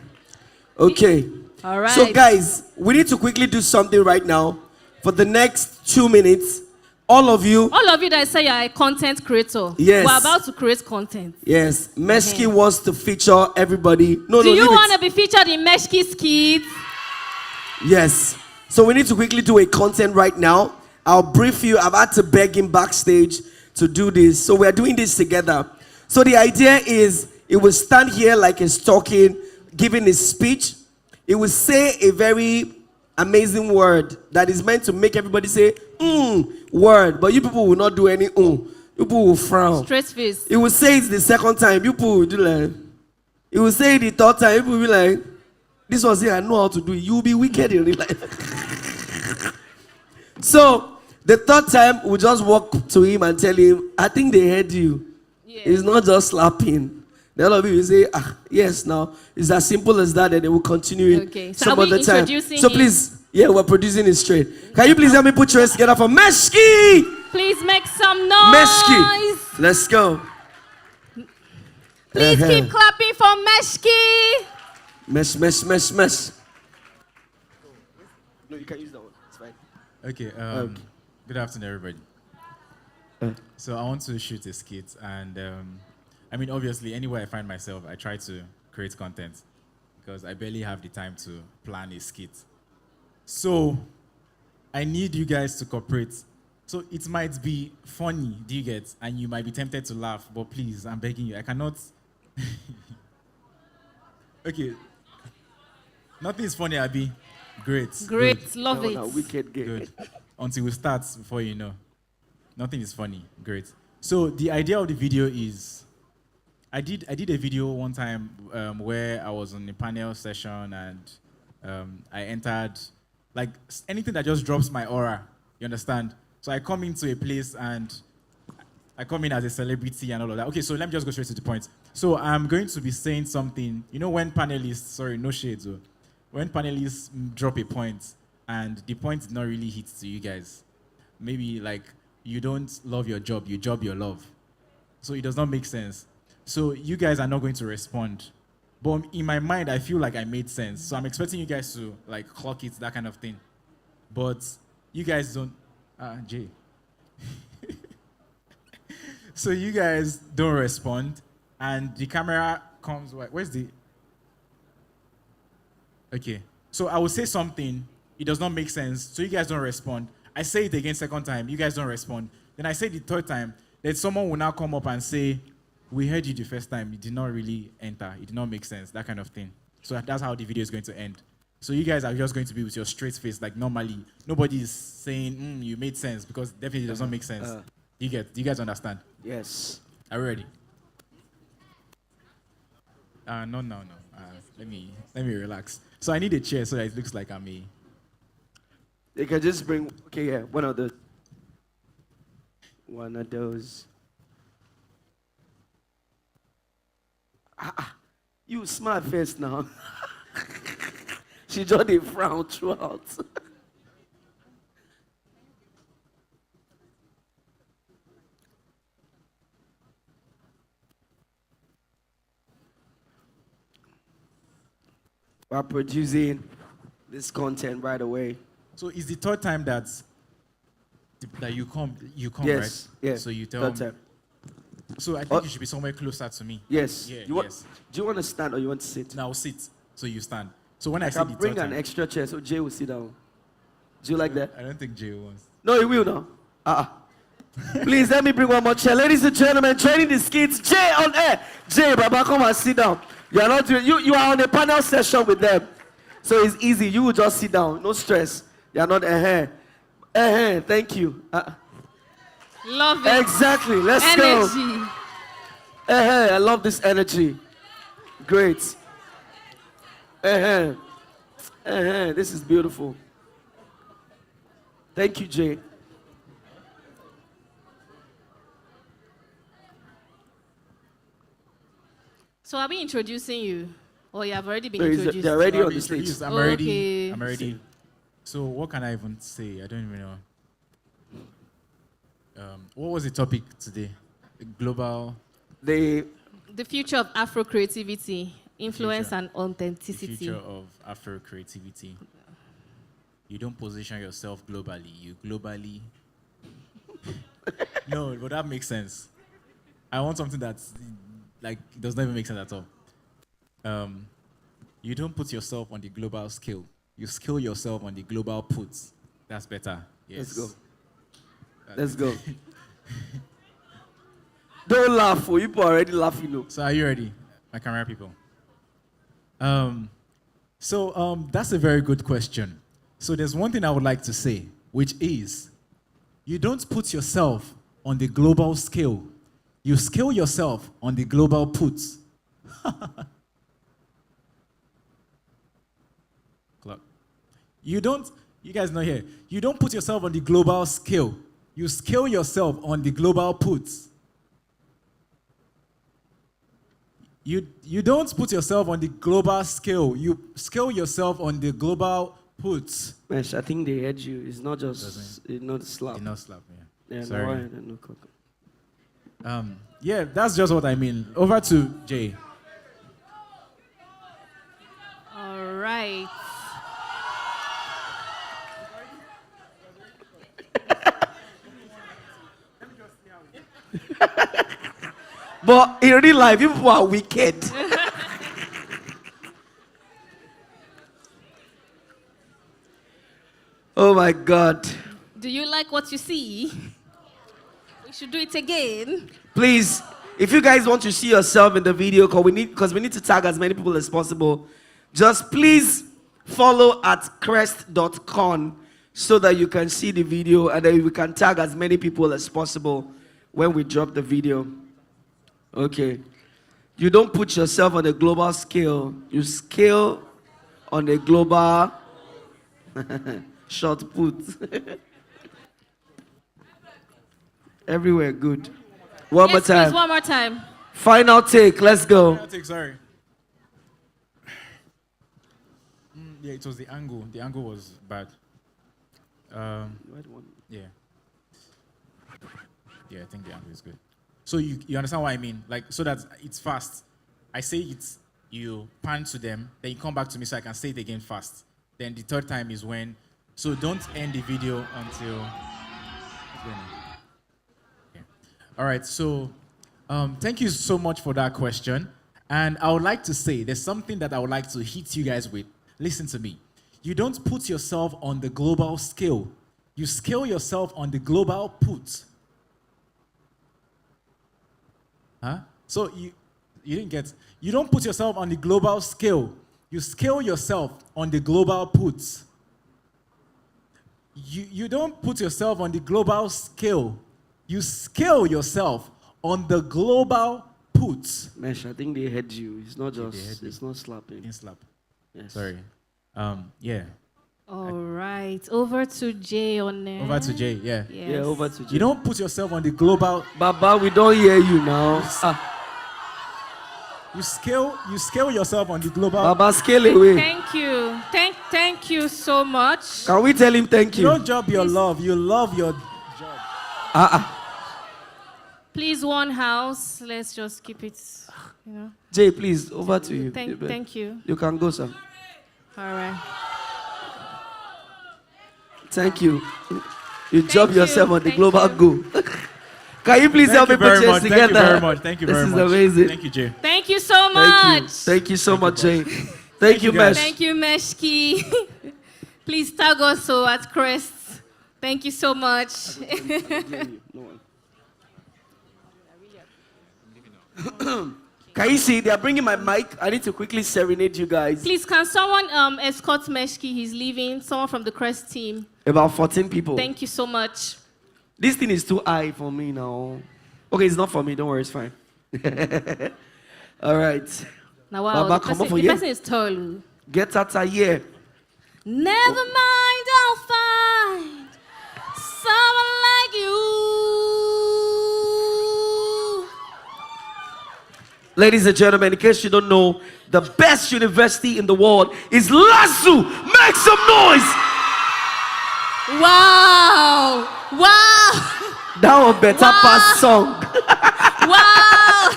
Okay. All right. So guys, we need to quickly do something right now. For the next 2 minutes, all of you that say you're a content creator. Yes. We're about to create content. Yes. Meshki wants to feature everybody. Do you want to be featured in Meshki's Kids? Yes. So we need to quickly do a content right now. I'll brief you. I've had to beg him backstage to do this. So we're doing this together. So the idea is he will stand here like he's talking, giving his speech. He will say a very amazing word that is meant to make everybody say, word. But you people will not do any You people will frown. Straight face. He will say it the second time. You people will do like. He will say it the third time. You people will be like, this was it. I know how to do it. You will be wicked in real life. So, the third time, we'll just walk to him and tell him, I think they heard you. Yeah. It's not just slapping. The other people will say, yes, now. It's as simple as that, and they will continue okay. some other time. So please, Yeah, we're producing it straight. Can you please help me put your hands together for Meshki? Please make some noise. Meshki. Let's go. Please keep clapping for Meshki. Mesh. No, you can use that one. It's fine. Okay, good afternoon, everybody. So I want to shoot a skit, and I mean, obviously, anywhere I find myself, I try to create content because I barely have the time to plan a skit. So I need you guys to cooperate. So it might be funny, do you get? And you might be tempted to laugh, but please, I'm begging you, I cannot. Okay. Nothing is funny, Abby. Great. Love it. Wicked game. Good. Until we start, before you know. Nothing is funny. Great. So the idea of the video is, I did a video one time where I was on a panel session and I entered, like anything that just drops my aura, you understand? So I come into a place and I come in as a celebrity and all of that. Okay, so let me just go straight to the point. So I'm going to be saying something, you know when panelists, sorry, no shades, when panelists drop a point and the point did not really hit to you guys, maybe like you don't love your job, you job your love. So it does not make sense. So you guys are not going to respond. But in my mind, I feel like I made sense. So I'm expecting you guys to like clock it, that kind of thing. But you guys don't, Jay. So you guys don't respond and the camera comes, where's the, okay. So I will say something, it does not make sense, so you guys don't respond. I say it again second time, you guys don't respond. Then I say the third time, then someone will now come up and say, we heard you the first time, it did not really enter, it did not make sense, that kind of thing. So that's how the video is going to end. So you guys are just going to be with your straight face, like normally. Nobody is saying, you made sense, because definitely does not make sense. Do you guys understand? Yes. Are we ready? No. Let me relax. So I need a chair so that it looks like I'm a. They can just bring. Okay, yeah, one of those. You smart face now. She just a frown throughout. We're producing this content right away. So it's the third time that you come, yes, right? Yes. So you tell third me. time. So I think you should be somewhere closer to me. Yes. Yeah, Do you want to stand or you want to sit? No, I'll sit. So you stand. So when I say can the bring third an time, extra chair so Jay will sit down. Do you like that? I don't think Jay wants. No, he will now. Please let me bring one more chair. Ladies and gentlemen, joining the skits, Jay on air. Jay, Baba, come and sit down. You are not doing, you are on a panel session with them. So it's easy. You will just sit down. No stress. You are not thank you. Love it. Exactly. Let's Energy. go. I love this energy. Great. This is beautiful. Thank you, Jay. So are we introducing you? Or you have already been No, introduced? they're already on the Introduced. stage. I'm Okay. ready. So what can I even say? I don't even know. What was the topic today? Global. The future of Afro creativity, influence Future. and authenticity. The future of Afro creativity. You don't position yourself globally. You globally. No, but that makes sense. I want something that's like does not even make sense at all. You don't put yourself on the global scale. You scale yourself on the global puts. That's better. Yes. Let's go. Don't laugh, for you people are already laughing. No. So are you ready, my camera people? That's a very good question. So there's one thing I would like to say, which is, you don't put yourself on the global scale. You scale yourself on the global puts. Clock. You guys know here, you don't put yourself on the global scale. You scale yourself on the global puts. You don't put yourself on the global scale. You scale yourself on the global Put. Mesh, I think they heard you. It's not just, it's not slap. Did not slap, yeah. Yeah, Sorry. no coco. Yeah, that's just what I mean. Over to Jay. All right. But in real life, people are wicked. Oh my God. Do you like what you see? We should do it again. Please, if you guys want to see yourself in the video, because we need to tag as many people as possible, just please follow at crest.con so that you can see the video and then we can tag as many people as possible when we drop the video. Okay. You don't put yourself on a global scale. You scale on a global short put. Everywhere good. One more time. Please, one more time. Final take. Let's go. Final take, sorry. Yeah, it was the angle. The angle was bad. Yeah. Yeah, I think the angle is good. So you understand what I mean? Like, so that it's fast. I say it's, you pan to them, then you come back to me so I can say it again fast. Then the third time is when, so don't end the video until, okay. All right, so thank you so much for that question. And I would like to say, there's something that I would like to hit you guys with. Listen to me. You don't put yourself on the global scale. You scale yourself on the global put. Huh? So you didn't get, you don't put yourself on the global scale. You scale yourself on the global puts. You don't put yourself on the global scale. You scale yourself on the global puts. Mesh, I think they heard you. It's not just, it's not slapping. Didn't slap. Yes. Sorry. Yeah. All right. Over to Jay on there. Over to Jay, yeah. Yes. Yeah, over to Jay. You don't put yourself on the global. Baba, we don't hear you now. You scale yourself on the global. Baba, scale away. Thank you. Thank you so much. Can we tell him thank you? You don't job your love. You love your job. Please, one house. Let's just keep it, you know. Jay, please, over to you. Thank you. You can go, sir. All right. Thank you. You job yourself on the Thank global go. Can you please help me put yours together? Thank you very much. Thank you very much. This is amazing. Thank you, Jay. Thank you so much. Thank you so much, Jay. Thank you, Mesh. Thank you, Meshki. Please tag us at Crest. Thank you so much. Can you see? They are bringing my mic. I need to quickly serenade you guys. Please, can someone escort Meshki? He's leaving. Someone from the Crest team. About 14 people. Thank you so much. This thing is too high for me now. Okay, it's not for me. Don't worry, it's fine. All right. Now, wow, Baba, come on for the you. person is tall. Get out of here. Never mind, I'll find someone like you. Ladies and gentlemen, in case you don't know, the best university in the world is LASU. Make some noise. Wow. Wow. That one better pass song. Wow.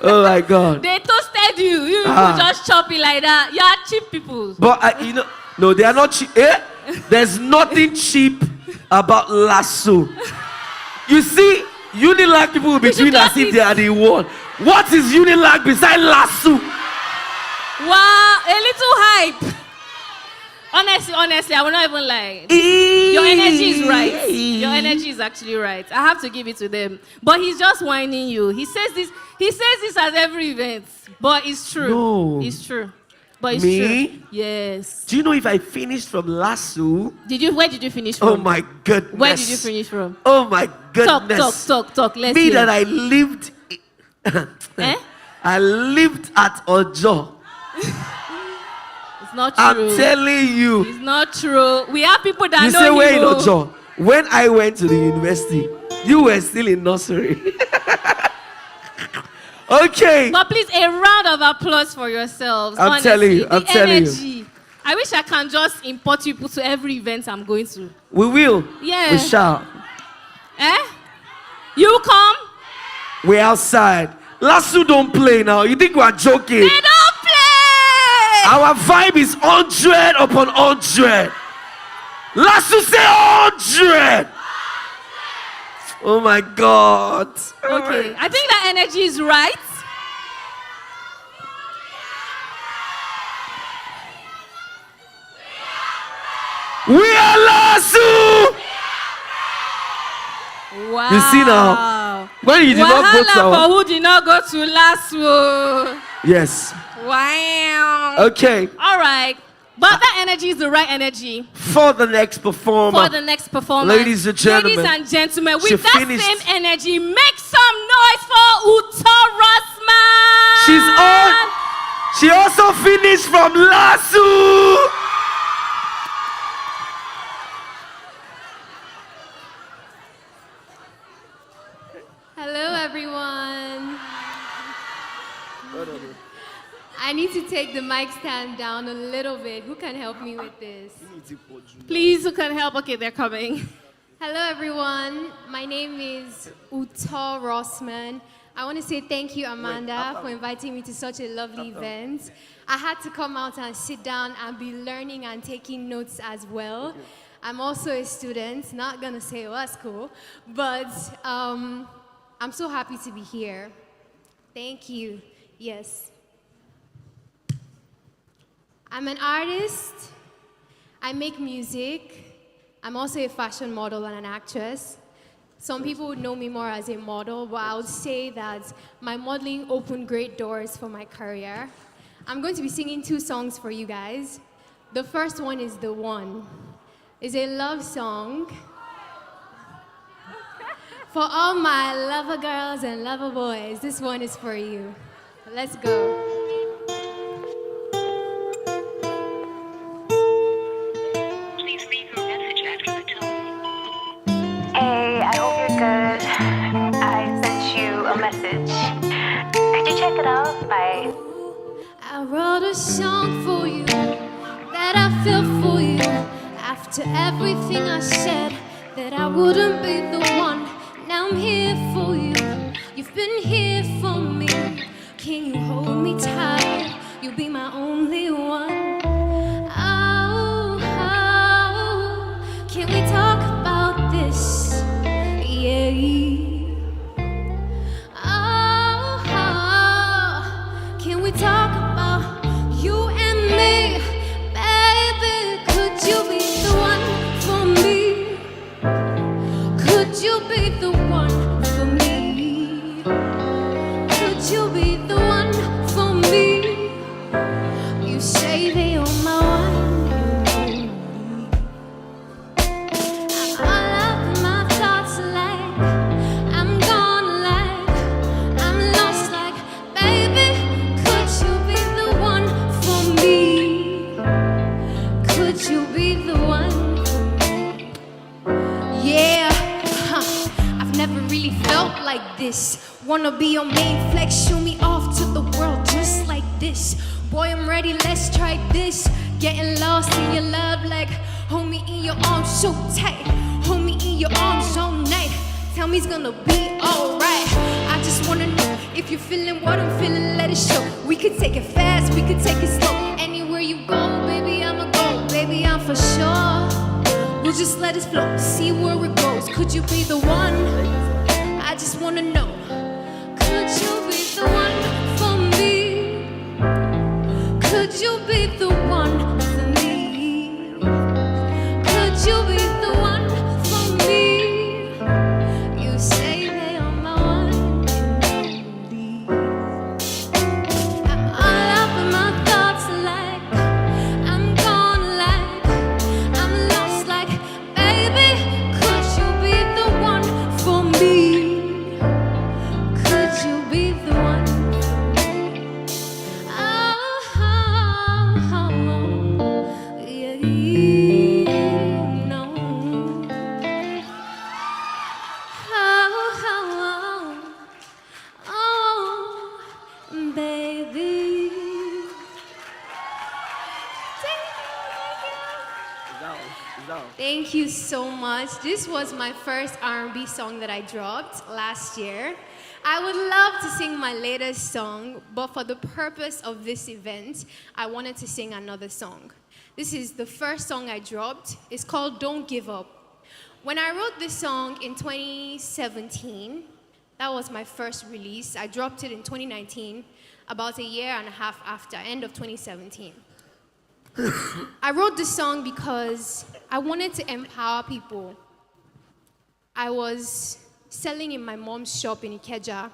Oh my God. They toasted you. You people just chop it like that. You are cheap people. But you know, no, they are not cheap. There's nothing cheap about LASU. You see, Unilag people will be doing as if they are the one. What is Unilag beside LASU? Wow, a little hype. Honestly, I will not even lie. Your energy is right. Your energy is actually right. I have to give it to them. But he's just whining you. He says this at every event. But it's true. No. It's true. But it's Me? true. Yes. Do you know if I finished from LASU? Where did you finish from? Oh my goodness. Where did you finish from? Oh my goodness. Talk. Let's Me hear. that I lived. I lived at Ojo. It's not true. I'm telling you. It's not true. We have people that You know say where in you. Ojo? When I went to the university, you were still in nursery. Okay. But please, a round of applause for yourselves. I'm honestly. telling you. I'm The telling energy. you. I wish I can just import people to every event I'm going to. We will. Yeah. We shall. Eh? You come? We're outside. Lasso don't play now. You think we are joking? They don't play! Our vibe is 100 upon 100. Lasso say 100. Oh my God. Okay, I think that energy is right. We are Lasso. Wow. You see now? When you did not go to Wahala our... for who did not go to Lasso. Yes. Wow. Okay. All right. But that energy is the right energy. For the next performer. For the next performance. Ladies and gentlemen. Ladies and gentlemen, she with that finished. same energy, make some noise for Uto Rossman. She's on. She also finished from Lasso. Hello, everyone. I need to take the mic stand down a little bit. Who can help me with this? Please, who can help? Okay, they're coming. Hello, everyone. My name is Uto Rossman. I want to say thank you, Amanda, for inviting me to such a lovely event. I had to come out and sit down and be learning and taking notes as well. I'm also a student, not going to say what school, but I'm so happy to be here. Thank you. Yes. I'm an artist. I make music. I'm also a fashion model and an actress. Some people would know me more as a model, but I would say that my modeling opened great doors for my career. I'm going to be singing 2 songs for you guys. The first one is The One. It's a love song for all my lover girls and lover boys. This one is for you. Let's go. Hey, I hope you're good. I sent you a message. Could you check it out? Bye. I wrote a song for you that I feel for you. After everything I said, that I wouldn't be the one. Now I'm here for you. You've been here for me. Can you hold me tight? You'll be my only one. Oh, oh, can we talk about this? Yeah. Oh, oh, can we talk about you and me? Baby, could you be the one for me? Could you be the one for me? Could you be the one for me? You say that you're my one. All of my thoughts like I'm gone, like I'm lost, like baby, could you be the one for me? Could you be the one for me? Yeah, I've never really felt like this. Wanna be your main flex, show me off to the world just like this. Boy, I'm ready, let's try this. Getting lost in your love, like hold me in your arms so tight. Hold me in your arms all night. Tell me it's gonna be alright. I just wanna know if you're feeling what I'm feeling, let it show. We could take it fast, we could take it slow. Anywhere you go, baby, I'ma go. Baby, I'm for sure. We'll just let it flow, see where it goes. Could you be the one? I just wanna know. Could you be the one for me? Could you be the one for me? Could you be the one for me? You say that you're my one and only. I'm all up in my thoughts like I'm gone, like I'm lost, like baby, could you be the one for me? Could you be the one for me? Oh, oh, oh, yeah, no. Oh, oh, oh, baby. Thank you so much. This was my first R&B song that I dropped last year. I would love to sing my latest song, but for the purpose of this event, I wanted to sing another song. This is the first song I dropped. It's called Don't Give Up. When I wrote this song in 2017, that was my first release. I dropped it in 2019, about a year and a half after, end of 2017. I wrote this song because I wanted to empower people. I was selling in my mom's shop in Ikeja.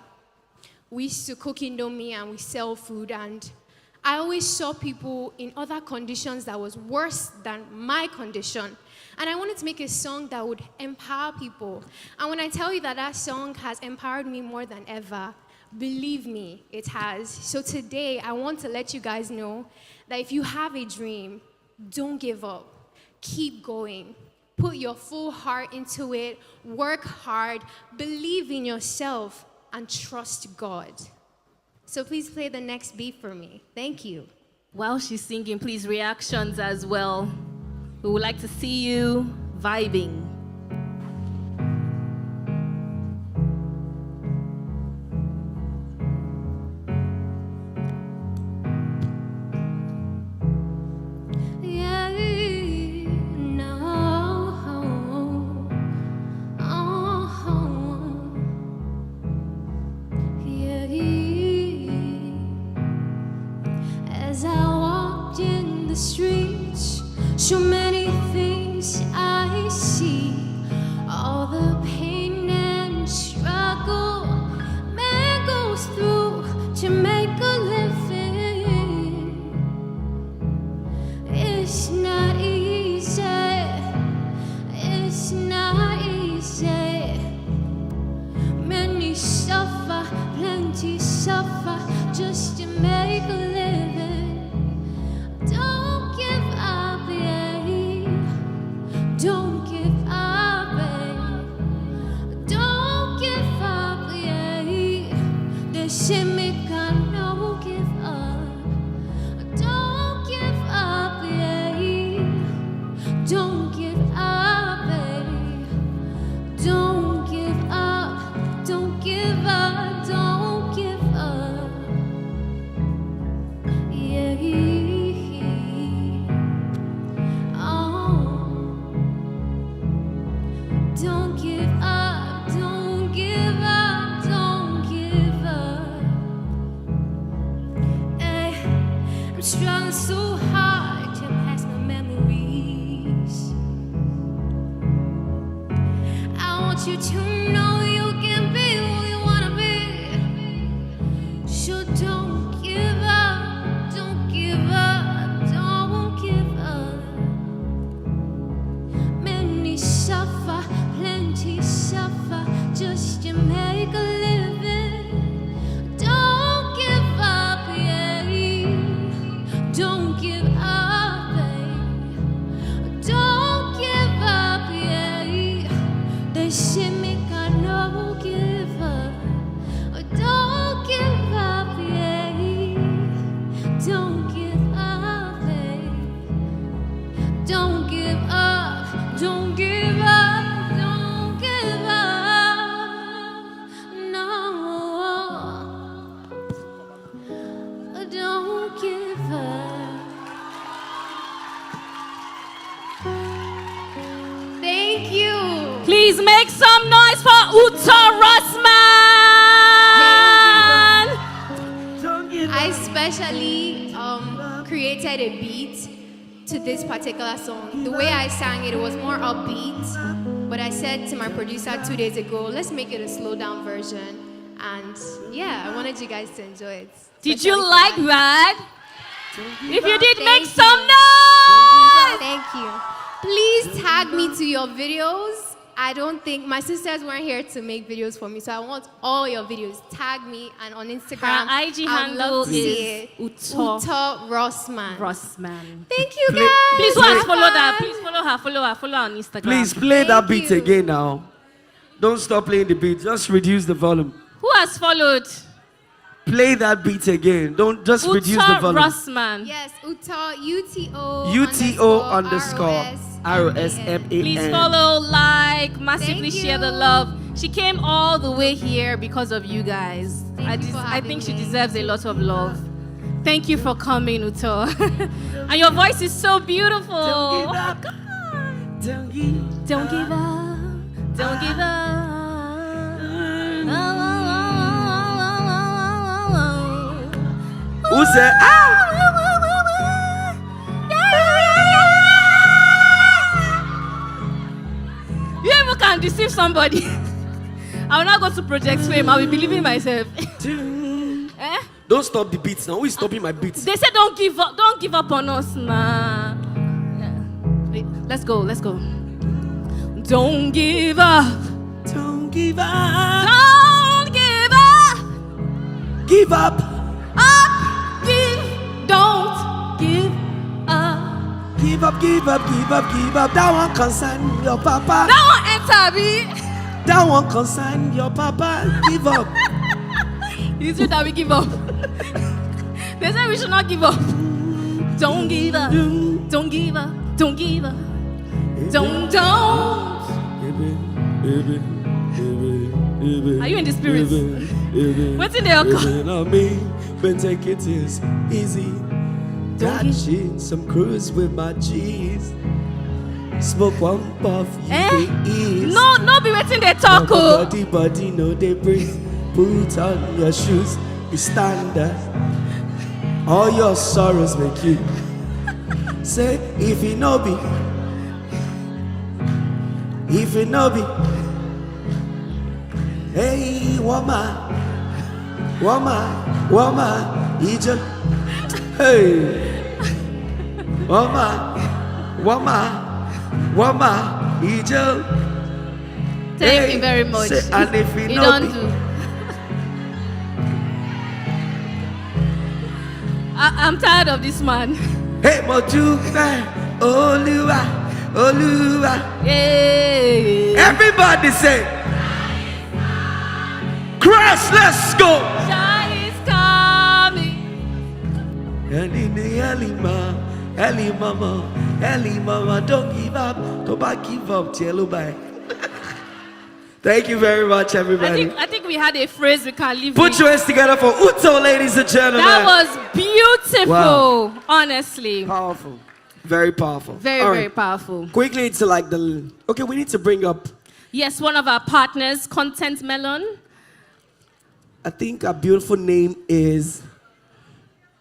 We used to cook Indomie and we sell food, and I always saw people in other conditions that was worse than my condition. And I wanted to make a song that would empower people. And when I tell you that that song has empowered me more than ever, believe me, it has. So today, I want to let you guys know that if you have a dream, don't give up. Keep going. Put your full heart into it. Work hard. Believe in yourself and trust God. So please play the next beat for me. Thank you. While she's singing, please reactions as well. We would like to see you vibing. As I walked in the streets, so many things I see, all the pain and struggle man goes through to make a living. It's not easy, it's not easy. Many suffer, plenty suffer just to make a living. Don't give up, yeah. Don't give up, yeah. Don't give up, yeah. They say me God, no give up. Don't give up, yeah. Don't give up, yeah. Don't give up, don't give up, don't give up, yeah. Don't give up, don't give up, don't give up. Ay, I'm struggling so hard to pass my memories. I want you to know you can be who you wanna be. So don't give up, don't give up, don't give up. Many suffer, plenty suffer just to make a living. Don't give up, yeah. Don't give up, babe. Don't give up, yeah. They say me God, no give up. Don't give up, yeah. Don't give up, babe. Don't give up, don't give up, don't give up, no. Don't give up. Thank you. Please make some noise for Uta Rossman. I specially created a beat to this particular song. The way I sang it, it was more upbeat, but I said to my producer 2 days ago, let's make it a slow down version. And yeah, I wanted you guys to enjoy it. Did you Especially like for my- that? If you did, Thank make you. some noise. Thank you. Please tag me to your videos. I don't think my sisters weren't here to make videos for me, so I want all your videos. Tag me and on Instagram. Her IG I'd handle love to see is it. Uta Rossman. Rossman. Thank you, Play- guys. Please, who has High followed her? five. Please follow her. Follow her on Instagram. Please play that beat again now. Don't stop playing the beat. Just reduce the volume. Who has followed? Play that beat again. Don't just reduce the Uta volume. Rossman. Yes, Uta, UTO UTO underscore. ROS ROSMAN. Please follow, like, massively Thank share the you. love. She came all the way here because of you guys. Thank you for I think she having me. deserves a lot of love. Thank you for coming, Uto. And your voice is so beautiful. Don't give up. Don't give up. Don't give up. Don't give up. Who said, ah? You even can deceive somebody. I will not go to Project Fame. I will be believing myself. Eh? Don't stop the beats now. Who is stopping my beats? They said don't give up. Don't give up on us, nah. Yeah. Wait, let's go. Let's go. Don't give up. Don't give up. Don't give up. Give up. Up. Give. Don't give up. Give up, give up, give up, give up. That one concern your papa. That one enter me. That one concern your papa. Give up. It's true that we give up. They say we should not give up. Don't give up. Don't give up. Don't give up. Don't. Are you in the spirit? What's in the alcohol? But take it easy. Catching some cruise with my G's. Smoke one puff, you ease. No, be waiting they talk. Body, no, they breathe. Put on your shoes, you stand there. All your sorrows make you say, if it no be, hey, woman, you just, hey, woman, you just. Thank you very much. Say, and if it you no don't be, do. I'm tired of this man. hey, Moju, Oluwa. Hey. Everybody say, Christ, let's go. Shine is coming. And in the early mama, don't give up. Don't back give up, Jello bye. Thank you very much, everybody. I think we had a phrase we can leave. Put your hands together for Uto, ladies and gentlemen. That was beautiful, Wow. honestly. Powerful. Very powerful. Very, All very right. powerful. Quickly to like the... Okay, we need to bring up... Yes, one of our partners, Content Melon. I think her beautiful name is...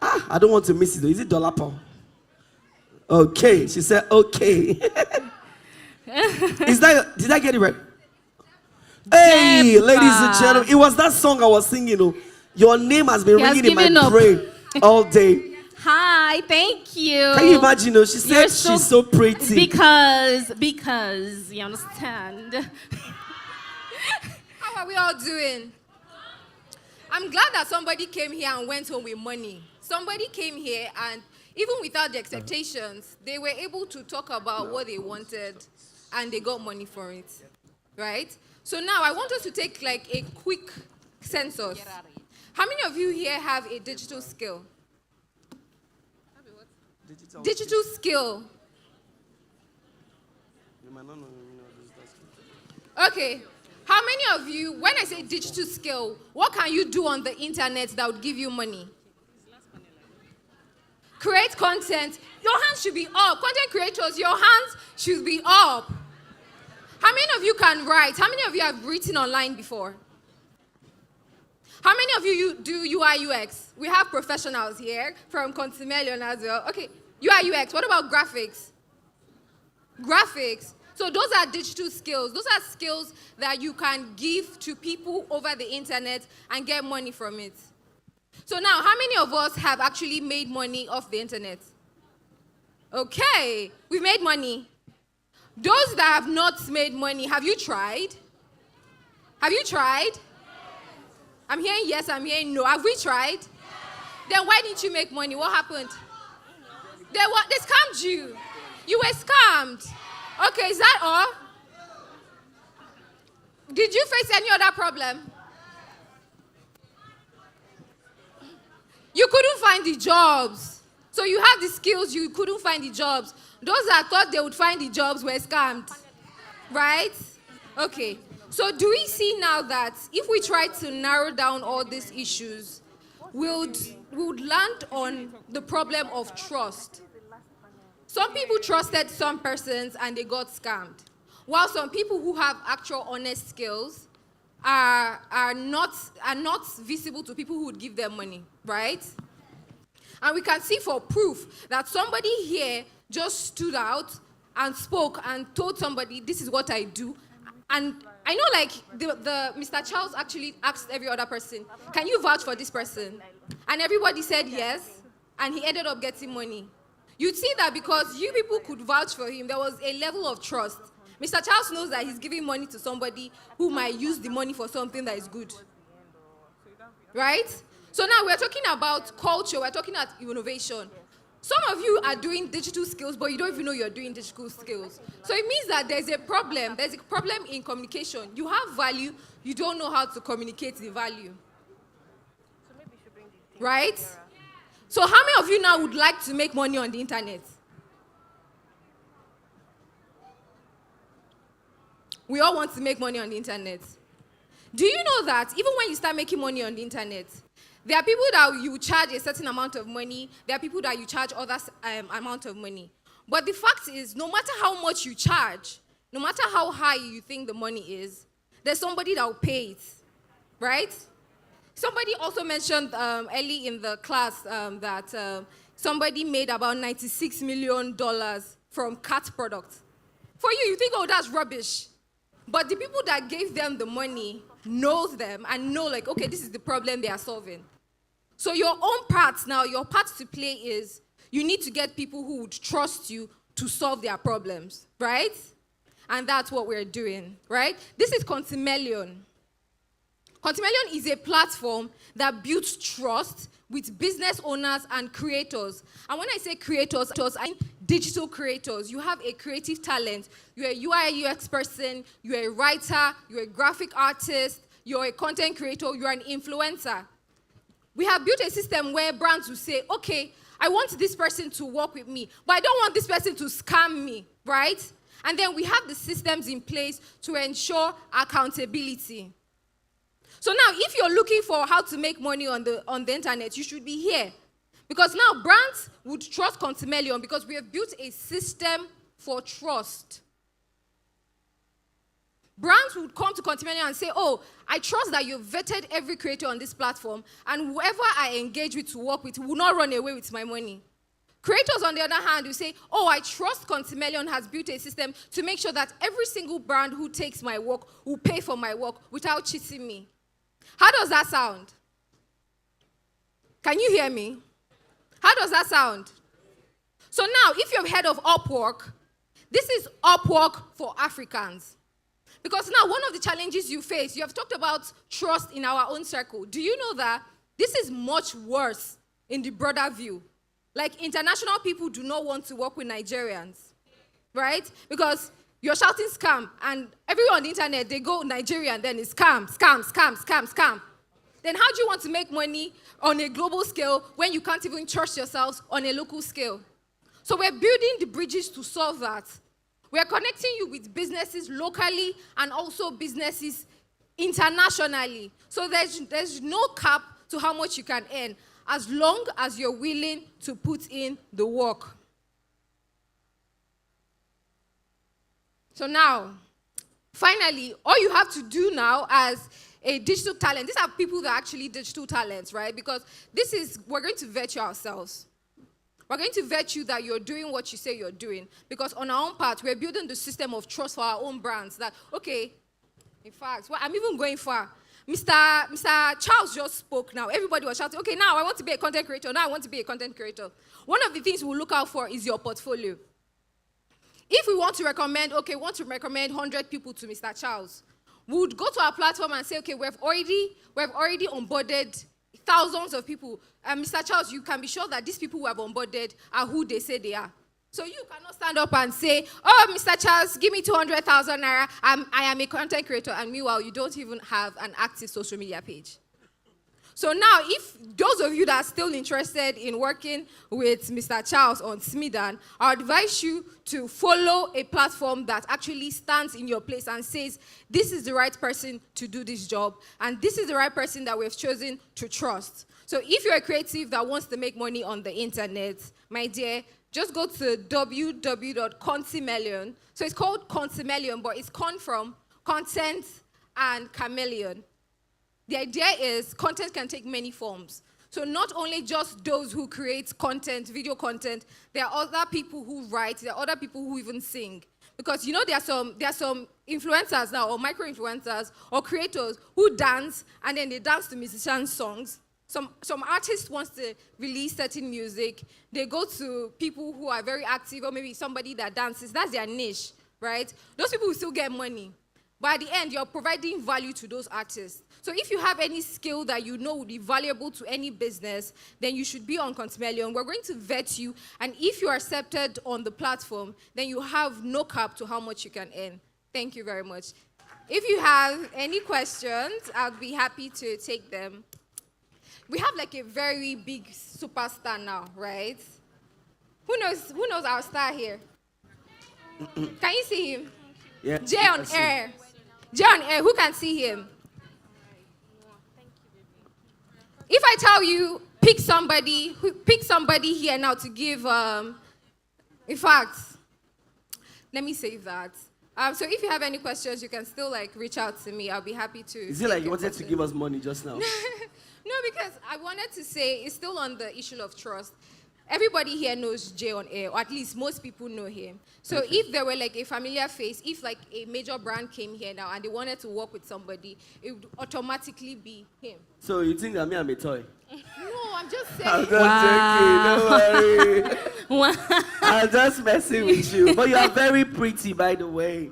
I don't want to miss it though. Is it Dolapo? Okay, she said okay. Did I get it right? Hey, ladies and gentlemen, it was that song I was singing. Oh. Your name has been ringing in my brain all day. Hi, thank you. Can you imagine? Oh, she said she's so pretty. Because, you understand. How are we all doing? I'm glad that somebody came here and went home with money. Somebody came here and even without the expectations, they were able to talk about what they wanted and they got money for it, right? So now I want us to take like a quick census. How many of you here have a digital skill? Digital skill. Okay. How many of you, when I say digital skill, what can you do on the internet that would give you money? Create content. Your hands should be up. Content creators, your hands should be up. How many of you can write? How many of you have written online before? How many of you do UI UX? We have professionals here from Contimelion as well. Okay, UI UX. What about graphics? Graphics. So those are digital skills. Those are skills that you can give to people over the internet and get money from it. So now, how many of us have actually made money off the internet? Okay, we've made money. Those that have not made money, have you tried? Have you tried? I'm hearing yes, I'm hearing no. Have we tried? Then why didn't you make money? What happened? They scammed you. You were scammed. Okay, is that all? Did you face any other problem? You couldn't find the jobs. So you have the skills, you couldn't find the jobs. Those that thought they would find the jobs were scammed. Right? Okay. So do we see now that if we try to narrow down all these issues, we would land on the problem of trust? Some people trusted some persons and they got scammed, while some people who have actual honest skills are not visible to people who would give them money, right? And we can see for proof that somebody here just stood out and spoke and told somebody, this is what I do. And I know, like, the Mr. Charles actually asked every other person, can you vouch for this person? And everybody said yes, and he ended up getting money. You'd see that because you people could vouch for him, there was a level of trust. Mr. Charles knows that he's giving money to somebody who might use the money for something that is good. Right? So now we're talking about culture, we're talking about innovation. Some of you are doing digital skills, but you don't even know you're doing digital skills. So it means that there's a problem. There's a problem in communication. You have value, you don't know how to communicate the value. Right? So how many of you now would like to make money on the internet? We all want to make money on the internet. Do you know that even when you start making money on the internet, there are people that you charge a certain amount of money, there are people that you charge other amount of money. But the fact is, no matter how much you charge, no matter how high you think the money is, there's somebody that will pay it, right? Somebody also mentioned early in the class that somebody made about $96 million from cat products. For you, you think, oh, that's rubbish. But the people that gave them the money knows them and know, like, okay, this is the problem they are solving. So your own part now, your part to play is you need to get people who would trust you to solve their problems, right? And that's what we're doing, right? This is Contimelion. Contimelion is a platform that builds trust with business owners and creators. And when I say creators, I mean digital creators. You have a creative talent. You're a UI UX person, you're a writer, you're a graphic artist, you're a content creator, you're an influencer. We have built a system where brands will say, okay, I want this person to work with me, but I don't want this person to scam me, right? And then we have the systems in place to ensure accountability. So now, if you're looking for how to make money on the internet, you should be here. Because now brands would trust Contimelion because we have built a system for trust. Brands would come to Contimelion and say, oh, I trust that you've vetted every creator on this platform, and whoever I engage with to work with will not run away with my money. Creators, on the other hand, will say, oh, I trust Contimelion has built a system to make sure that every single brand who takes my work will pay for my work without cheating me. How does that sound? Can you hear me? How does that sound? So now, if you've heard of Upwork, this is Upwork for Africans. Because now, one of the challenges you face, you have talked about trust in our own circle. Do you know that this is much worse in the broader view? Like, international people do not want to work with Nigerians, right? Because you're shouting scam, and everyone on the internet, they go Nigerian, then it's scam, scam, scam, scam, scam. Then how do you want to make money on a global scale when you can't even trust yourselves on a local scale? So we're building the bridges to solve that. We're connecting you with businesses locally and also businesses internationally. So there's no cap to how much you can earn as long as you're willing to put in the work. So now, finally, all you have to do now as a digital talent, these are people that are actually digital talents, right? Because we're going to vet you ourselves. We're going to vet you that you're doing what you say you're doing. Because on our own part, we're building the system of trust for our own brands. That, okay, in fact, well, I'm even going far. Mr. Charles just spoke now. Everybody was shouting, okay, now I want to be a content creator. Now I want to be a content creator. One of the things we'll look out for is your portfolio. If we want to recommend, 100 people to Mr. Charles, we would go to our platform and say, okay, we've already onboarded thousands of people. And Mr. Charles, you can be sure that these people who have onboarded are who they say they are. So you cannot stand up and say, oh, Mr. Charles, give me 200,000 naira. I am a content creator. And meanwhile, you don't even have an active social media page. So now, if those of you that are still interested in working with Mr. Charles on Smidan, I advise you to follow a platform that actually stands in your place and says, this is the right person to do this job, and this is the right person that we've chosen to trust. So if you're a creative that wants to make money on the internet, my dear, just go to www.contimelion. So it's called Contimelion, but it's con from content and chameleon. The idea is content can take many forms. So not only just those who create content, video content, there are other people who write, there are other people who even sing. Because you know there are some influencers now, or micro-influencers, or creators who dance, and then they dance to musicians' songs. Some artists wants to release certain music. They go to people who are very active, or maybe somebody that dances. That's their niche, right? Those people will still get money. But at the end, you're providing value to those artists. So if you have any skill that you know would be valuable to any business, then you should be on Contimelion. We're going to vet you, and if you are accepted on the platform, then you have no cap to how much you can earn. Thank you very much. If you have any questions, I'll be happy to take them. We have like a very big superstar now, right? Who knows our star here? Can you see him? Yeah. Jay on air. Jay on air, who can see him? If I tell you, pick somebody here now to give, in fact, let me save that. So if you have any questions, you can still like reach out to me. I'll be happy to. Is it like you wanted to give us money just now? No, because I wanted to say it's still on the issue of trust. Everybody here knows Jay on air, or at least most people know him. So if there were like a familiar face, if like a major brand came here now and they wanted to work with somebody, it would automatically be him. So you think that me I'm a toy? No, I'm just saying. I'm just joking, don't worry. I'm just messing with you. But you are very pretty, by the way.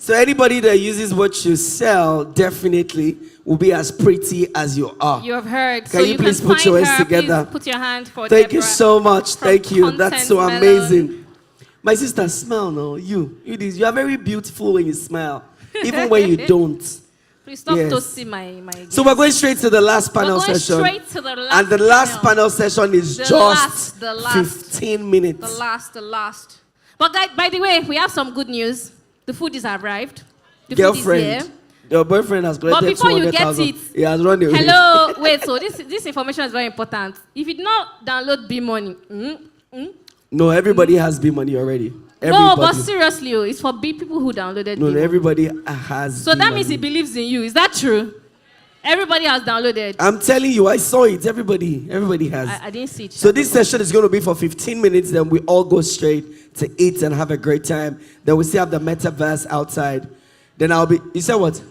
So anybody that uses what you sell definitely will be as pretty as you are. You have heard. Can you please put your hands together? Please put your hand for Thank you Deborah so much. Thank you. That's so Content amazing. My sister, smile now. You are very beautiful when you smile, even when you don't. Please stop Yes. toasting my So we're going straight to the last panel session. Straight to the last and the last panel session is The just last. 15 minutes. The last. But guys, by the way, we have some good news. The food is arrived. The Girlfriend, food is here. your boyfriend has collected But before you get 200,000. it, He has run away. hello, wait. So this information is very important. If you did not download B Money, No, everybody has B money already. no, Everybody. but seriously, it's for B people who downloaded. No, B Money. everybody has. So that B-Money. means he believes in you. Is that true? Everybody has downloaded. I'm telling you, I saw it. Everybody has. I didn't see it. So this session is going to be for 15 minutes. Then we all go straight to eat and have a great time. Then we still have the metaverse outside. Then I'll be. You said what?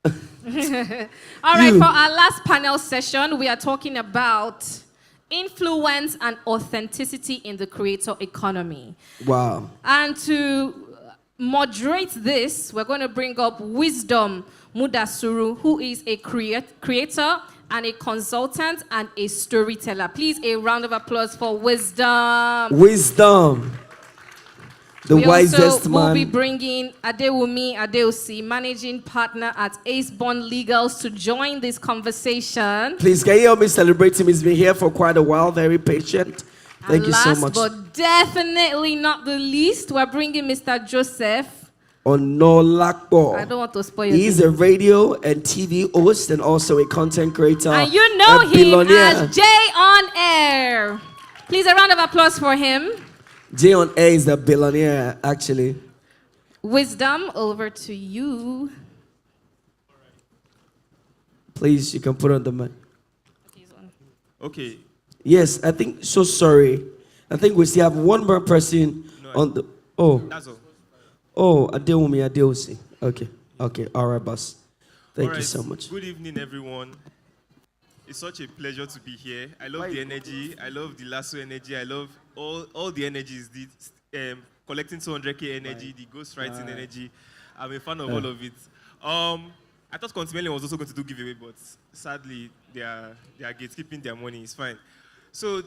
All right, for our last panel session, we are talking about influence and authenticity in the creator economy. Wow. And to moderate this, we're going to bring up Wisdom Mudasuru, who is a creator and a consultant and a storyteller. Please, a round of applause for Wisdom. Wisdom. The wisest will man. be bringing Adewumi Adeosi, managing partner at Aceborn Legals, to join this conversation. Please, can you help me celebrate him? He's been here for quite a while, very patient. Thank you so much. Last but definitely not the least, we're bringing Mr. Joseph. Onolakbo. I don't want to spoil your He's a radio and TV host and also a content creator. And you know a him billionaire. as Jay on Air. Please, a round of applause for him. Jay on Air is the billionaire, actually. Wisdom, over to you. Please, you can put on the mic. Okay. Yes, I think, so sorry. I think we still have one more person on the, That's all. Oh, Adewumi Adeosi. Okay, all right, boss. Thank you so much. Good evening, everyone. It's such a pleasure to be here. I love the energy. I love the lasso energy. I love all the energies. The collecting 200K energy, the ghostwriting energy. I'm a fan of all of it. I thought Contimelion was also going to do giveaway, but sadly, they are gatekeeping their money. It's fine. So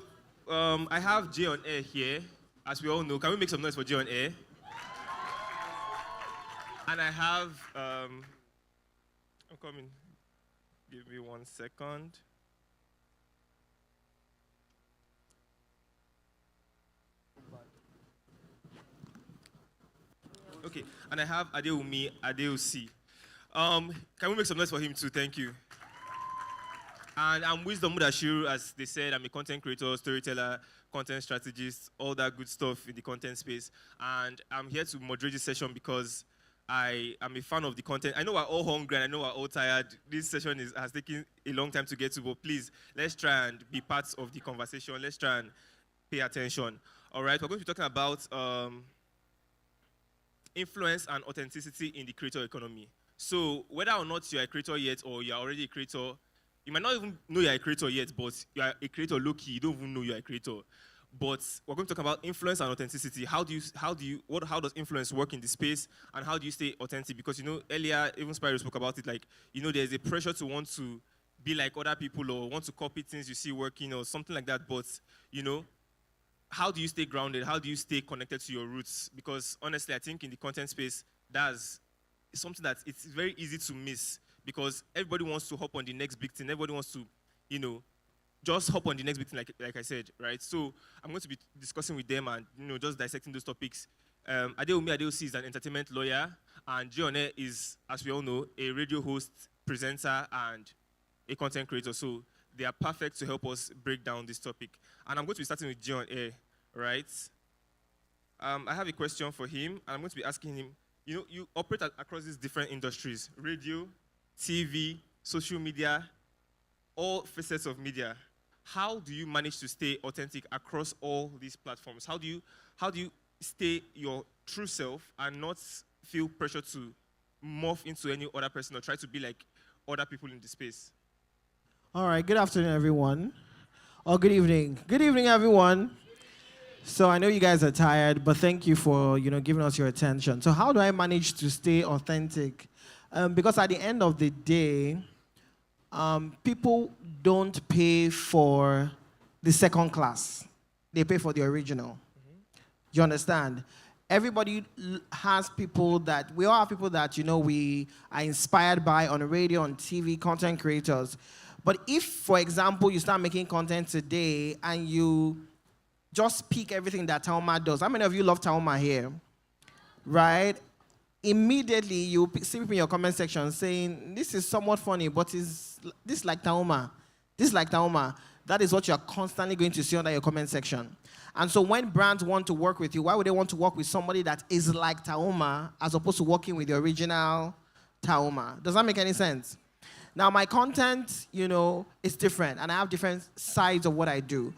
I have Jay on Air here. As we all know, can we make some noise for Jay on Air? And I have, I'm coming. Give me 1 second. Okay, and I have Adeumi Adeosi. Can we make some noise for him too? Thank you. And I'm Wisdom Mudashiru, as they said. I'm a content creator, storyteller, content strategist, all that good stuff in the content space. And I'm here to moderate this session because I am a fan of the content. I know we're all hungry and I know we're all tired. This session has taken a long time to get to, but please, let's try and be parts of the conversation. Let's try and pay attention. All right, we're going to be talking about influence and authenticity in the creator economy. So whether or not you're a creator yet or you're already a creator, you might not even know you're a creator yet, but you're a creator low-key, you don't even know you're a creator. But we're going to talk about influence and authenticity. How does influence work in the space, and how do you stay authentic? Because, you know, earlier, even Spyro spoke about it, like, you know, there's a pressure to want to be like other people or want to copy things you see working or something like that. But, you know, how do you stay grounded? How do you stay connected to your roots? Because honestly, I think in the content space, that's something that it's very easy to miss because everybody wants to hop on the next big thing. Everybody wants to, you know, just hop on the next big thing, like I said, right? So I'm going to be discussing with them and, you know, just dissecting those topics. Adeomi Adeosi is an entertainment lawyer, and Gione is, as we all know, a radio host, presenter, and a content creator. So they are perfect to help us break down this topic. And I'm going to be starting with Gione, right? I have a question for him, and I'm going to be asking him, you know, you operate across these different industries, radio, TV, social media, all facets of media. How do you manage to stay authentic across all these platforms? How do you stay your true self and not feel pressure to morph into any other person or try to be like other people in the space? All right, good afternoon, everyone. Or good evening. Good evening, everyone. So I know you guys are tired, but thank you for, you know, giving us your attention. So how do I manage to stay authentic? Because at the end of the day, people don't pay for the second class. They pay for the original. You understand? Everybody has people that, we all have people that, you know, we are inspired by on the radio, on TV, content creators. But if, for example, you start making content today and you just pick everything that Tauma does. How many of you love Tauma here? Right? Immediately, you see people in your comment section saying, this is somewhat funny, but is this like Tauma? This is like Tauma. That is what you're constantly going to see under your comment section. And so when brands want to work with you, why would they want to work with somebody that is like Tauma as opposed to working with the original Tauma? Does that make any sense? Now, my content, you know, is different, and I have different sides of what I do.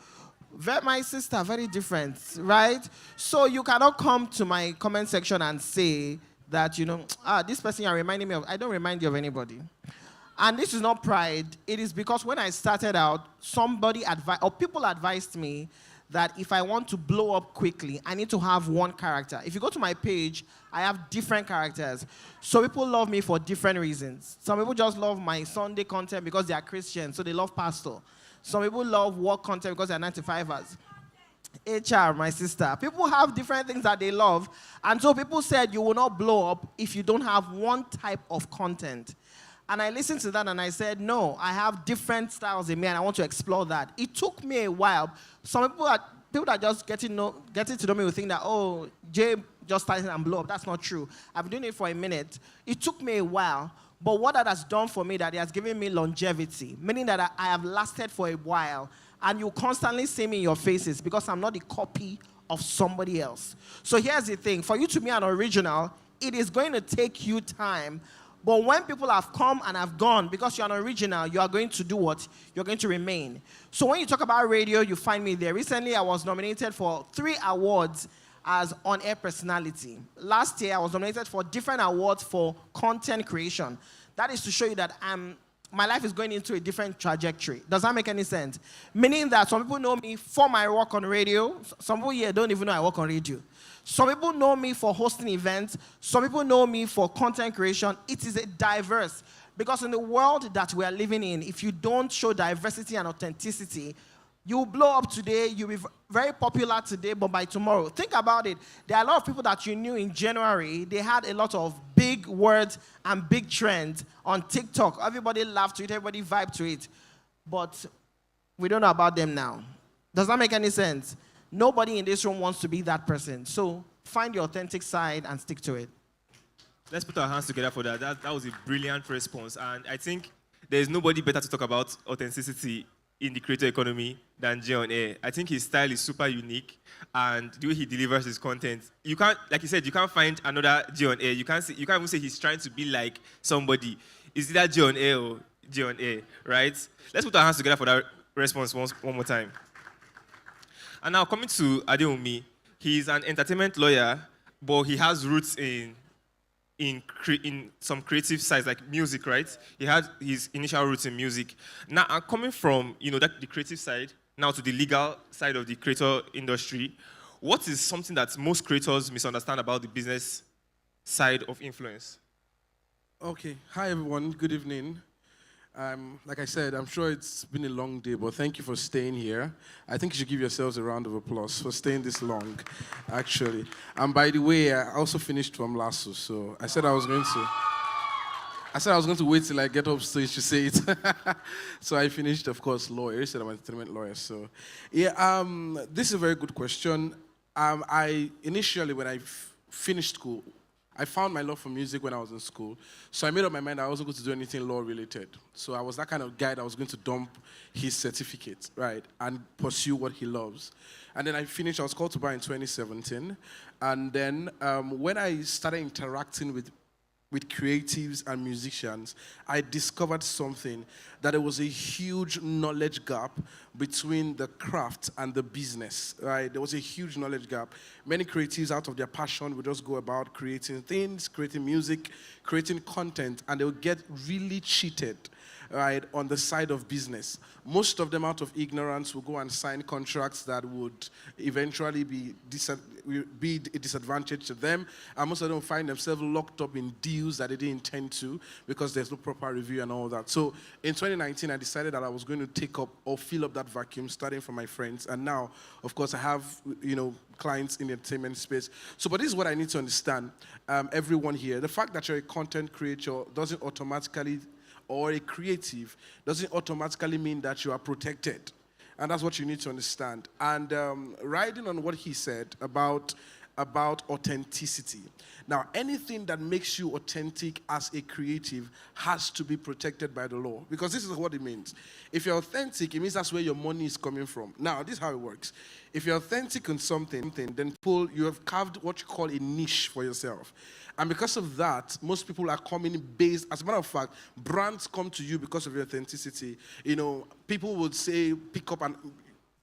My sister, very different, right? So you cannot come to my comment section and say that, you know, this person you're reminding me of, I don't remind you of anybody. And this is not pride. It is because when I started out, people advised me that if I want to blow up quickly, I need to have one character. If you go to my page, I have different characters. So people love me for different reasons. Some people just love my Sunday content because they are Christian, so they love pastor. Some people love work content because they're 9-to-5ers. HR, my sister. People have different things that they love. And so people said you will not blow up if you don't have one type of content. And I listened to that and I said, no, I have different styles in me and I want to explore that. It took me a while. Some people that just getting to know me will think that, oh, Jay just started and blow up. That's not true. I've been doing it for a minute. It took me a while. But what that has done for me, that it has given me longevity, meaning that I have lasted for a while. And you constantly see me in your faces because I'm not a copy of somebody else. So here's the thing. For you to be an original, it is going to take you time. But when people have come and have gone, because you're an original, you are going to do what? You're going to remain. So when you talk about radio, you find me there. Recently, I was nominated for 3 awards as on-air personality. Last year, I was nominated for different awards for content creation. That is to show you that my life is going into a different trajectory. Does that make any sense? Meaning that some people know me for my work on radio. Some people here don't even know I work on radio. Some people know me for hosting events. Some people know me for content creation. It is a diverse. Because in the world that we are living in, if you don't show diversity and authenticity, You will blow up today, you'll be very popular today, but by tomorrow, think about it. There are a lot of people that you knew in January, they had a lot of big words and big trends on TikTok. Everybody laughed to it, everybody vibed to it. But we don't know about them now. Does that make any sense? Nobody in this room wants to be that person. So find your authentic side and stick to it. Let's put our hands together for that. That was a brilliant response. And I think there's nobody better to talk about authenticity in the creator economy than Jay on Air. I think his style is super unique, and the way he delivers his content, you can't, like you said, you can't find another Jay on Air. You can't even say he's trying to be like somebody. It's either Jay on Air or Jay on Air, right? Let's put our hands together for that response one more time. And now coming to Adeomi, he's an entertainment lawyer, but he has roots in some creative sides like music, right? He had his initial roots in music. Now, I'm coming from the creative side now to the legal side of the creator industry. What is something that most creators misunderstand about the business side of influence? Okay. Hi, everyone. Good evening. Like I said, I'm sure it's been a long day, but thank you for staying here. I think you should give yourselves a round of applause for staying this long, actually. And by the way, I also finished from LASSO, so I said I was going to wait till I get up stage to say it. So I finished, of course, lawyer. You said I'm an entertainment lawyer. So, yeah, this is a very good question. Initially, when I finished school, I found my love for music when I was in school. So I made up my mind I wasn't going to do anything law-related. So I was that kind of guy that was going to dump his certificate, right, and pursue what he loves. And then I finished, I was called to bar in 2017. And then when I started interacting with creatives and musicians, I discovered something, that there was a huge knowledge gap between the craft and the business, right? There was a huge knowledge gap. Many creatives, out of their passion, would just go about creating things, creating music, creating content, and they would get really cheated, right, on the side of business. Most of them, out of ignorance, will go and sign contracts that would eventually be a disadvantage to them, and most of them find themselves locked up in deals that they didn't intend to because there's no proper review and all that. So in 2019, I decided that I was going to take up or fill up that vacuum, starting from my friends, and now, of course, I have, clients in the entertainment space. So, but this is what I need to understand, everyone here. The fact that you're a content creator doesn't automatically, or a creative, doesn't automatically mean that you are protected. And that's what you need to understand. And riding on what he said about authenticity. Now, anything that makes you authentic as a creative has to be protected by the law, because this is what it means. If you're authentic, it means that's where your money is coming from. Now, this is how it works. If you're authentic on something, then you have carved what you call a niche for yourself. And because of that, most people are coming based, as a matter of fact, brands come to you because of your authenticity. People would say,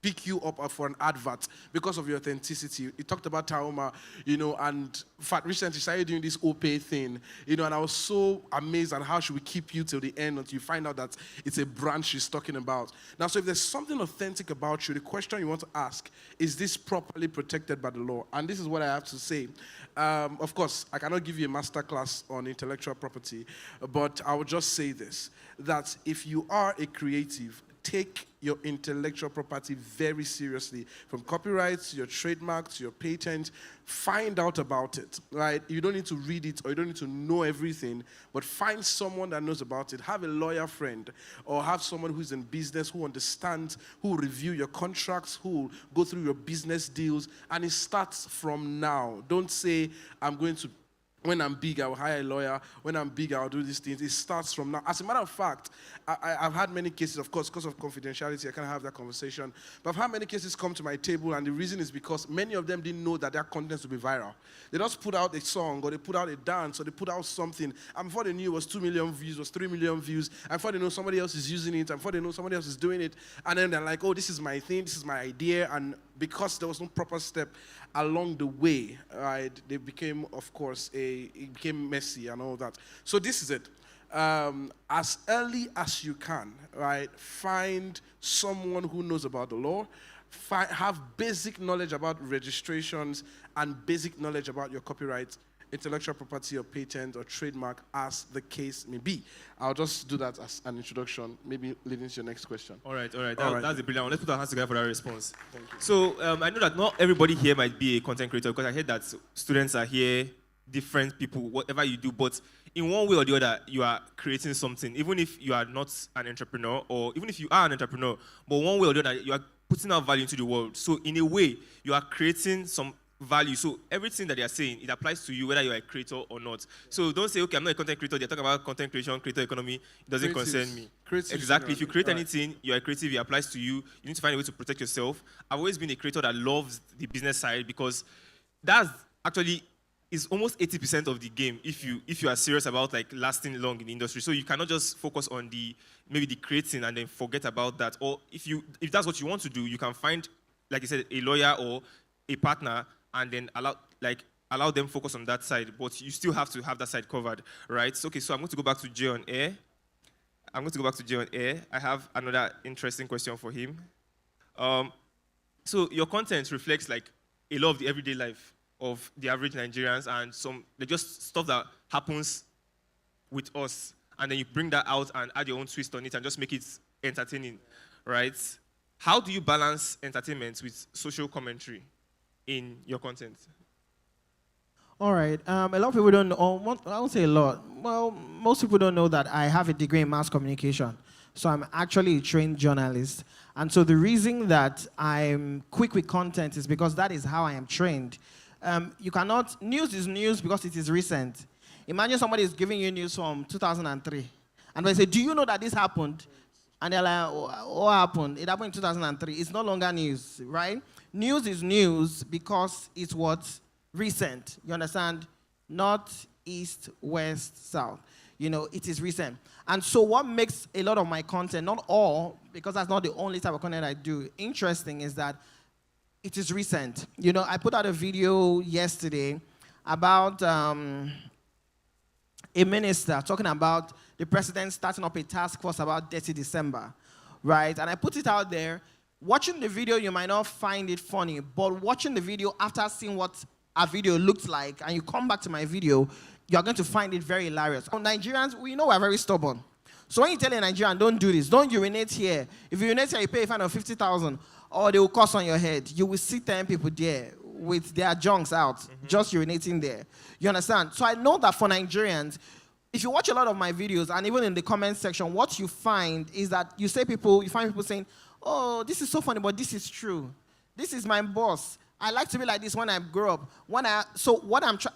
pick you up for an advert because of your authenticity. You talked about Taoma, and recently started doing this OPay thing, and I was so amazed at how she would keep you till the end until you find out that it's a brand she's talking about. Now, so if there's something authentic about you, the question you want to ask, is this properly protected by the law? And this is what I have to say. Of course, I cannot give you a masterclass on intellectual property, but I will just say this, that if you are a creative, take your intellectual property very seriously. From copyrights to your trademarks, your patent, find out about it, right? You don't need to read it or you don't need to know everything, but find someone that knows about it. Have a lawyer friend or have someone who's in business who understands, who will review your contracts, who will go through your business deals, and it starts from now. Don't say, when I'm big, I will hire a lawyer. When I'm big, I'll do these things. It starts from now. As a matter of fact, I've had many cases, of course, because of confidentiality, I can't have that conversation. But I've had many cases come to my table, and the reason is because many of them didn't know that their content would be viral. They just put out a song, or they put out a dance, or they put out something, and before they knew it was 2 million views, was 3 million views, and before they know somebody else is using it, and before they know somebody else is doing it, and then they're like, oh, this is my thing, this is my idea, and because there was no proper step along the way, right, they became, of course, it became messy and all that. So this is it. As early as you can, right, find someone who knows about the law, have basic knowledge about registrations and basic knowledge about your copyright intellectual property or patent or trademark as the case may be. I'll just do that as an introduction, maybe leading to your next question. All right. All right. That's a brilliant one. Let's put our hands together for that response. Thank you. So I know that not everybody here might be a content creator because I heard that students are here, different people, whatever you do, but in one way or the other, you are creating something, even if you are not an entrepreneur or even if you are an entrepreneur, but one way or the other, you are putting out value into the world. So in a way, you are creating some value. So everything that they are saying, it applies to you whether you're a creator or not. So don't say, okay, I'm not a content creator. They're talking about content creation, creator economy. It doesn't concern me. Exactly. If you create anything, you're a creative, it applies to you. You need to find a way to protect yourself. I've always been a creator that loves the business side because that's actually is almost 80% of the game if you are serious about like lasting long in the industry. So you cannot just focus on maybe the creating and then forget about that. Or if that's what you want to do, you can find, like I said, a lawyer or a partner and then allow them focus on that side. But you still have to have that side covered, right? So, okay, so I'm going to go back to Jay on air. I have another interesting question for him. So your content reflects like a lot of the everyday life of the average Nigerians and just stuff that happens with us. And then you bring that out and add your own twist on it and just make it entertaining, right? How do you balance entertainment with social commentary in your content? All right. A lot of people don't know, I won't say a lot. Well, most people don't know that I have a degree in mass communication. So I'm actually a trained journalist. And so the reason that I'm quick with content is because that is how I am trained. News is news because it is recent. Imagine somebody is giving you news from 2003. And they say, do you know that this happened? And they're like, what happened? It happened in 2003. It's no longer news, right? News is news because it's what's recent. You understand? North, east, west, south. You know, it is recent. And so what makes a lot of my content, not all, because that's not the only type of content I do, interesting is that it is recent. You know, I put out a video yesterday about a minister talking about the president starting up a task force about Dirty December, right? And I put it out there. Watching the video, you might not find it funny, but watching the video after seeing what a video looks like, and you come back to my video, you're going to find it very hilarious. Nigerians, we know we're very stubborn. So when you tell a Nigerian, don't do this, don't urinate here. If you urinate here, you pay a fine of 50,000. Or they will curse on your head. You will see 10 people there with their junks out, just urinating there. You understand? So I know that for Nigerians, if you watch a lot of my videos, and even in the comment section, what you find is that you find people saying, oh, this is so funny, but this is true. This is my boss. I like to be like this when I grow up.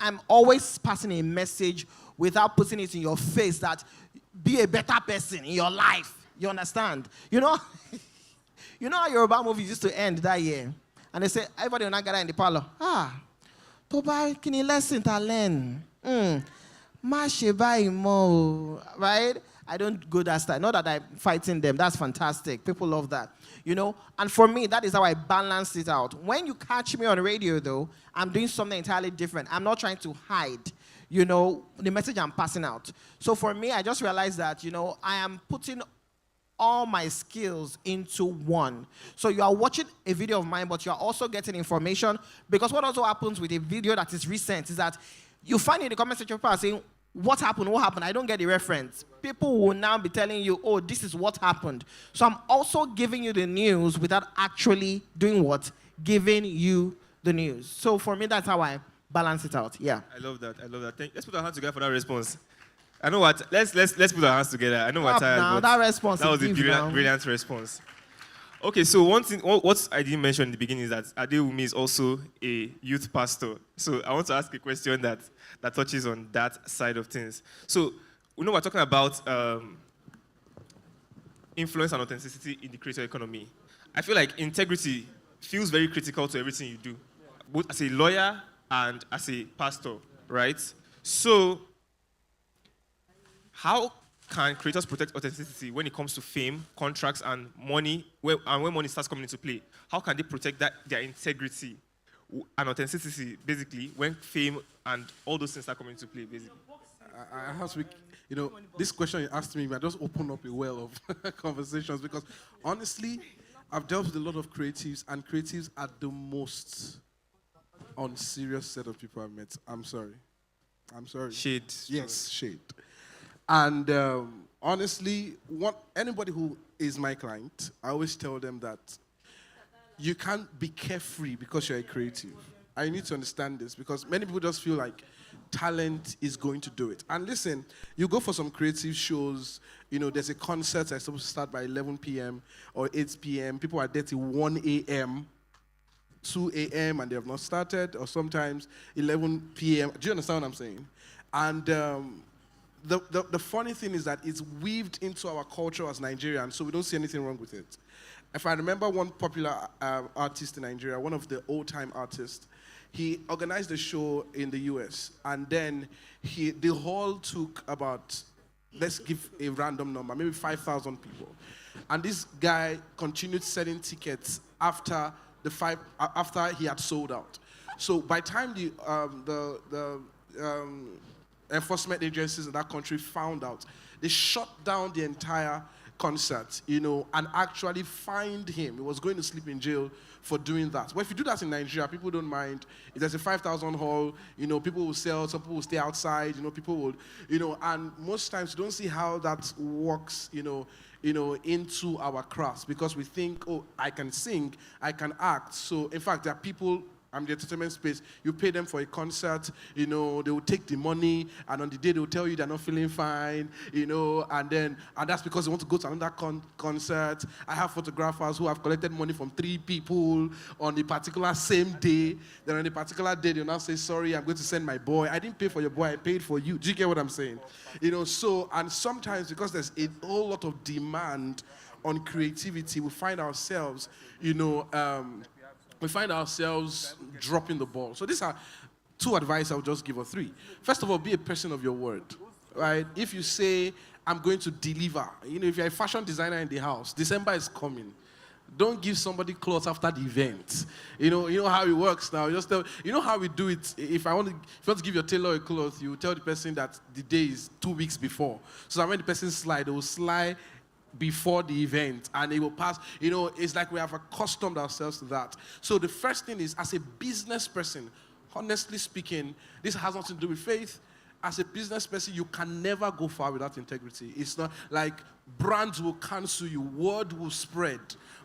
I'm always passing a message without putting it in your face that be a better person in your life. You understand? You know? You know how Yoruba movies used to end that year? And they say, everybody will not gather in the parlor. To buy, can you lesson to learn? Right? I don't go that style. Not that I'm fighting them. That's fantastic. People love that. You know? And for me, that is how I balance it out. When you catch me on radio, though, I'm doing something entirely different. I'm not trying to hide, you know, the message I'm passing out. So for me, I just realized that, you know, I am putting all my skills into one. So you are watching a video of mine, but you are also getting information, because what also happens with a video that is recent is that you find in the comment section people are saying, what happened? I don't get the reference. People will now be telling you, oh, this is what happened. So I'm also giving you the news without actually doing what? Giving you the news. So for me, that's how I balance it out. Yeah. I love that. Let's put our hands together for that response. I know what. Let's put our hands together. I know what. That response. That was a brilliant response. Okay, so one thing, what I didn't mention in the beginning is that Adewumi is also a youth pastor. So I want to ask a question that touches on that side of things. So we know we're talking about influence and authenticity in the creator economy. I feel like integrity feels very critical to everything you do, both as a lawyer and as a pastor, right? So how can creators protect authenticity when it comes to fame, contracts, and money, and when money starts coming into play? How can they protect their integrity and authenticity, basically, when fame and all those things start coming into play, basically? I have to, you know, this question you asked me, I just opened up a well of conversations, because honestly, I've dealt with a lot of creatives, and creatives are the most unserious set of people I've met. I'm sorry. I'm sorry. Shade. Yes, shade. And honestly, anybody who is my client, I always tell them that you can't be carefree because you're a creative. I need to understand this because many people just feel like talent is going to do it. And listen, you go for some creative shows, there's a concert that's supposed to start by 11 p.m. or 8 p.m. People are there till 1 a.m., 2 a.m. and they have not started, or sometimes 11 p.m. Do you understand what I'm saying? And the funny thing is that it's weaved into our culture as Nigerians, so we don't see anything wrong with it. If I remember one popular artist in Nigeria, one of the old-time artists, he organized a show in the US, and then the hall took about, let's give a random number, maybe 5,000 people. And this guy continued selling tickets after he had sold out. So by the time the enforcement agencies in that country found out, they shut down the entire concert, and actually fined him. He was going to sleep in jail for doing that. Well, if you do that in Nigeria, people don't mind. If there's a 5,000 hall, people will sell, some people will stay outside, people will, and most times you don't see how that works, into our crafts because we think, oh, I can sing, I can act. So, in fact, there are people, I'm the entertainment space, you pay them for a concert, they will take the money, and on the day they will tell you they're not feeling fine, and that's because they want to go to another concert. I have photographers who have collected money from 3 people on a particular same day. Then on a particular day, they'll now say, sorry, I'm going to send my boy. I didn't pay for your boy, I paid for you. Do you get what I'm saying? So, and sometimes because there's a whole lot of demand on creativity, we find ourselves, dropping the ball. So these are 2 advice I would just give, or 3. First of all, be a person of your word, right? If you say, I'm going to deliver, if you're a fashion designer in the house, December is coming. Don't give somebody clothes after the event. You know how it works now. Just tell, how we do it. If you want to give your tailor a cloth, you tell the person that the day is 2 weeks before. So that when the person slide, they will slide before the event and it will pass. It's like we have accustomed ourselves to that. So the first thing is, as a business person, honestly speaking, this has nothing to do with faith. As a business person, you can never go far without integrity. It's not like brands will cancel you, word will spread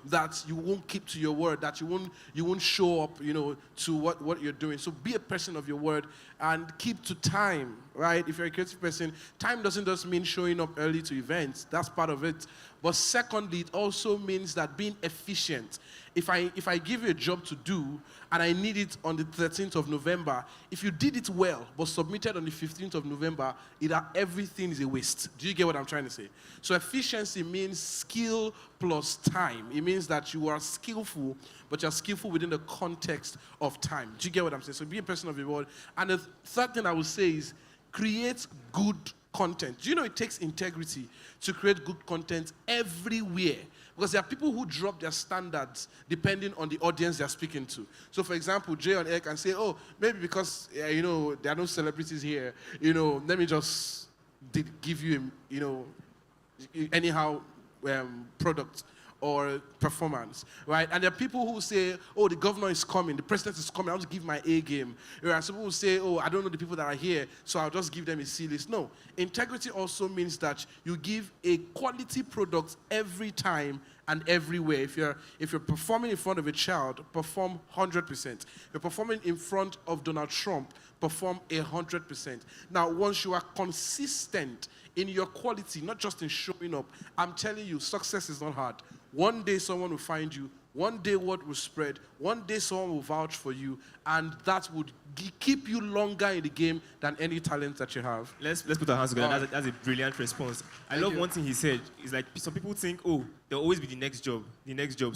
that you won't keep to your word, that you won't show up, to what you're doing. So be a person of your word and keep to time, right? If you're a creative person, time doesn't just mean showing up early to events. That's part of it. But secondly, it also means that being efficient. If I give you a job to do and I need it on the 13th of November, if you did it well but submitted on the 15th of November, everything is a waste. Do you get what I'm trying to say? So efficiency means skill plus time. It means that you are skillful, but you're skillful within the context of time. Do you get what I'm saying? So be a person of your word. And the third thing I would say is create good content. Do you know it takes integrity to create good content everywhere? Because there are people who drop their standards depending on the audience they're speaking to. So, for example, Jay on air can say, oh, maybe because, there are no celebrities here, let me just give you, anyhow product or performance, right? And there are people who say, oh, the governor is coming, the president is coming, I want to give my A game. Whereas some people say, oh, I don't know the people that are here, so I'll just give them a C list. No, integrity also means that you give a quality product every time and everywhere. If you're performing in front of a child, perform 100%. If you're performing in front of Donald Trump, perform 100%. Now, once you are consistent in your quality, not just in showing up, I'm telling you, success is not hard. One day someone will find you, one day word will spread, one day someone will vouch for you, and that would keep you longer in the game than any talent that you have. Let's put our hands together. That's a brilliant response. I love one thing he said. It's like some people think, oh, there'll always be the next job.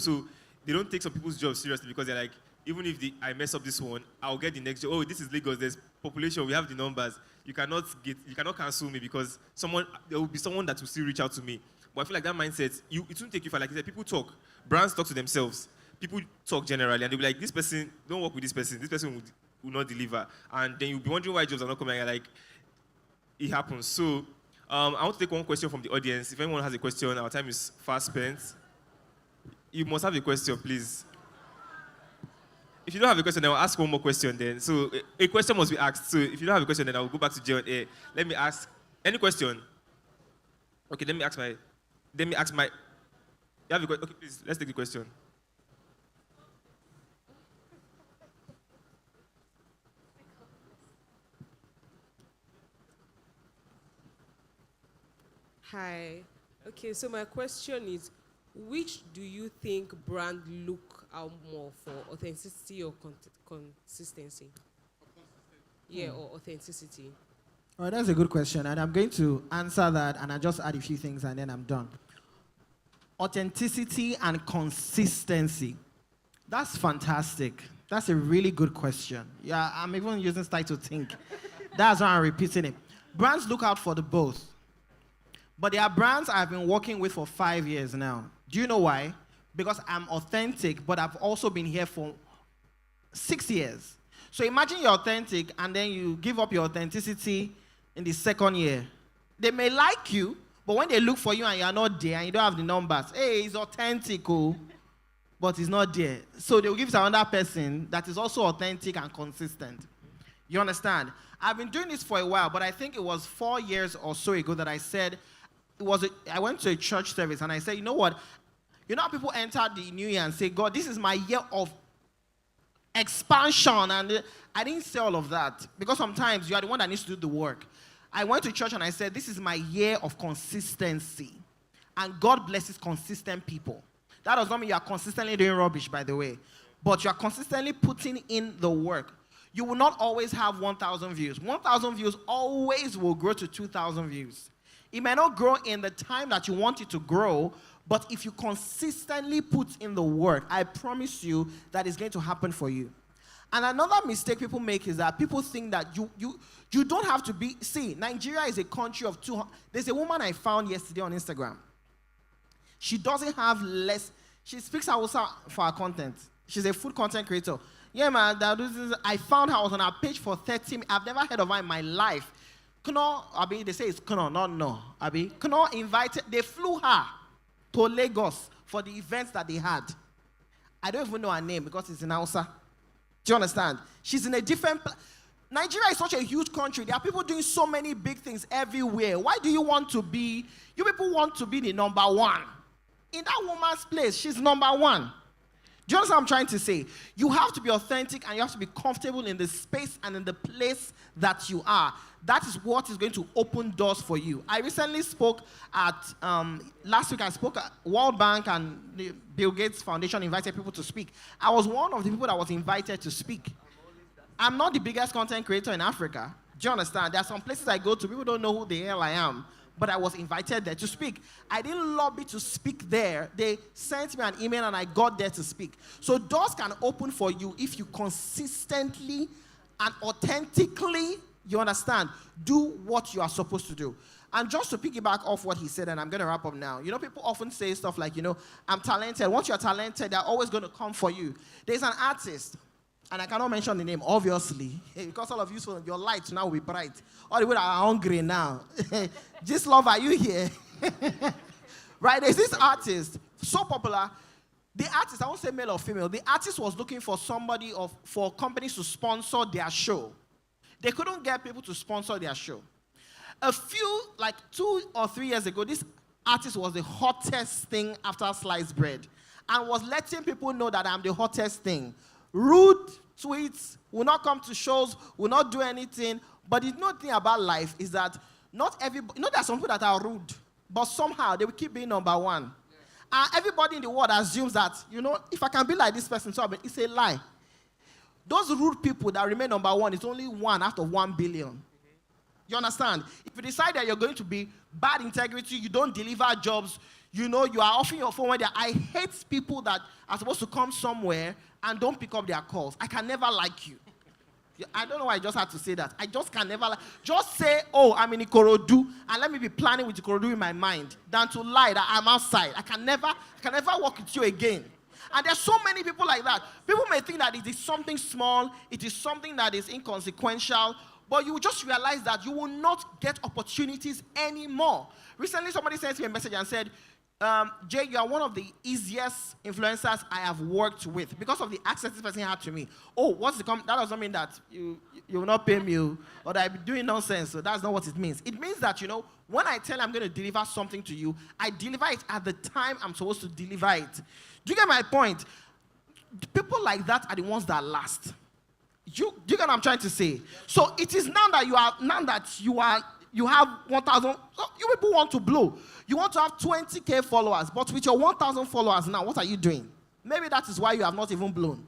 So they don't take some people's jobs seriously because they're like, even if I mess up this one, I'll get the next job. Oh, this is Lagos. There's population. We have the numbers. You cannot cancel me because there will be someone that will still reach out to me. But I feel like that mindset, it won't take you far. Like you said, people talk. Brands talk to themselves. People talk generally, and they'll be like, this person, don't work with this person. This person will not deliver. And then you'll be wondering why jobs are not coming. And you're like, it happens. So I want to take one question from the audience. If anyone has a question, our time is fast spent. You must have a question, please. if you don't have a question, then I'll ask one more question then. So a question must be asked. So if you don't have a question, then I will go back to J on A. Let me ask any question. Okay, let me ask my. You have a question? Okay, please, let's take the question. Hi. Okay, so my question is, which do you think brand look out more for, authenticity or consistency? Yeah, or authenticity. All right, that's a good question, and I'm going to answer that, and I'll just add a few things, and then I'm done. Authenticity and consistency. That's fantastic. That's a really good question. Yeah, I'm even using style to think. That's why I'm repeating it. Brands look out for the both. But there are brands I've been working with for 5 years now. Do you know why? Because I'm authentic, but I've also been here for 6 years. So imagine you're authentic and then you give up your authenticity in the second year. They may like you, but when they look for you and you're not there and you don't have the numbers, hey, he's authentic, oh, but he's not there. So they'll give it to another person that is also authentic and consistent. You understand? I've been doing this for a while, but I think it was 4 years or so ago that I said, I went to a church service and I said, you know what? You know how people enter the new year and say, God, this is my year of expansion. And I didn't say all of that because sometimes you are the one that needs to do the work. I went to church and I said, this is my year of consistency. And God blesses consistent people. That does not mean you are consistently doing rubbish, by the way. But you are consistently putting in the work. You will not always have 1,000 views. 1,000 views always will grow to 2,000 views. It may not grow in the time that you want it to grow, but if you consistently put in the work, I promise you that it's going to happen for you. And another mistake people make is that people think that you don't have to be... See, Nigeria is a country of 200... There's a woman I found yesterday on Instagram. She doesn't have less... She speaks Hausa for her content. She's a food content creator. Yeah, man, I found her. I was on her page for 30 minutes. I've never heard of her in my life. Kuno, Abi, they say it's Kuno, not no. Abi, Kuno invited, they flew her to Lagos for the events that they had. I don't even know her name because it's in Hausa. Do you understand? She's in a different... Nigeria is such a huge country. There are people doing so many big things everywhere. Why do you want to be... You people want to be the number one. In that woman's place, she's number one. Do you understand what I'm trying to say? You have to be authentic and you have to be comfortable in the space and in the place that you are. That is what is going to open doors for you. I recently spoke at, last week I spoke at World Bank and the Bill Gates Foundation invited people to speak. I was one of the people that was invited to speak. I'm not the biggest content creator in Africa. Do you understand? There are some places I go to, people don't know who the hell I am. But I was invited there to speak. I didn't lobby to speak there. They sent me an email and I got there to speak. So doors can open for you if you consistently and authentically, you understand, do what you are supposed to do. And just to piggyback off what he said, and I'm going to wrap up now. You know, people often say stuff like, you know, I'm talented. Once you're talented, they're always going to come for you. There's an artist, and I cannot mention the name, obviously, because all of you, so your lights now will be bright. All the people that are hungry now. Just love, are you here? Right, there's this artist, so popular. The artist, I won't say male or female, the artist was looking for somebody, for companies to sponsor their show. They couldn't get people to sponsor their show. A few, like 2 or 3 years ago, this artist was the hottest thing after sliced bread and was letting people know that I'm the hottest thing. Rude tweets, will not come to shows, will not do anything. But the good thing about life is that not everybody, you know, there are some people that are rude, but somehow they will keep being number one. And everybody in the world assumes that, you know, if I can be like this person, so it's a lie. Those rude people that remain number one is only 1 out of 1 billion. You understand? If you decide that you're going to be bad integrity, you don't deliver jobs, you know, you are offering your phone when I hate people that are supposed to come somewhere and don't pick up their calls. I can never like you. I don't know why I just had to say that. I just can never like. Just say, oh, I'm in Ikorodu, and let me be planning with Ikorodu in my mind, than to lie that I'm outside. I can never work with you again. And there's so many people like that. People may think that it is something small, it is something that is inconsequential, but you will just realize that you will not get opportunities anymore. Recently, somebody sent me a message and said, Jay, you are one of the easiest influencers I have worked with because of the access this person had to me. Oh, what's the that doesn't mean that you will not pay me or that I'm doing nonsense. So that's not what it means. It means that, when I tell you I'm going to deliver something to you, I deliver it at the time I'm supposed to deliver it. Do you get my point? People like that are the ones that last. You get what I'm trying to say? So it is now that you have 1,000, you people want to blow. You want to have 20K followers, but with your 1,000 followers now, what are you doing? Maybe that is why you have not even blown.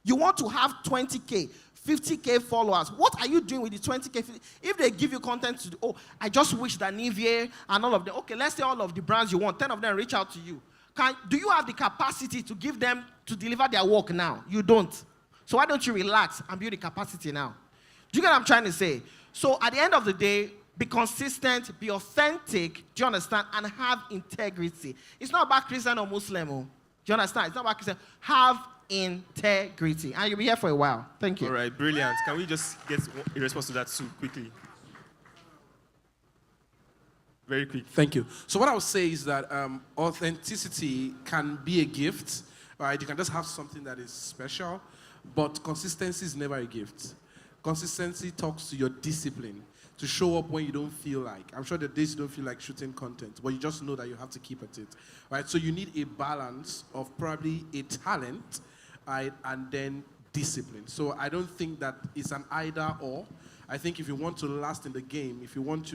You want to have 20K, 50K followers. What are you doing with the 20K? If they give you content to I just wish that Nivea and all of them, okay, let's say all of the brands you want, 10 of them reach out to you. Do you have the capacity to give them, to deliver their work now? You don't. So why don't you relax and build the capacity now? Do you get what I'm trying to say? So at the end of the day, be consistent, be authentic, do you understand, and have integrity. It's not about Christian or Muslim. Do you understand? It's not about Christian. Have integrity. And you'll be here for a while. Thank you. All right, brilliant. Can we just get a response to that too, quickly? Very quick. Thank you. So what I would say is that authenticity can be a gift, right? You can just have something that is special, but consistency is never a gift. Consistency talks to your discipline, to show up when you don't feel like. I'm sure the days you don't feel like shooting content, but you just know that you have to keep at it, right? So you need a balance of probably a talent, right, and then discipline. So I don't think that it's an either or. I think if you want to last in the game, if you want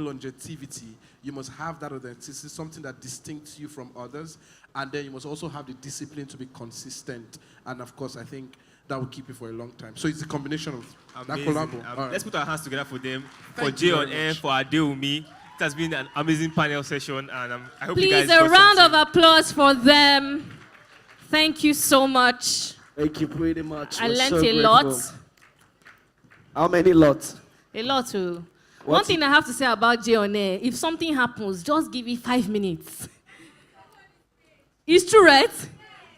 longevity, you must have that authenticity, something that distincts you from others, and then you must also have the discipline to be consistent. And of course, I think that will keep you for a long time. So it's a combination of that collabo. Right. Let's put our hands together for them. Thank for Jay you on very air, much. for Adeomi. It has been an amazing panel session, and I hope Please, you guys a got round something. of applause for them. Thank you so much. Thank you pretty much. I We're learned so a grateful. lot. How many lots? A lot too. What? One thing I have to say about Jay on air, if something happens, just give it 5 minutes. It's true, right?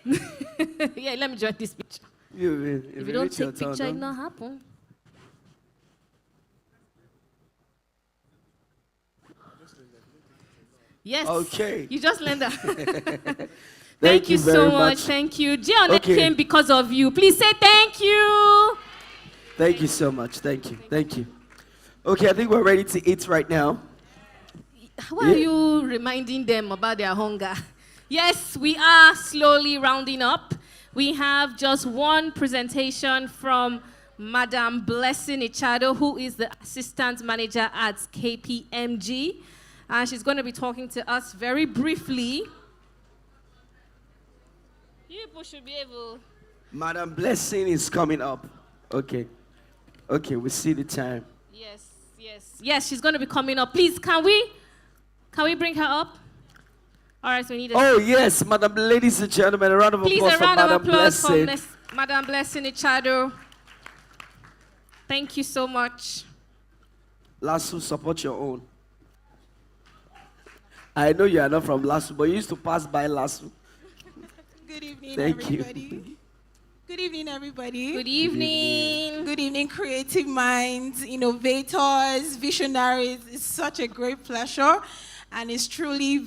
Yeah, let me join this picture. If you don't reach your take turn, picture, it no? not happen. Yes. Okay. You just learned that. Thank Thank you you so very much. much. Thank you. Jay on air Okay. came because of you. Please say thank you. Thank you so much. Thank you. Thank you. Okay, I think we're ready to eat right now. Why are you reminding them about their hunger? Yes, we are slowly rounding up. We have just one presentation from Madam Blessing Ichado, who is the Assistant Manager at KPMG. And she's going to be talking to us very briefly. You people should be able... Madam Blessing is coming up. Okay. Okay, we see the time. Yes, yes. Yes, she's going to be coming up. Please, can we bring her up? All right, so we need a... Oh, yes, Madam, ladies and gentlemen, a round of Please, applause a for round of Madam applause Blessing. for Madam Blessing Ichado. Thank you so much. Lasso, support your own. I know you are not from Lasso, but you used to pass by Lasso. Good evening, Thank everybody. you. Good evening, everybody. Good evening. Good evening, creative minds, innovators, visionaries. It's such a great pleasure. And it's truly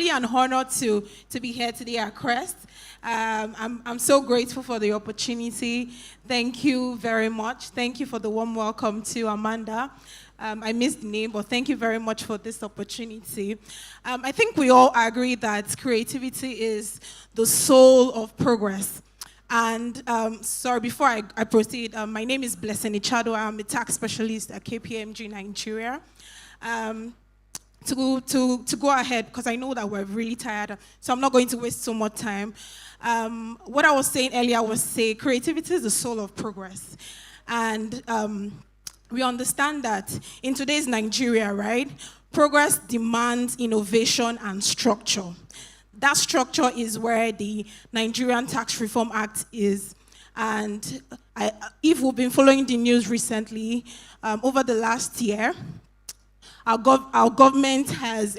an honor to be here today at Crest. I'm so grateful for the opportunity. Thank you very much. Thank you for the warm welcome to Amanda. I missed the name, but thank you very much for this opportunity. I think we all agree that creativity is the soul of progress. And sorry, before I proceed, my name is Blessing Ichado. I'm a tax specialist at KPMG Nigeria. To go ahead, because I know that we're really tired, so I'm not going to waste so much time. What I was saying earlier was creativity is the soul of progress. And we understand that in today's Nigeria, right, progress demands innovation and structure. That structure is where the Nigerian Tax Reform Act is. And if we've been following the news recently, over the last year, our government has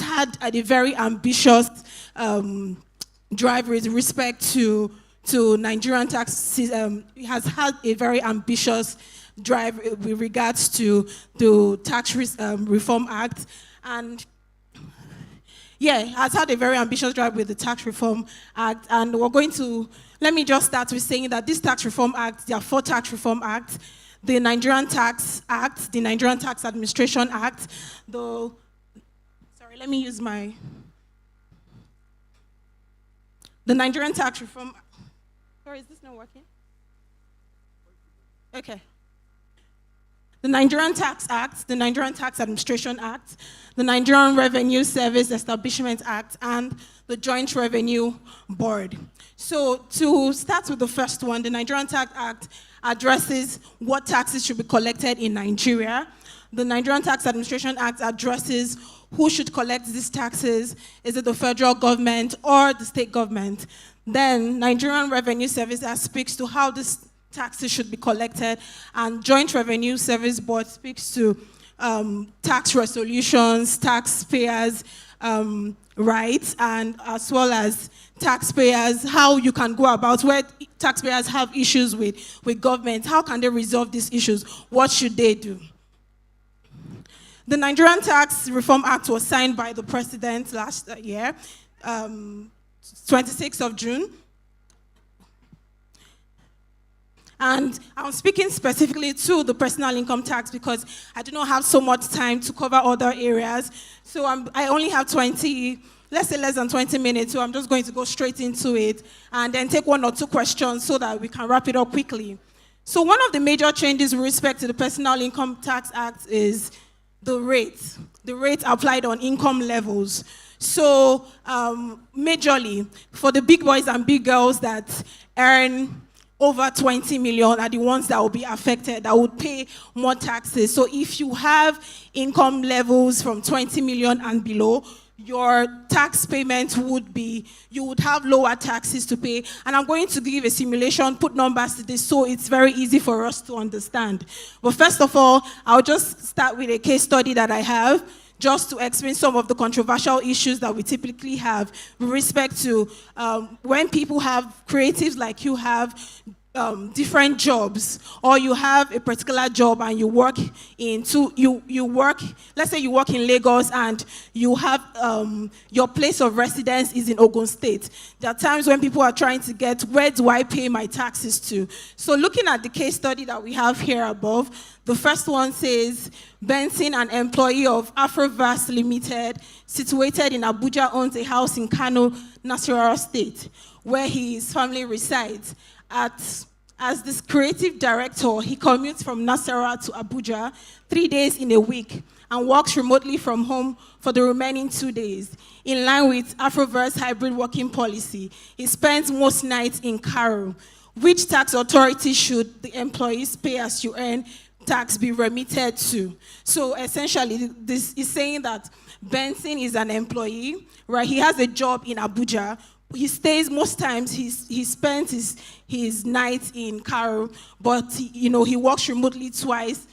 had a very ambitious drive with respect to Nigerian tax system. It has had a very ambitious drive with regards to the Reform Act. And yeah, has had a very ambitious drive with the Tax Reform Act. And we're going to, let me just start with saying that this Tax Reform Act, there are 4 Tax Reform Acts: the Nigerian Tax Act, the Nigerian Tax Administration Act, the Nigerian Tax Reform. Sorry, is this not working? Okay. The Nigerian Tax Act, the Nigerian Tax Administration Act, the Nigerian Revenue Service Establishment Act, and the Joint Revenue Board. So to start with the first one, the Nigerian Tax Act addresses what taxes should be collected in Nigeria. The Nigerian Tax Administration Act addresses who should collect these taxes. Is it the federal government or the state government? Then Nigerian Revenue Service Act speaks to how these taxes should be collected, and Joint Revenue Service Board speaks to tax resolutions, taxpayers' rights, and as well as taxpayers, how you can go about where taxpayers have issues with government, how can they resolve these issues, what should they do? The Nigerian Tax Reform Act was signed by the President last year, 26th of June. And I'm speaking specifically to the personal income tax because I do not have so much time to cover other areas. So I only have 20, let's say less than 20 minutes, so I'm just going to go straight into it and then take 1 or 2 questions so that we can wrap it up quickly. So one of the major changes with respect to the Personal Income Tax Act is the rate applied on income levels. So majorly, for the big boys and big girls that earn over 20 million are the ones that will be affected, that would pay more taxes. So if you have income levels from 20 million and below, your tax payment would be, you would have lower taxes to pay. And I'm going to give a simulation, put numbers to this, so it's very easy for us to understand. But first of all, I'll just start with a case study that I have, just to explain some of the controversial issues that we typically have with respect to when people have creatives like you have different jobs, or you have a particular job and you work let's say you work in Lagos and you have your place of residence is in Ogun State. There are times when people are trying to get, where do I pay my taxes to? So looking at the case study that we have here above, the first one says, Benson, an employee of AFRO Limited, situated in Abuja, owns a house in Kano, Nasarawa State, where his family resides. As this creative director, he commutes from Nasarawa to Abuja 3 days in a week and works remotely from home for the remaining 2 days. In line with Afroverse hybrid working policy, he spends most nights in Cairo. Which tax authority should the employees pay as you earn tax be remitted to? So essentially, this is saying that Benson is an employee, right? He has a job in Abuja. He stays, most times he spends his nights in Cairo, but he works remotely twice.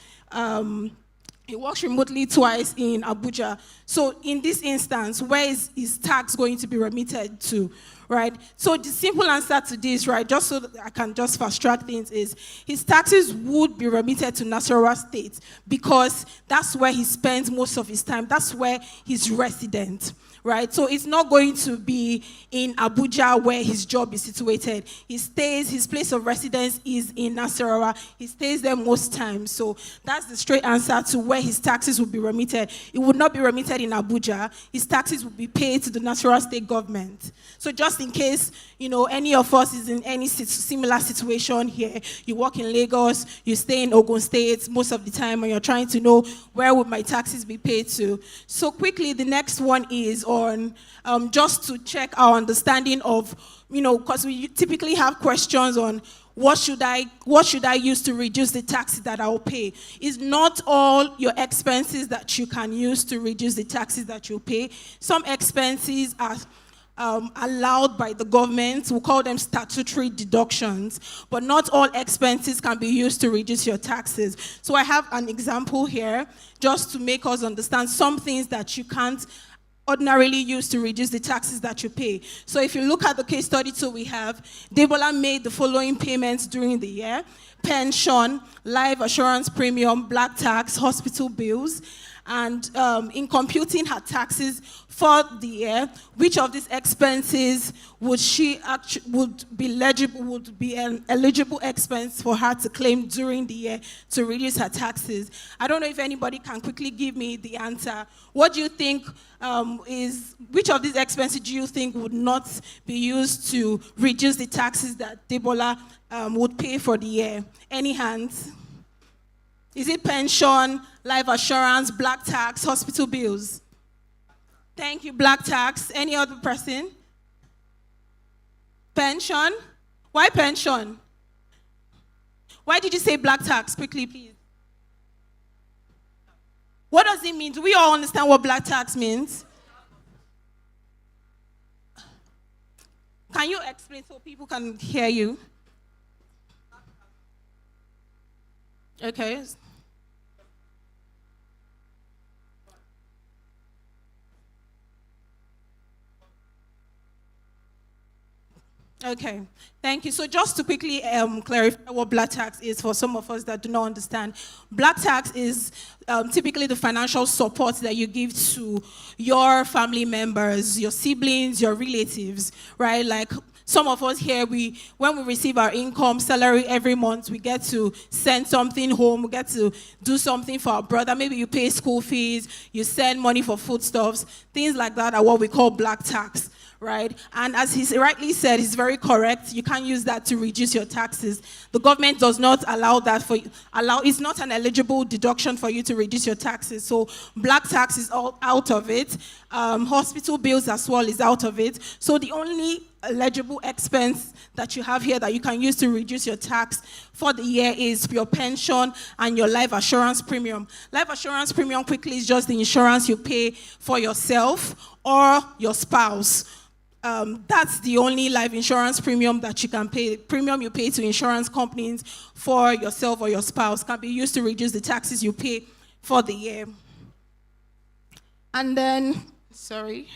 He works remotely twice in Abuja. So in this instance, where is his tax going to be remitted to, right? So the simple answer to this, right, just so that I can just fast track things, is his taxes would be remitted to Nasarawa State because that's where he spends most of his time. That's where he's resident. Right, so it's not going to be in Abuja where his job is situated. His place of residence is in Nasarawa. He stays there most times. So that's the straight answer to where his taxes would be remitted. It would not be remitted in Abuja. His taxes would be paid to the Nasarawa state government. So just in case, any of us is in any similar situation here, you work in Lagos, you stay in Ogun State most of the time, and you're trying to know where would my taxes be paid to. So quickly, the next one is on just to check our understanding of, because we typically have questions on what should I use to reduce the taxes that I will pay. It's not all your expenses that you can use to reduce the taxes that you pay. Some expenses are allowed by the government. We call them statutory deductions, but not all expenses can be used to reduce your taxes. So I have an example here just to make us understand some things that you can't ordinarily use to reduce the taxes that you pay. So if you look at the case study too, we have Debola made the following payments during the year: pension, life assurance premium, black tax, hospital bills. And in computing her taxes for the year, which of these expenses would be an eligible expense for her to claim during the year to reduce her taxes? I don't know if anybody can quickly give me the answer. What do you think which of these expenses do you think would not be used to reduce the taxes that Debola would pay for the year? Any hands? Is it pension, life assurance, black tax, hospital bills? Thank you, black tax. Any other person? Pension? Why pension? Why did you say black tax? Quickly, please. What does it mean? Do we all understand what black tax means? Can you explain so people can hear you? Okay. Okay, thank you. So just to quickly clarify what black tax is for some of us that do not understand. Black tax is typically the financial support that you give to your family members, your siblings, your relatives, right? Like some of us here, when we receive our income, salary every month, we get to send something home, we get to do something for our brother. Maybe you pay school fees, you send money for foodstuffs, things like that are what we call black tax. Right? And as he rightly said, he's very correct. You can't use that to reduce your taxes. The government does not allow that it's not an eligible deduction for you to reduce your taxes. So black tax is all out of it. Hospital bills as well is out of it. So the only eligible expense that you have here that you can use to reduce your tax for the year is your pension and your life assurance premium. Life assurance premium quickly is just the insurance you pay for yourself or your spouse. That's the only life insurance premium that you can pay. Premium you pay to insurance companies for yourself or your spouse can be used to reduce the taxes you pay for the year. And then, sorry.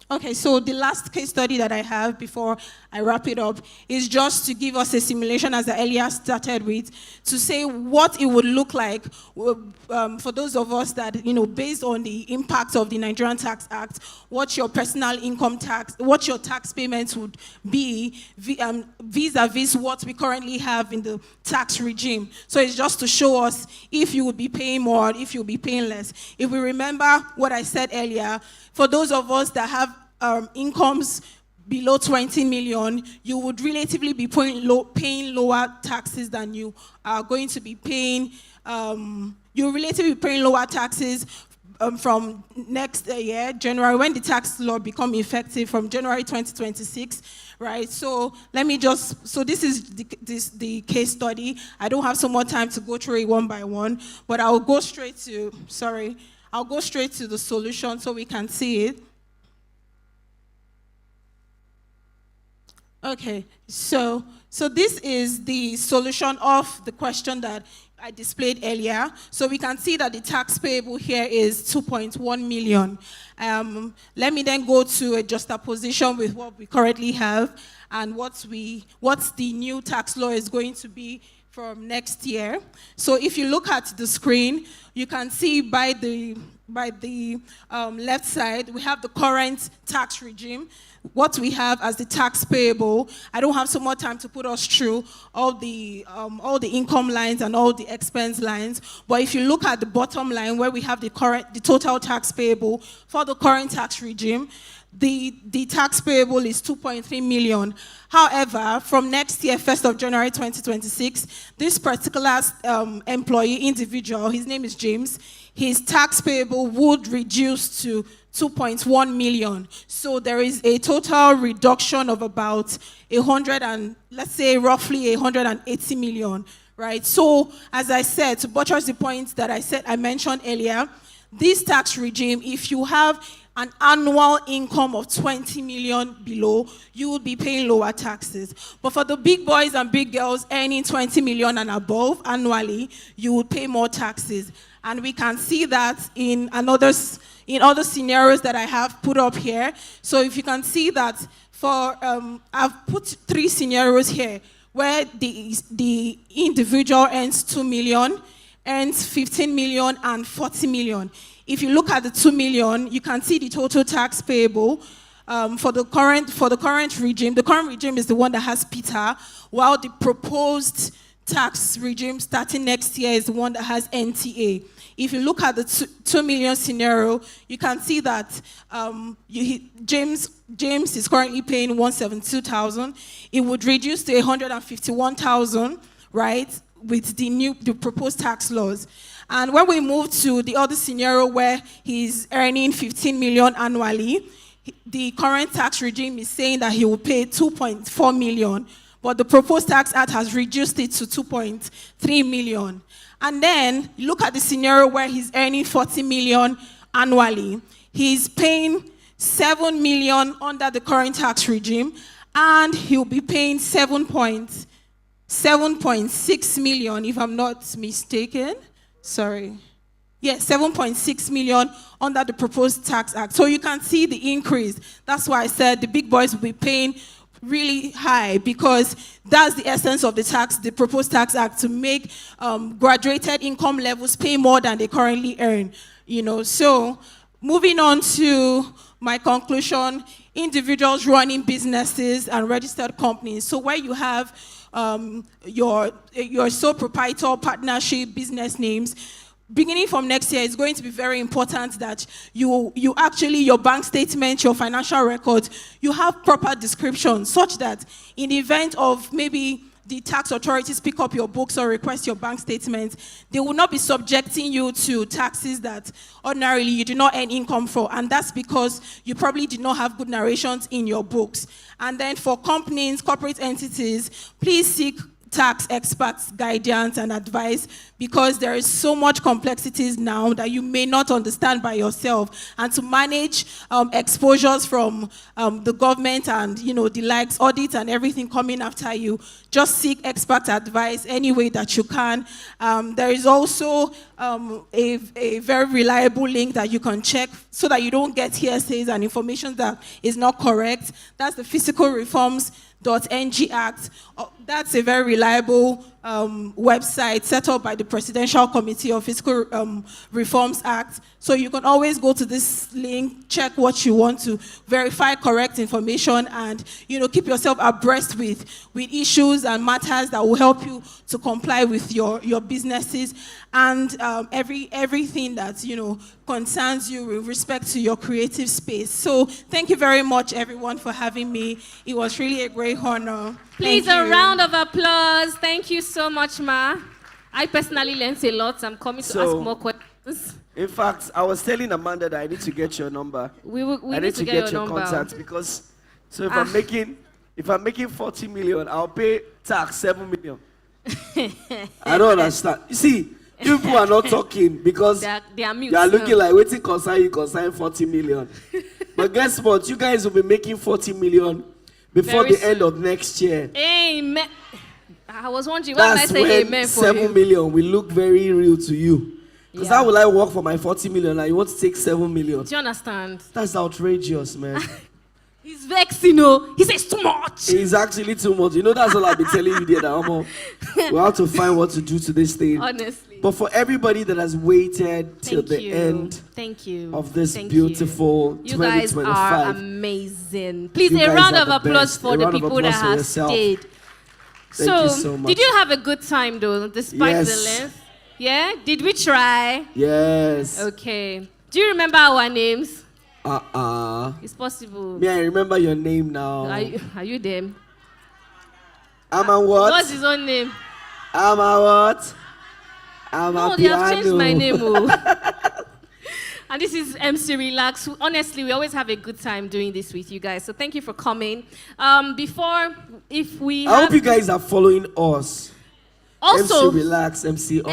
Okay, so the last case study that I have before I wrap it up is just to give us a simulation, as I earlier started with, to say what it would look like for those of us that, based on the impact of the Nigerian Tax Act, what your personal income tax, what your tax payments would be vis-a-vis what we currently have in the tax regime. So it's just to show us if you would be paying more, if you'll be paying less. If we remember what I said earlier, for those of us that have incomes below 20 million, you would relatively be paying lower taxes than you are going to be paying. You're relatively paying lower taxes from next year, January, when the tax law become effective from January 2026, right? So this is the case study. I don't have so much time to go through it one by one, but I'll go straight to the solution so we can see it. Okay, so this is the solution of the question that I displayed earlier. So we can see that the tax payable here is 2.1 million. Let me then go to a juxtaposition with what we currently have and what's the new tax law is going to be from next year. So if you look at the screen, you can see by the left side, we have the current tax regime, what we have as the tax payable. I don't have so much time to put us through all the income lines and all the expense lines, but if you look at the bottom line where we have the total tax payable for the current tax regime, the tax payable is 2.3 million. However, from next year, 1st of January 2026, this particular employee individual, his name is James, his tax payable would reduce to 2.1 million. So there is a total reduction of about roughly 180 million, right? So as I said, to buttress the point that I mentioned earlier, this tax regime, if you have an annual income of 20 million below, you will be paying lower taxes. But for the big boys and big girls earning 20 million and above annually, you will pay more taxes. And we can see that in other scenarios that I have put up here. So if you can see that for, I've put 3 scenarios here where the individual earns 2 million, earns 15 million and 40 million. If you look at the 2 million, you can see the total tax payable for the current regime. The current regime is the one that has Peter, while the proposed tax regime starting next year is the one that has NTA. If you look at the 2 million scenario, you can see that James is currently paying 172,000. It would reduce to 151,000, right, with the proposed tax laws. And when we move to the other scenario where he's earning 15 million annually, the current tax regime is saying that he will pay 2.4 million, but the proposed tax act has reduced it to 2.3 million. And then look at the scenario where he's earning 40 million annually. He's paying 7 million under the current tax regime, and he'll be paying 7.6 million, if I'm not mistaken. Sorry. Yes, 7.6 million under the proposed tax act. So you can see the increase. That's why I said the big boys will be paying really high, because that's the essence of the proposed tax act, to make graduated income levels pay more than they currently earn. So moving on to my conclusion, individuals running businesses and registered companies. So where you have your sole proprietor, partnership, business names, beginning from next year, it's going to be very important that you actually, your bank statement, your financial records, you have proper description, such that in the event of maybe the tax authorities pick up your books or request your bank statements, they will not be subjecting you to taxes that ordinarily you do not earn income for. And that's because you probably did not have good narrations in your books. And then for companies, corporate entities, please seek tax experts' guidance and advice, because there is so much complexities now that you may not understand by yourself. And to manage exposures from the government and the likes, audits and everything coming after you, just seek expert advice any way that you can. There is also a very reliable link that you can check so that you don't get hearsays and information that is not correct. That's the Fiscal Reforms.ng Act. That's a very reliable website set up by the Presidential Committee of Fiscal Reforms Act. So you can always go to this link, check what you want to verify correct information, and keep yourself abreast with issues and matters that will help you to comply with your businesses and everything that concerns you with respect to your creative space. So thank you very much, everyone, for having me. It was really a great honor. Please, a round of applause. Thank you so much, Ma. I personally learned a lot. I'm coming to ask more questions. In fact, I was telling Amanda that I need to get your number. We I need to get your number. contact, because if I'm making 40 million, I'll pay tax 7 million. I don't understand. You see, people are not talking because they are mute. They are looking like waiting concern 40 million. But guess what? You guys will be making 40 million before the end of next year. Amen. I was wondering, why did I say amen for 7 million will look very real to you. Because how will I work for my 40 million and you want to take 7 million? Do you understand? That's outrageous, man. He's vexed, He says too much. It's actually too much. That's all I've been telling you there. That we have to find what to do to this thing. Honestly. But for everybody that has waited till the end of this beautiful 2025. You guys are amazing. Please, a round of applause for the people that have stayed. Thank you so much. Did you have a good time, though, despite the length? Yeah? Did we try? Yes. Okay. Do you remember our names? It's possible. Me, I remember your name now. Are you them? I'm a what? What's his own name? I'm a what? I'm a piano. They have changed my name. And this is MC Relax. Honestly, we always have a good time doing this with you guys. So thank you for coming. I hope you guys are following us. Also, MC Relax, MC _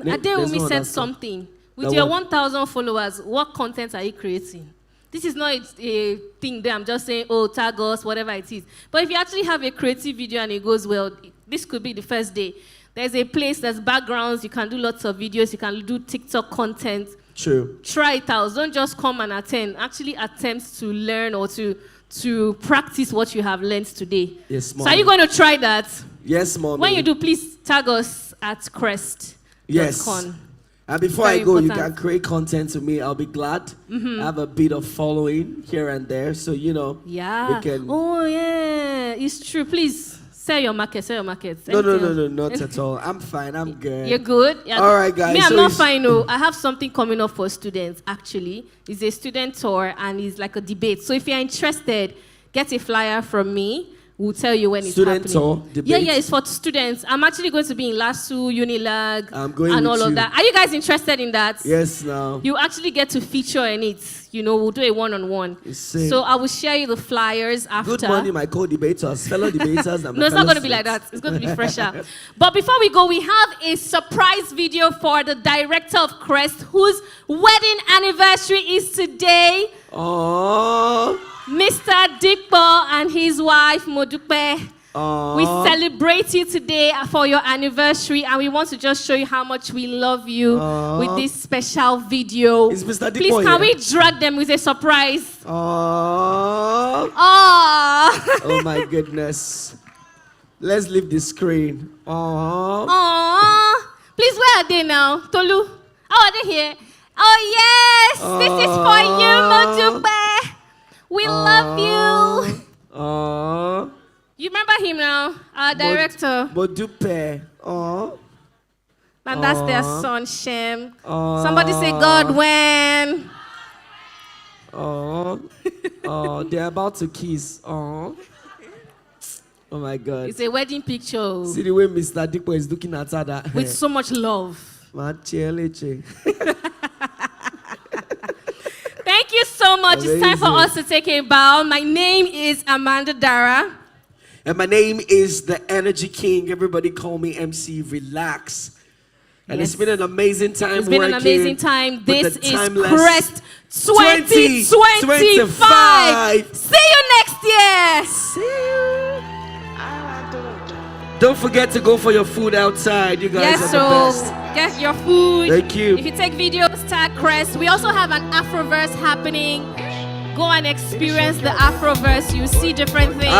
Adewumi said something. With your 1,000 followers, what content are you creating? This is not a thing that I'm just saying, oh, tag us, whatever it is. But if you actually have a creative video and it goes well, this could be the first day. There's a place, there's backgrounds, you can do lots of videos, you can do TikTok content. True. Try it out. Don't just come and attend. Actually attempt to learn or to practice what you have learned today. Yes, Mom. So are you going to try that? Yes, Mom. When you do, please tag us at Crest. Yes. And before Very I go, important. you can create content to me. I'll be glad. I have a bit of following here and there. So, Yeah. we can... Oh, yeah. It's true. Please, sell your market. No, not at all. I'm fine. I'm good. You're good? Yeah. All right, guys. Me, I'm so not fine. No. I have something coming up for students, actually. It's a student tour, and it's like a debate. So if you're interested, get a flyer from me. We'll tell you when it's happening. Student tour, debate? Yeah, it's for students. I'm actually going to be in LASU, Unilag, I'm going and with all of you. that. Are you guys interested in that? Yes, now. You actually get to feature in it. We'll do a one-on-one. So I will share you the flyers after. Good morning, my co-debaters, fellow debaters. And No, it's not going to be like that. It's going to be fresher. But before we go, we have a surprise video for the director of Crest, whose wedding anniversary is today. Oh. Mr. Dikbo and his wife, Modupe. Aww. We celebrate you today for your anniversary, and we want to just show you how much we love you with this special video. Is Mr. Dikbo Please, can here? we drag them with a surprise? Oh. Oh my goodness. Let's leave the screen. Oh. Aww. Please, where are they now? Tolu. Oh, are they here? Oh, yes. This is for you, Modupe. We love you. Oh. You remember him now? Our director. Modupe. Oh. And that's their son, Shem. Somebody say Godwin. Oh. Oh, they're about to kiss. Oh. Oh my God. It's a wedding picture. See the way Mr. Dikbo is looking at her. With so much love. Thank you so much. It's time for us to take a bow. My name is Amanda Dara. And my name is the Energy King. Everybody call me MC Relax. And it's been an amazing time. It's been an amazing time. This is timeless Crest 2025. See you next year. See you. Don't forget to go for your food outside. You guys are the best. Get your food. Thank you. If you take videos, tag Crest. We also have an Afroverse happening. Go and experience the Afroverse. You see different things.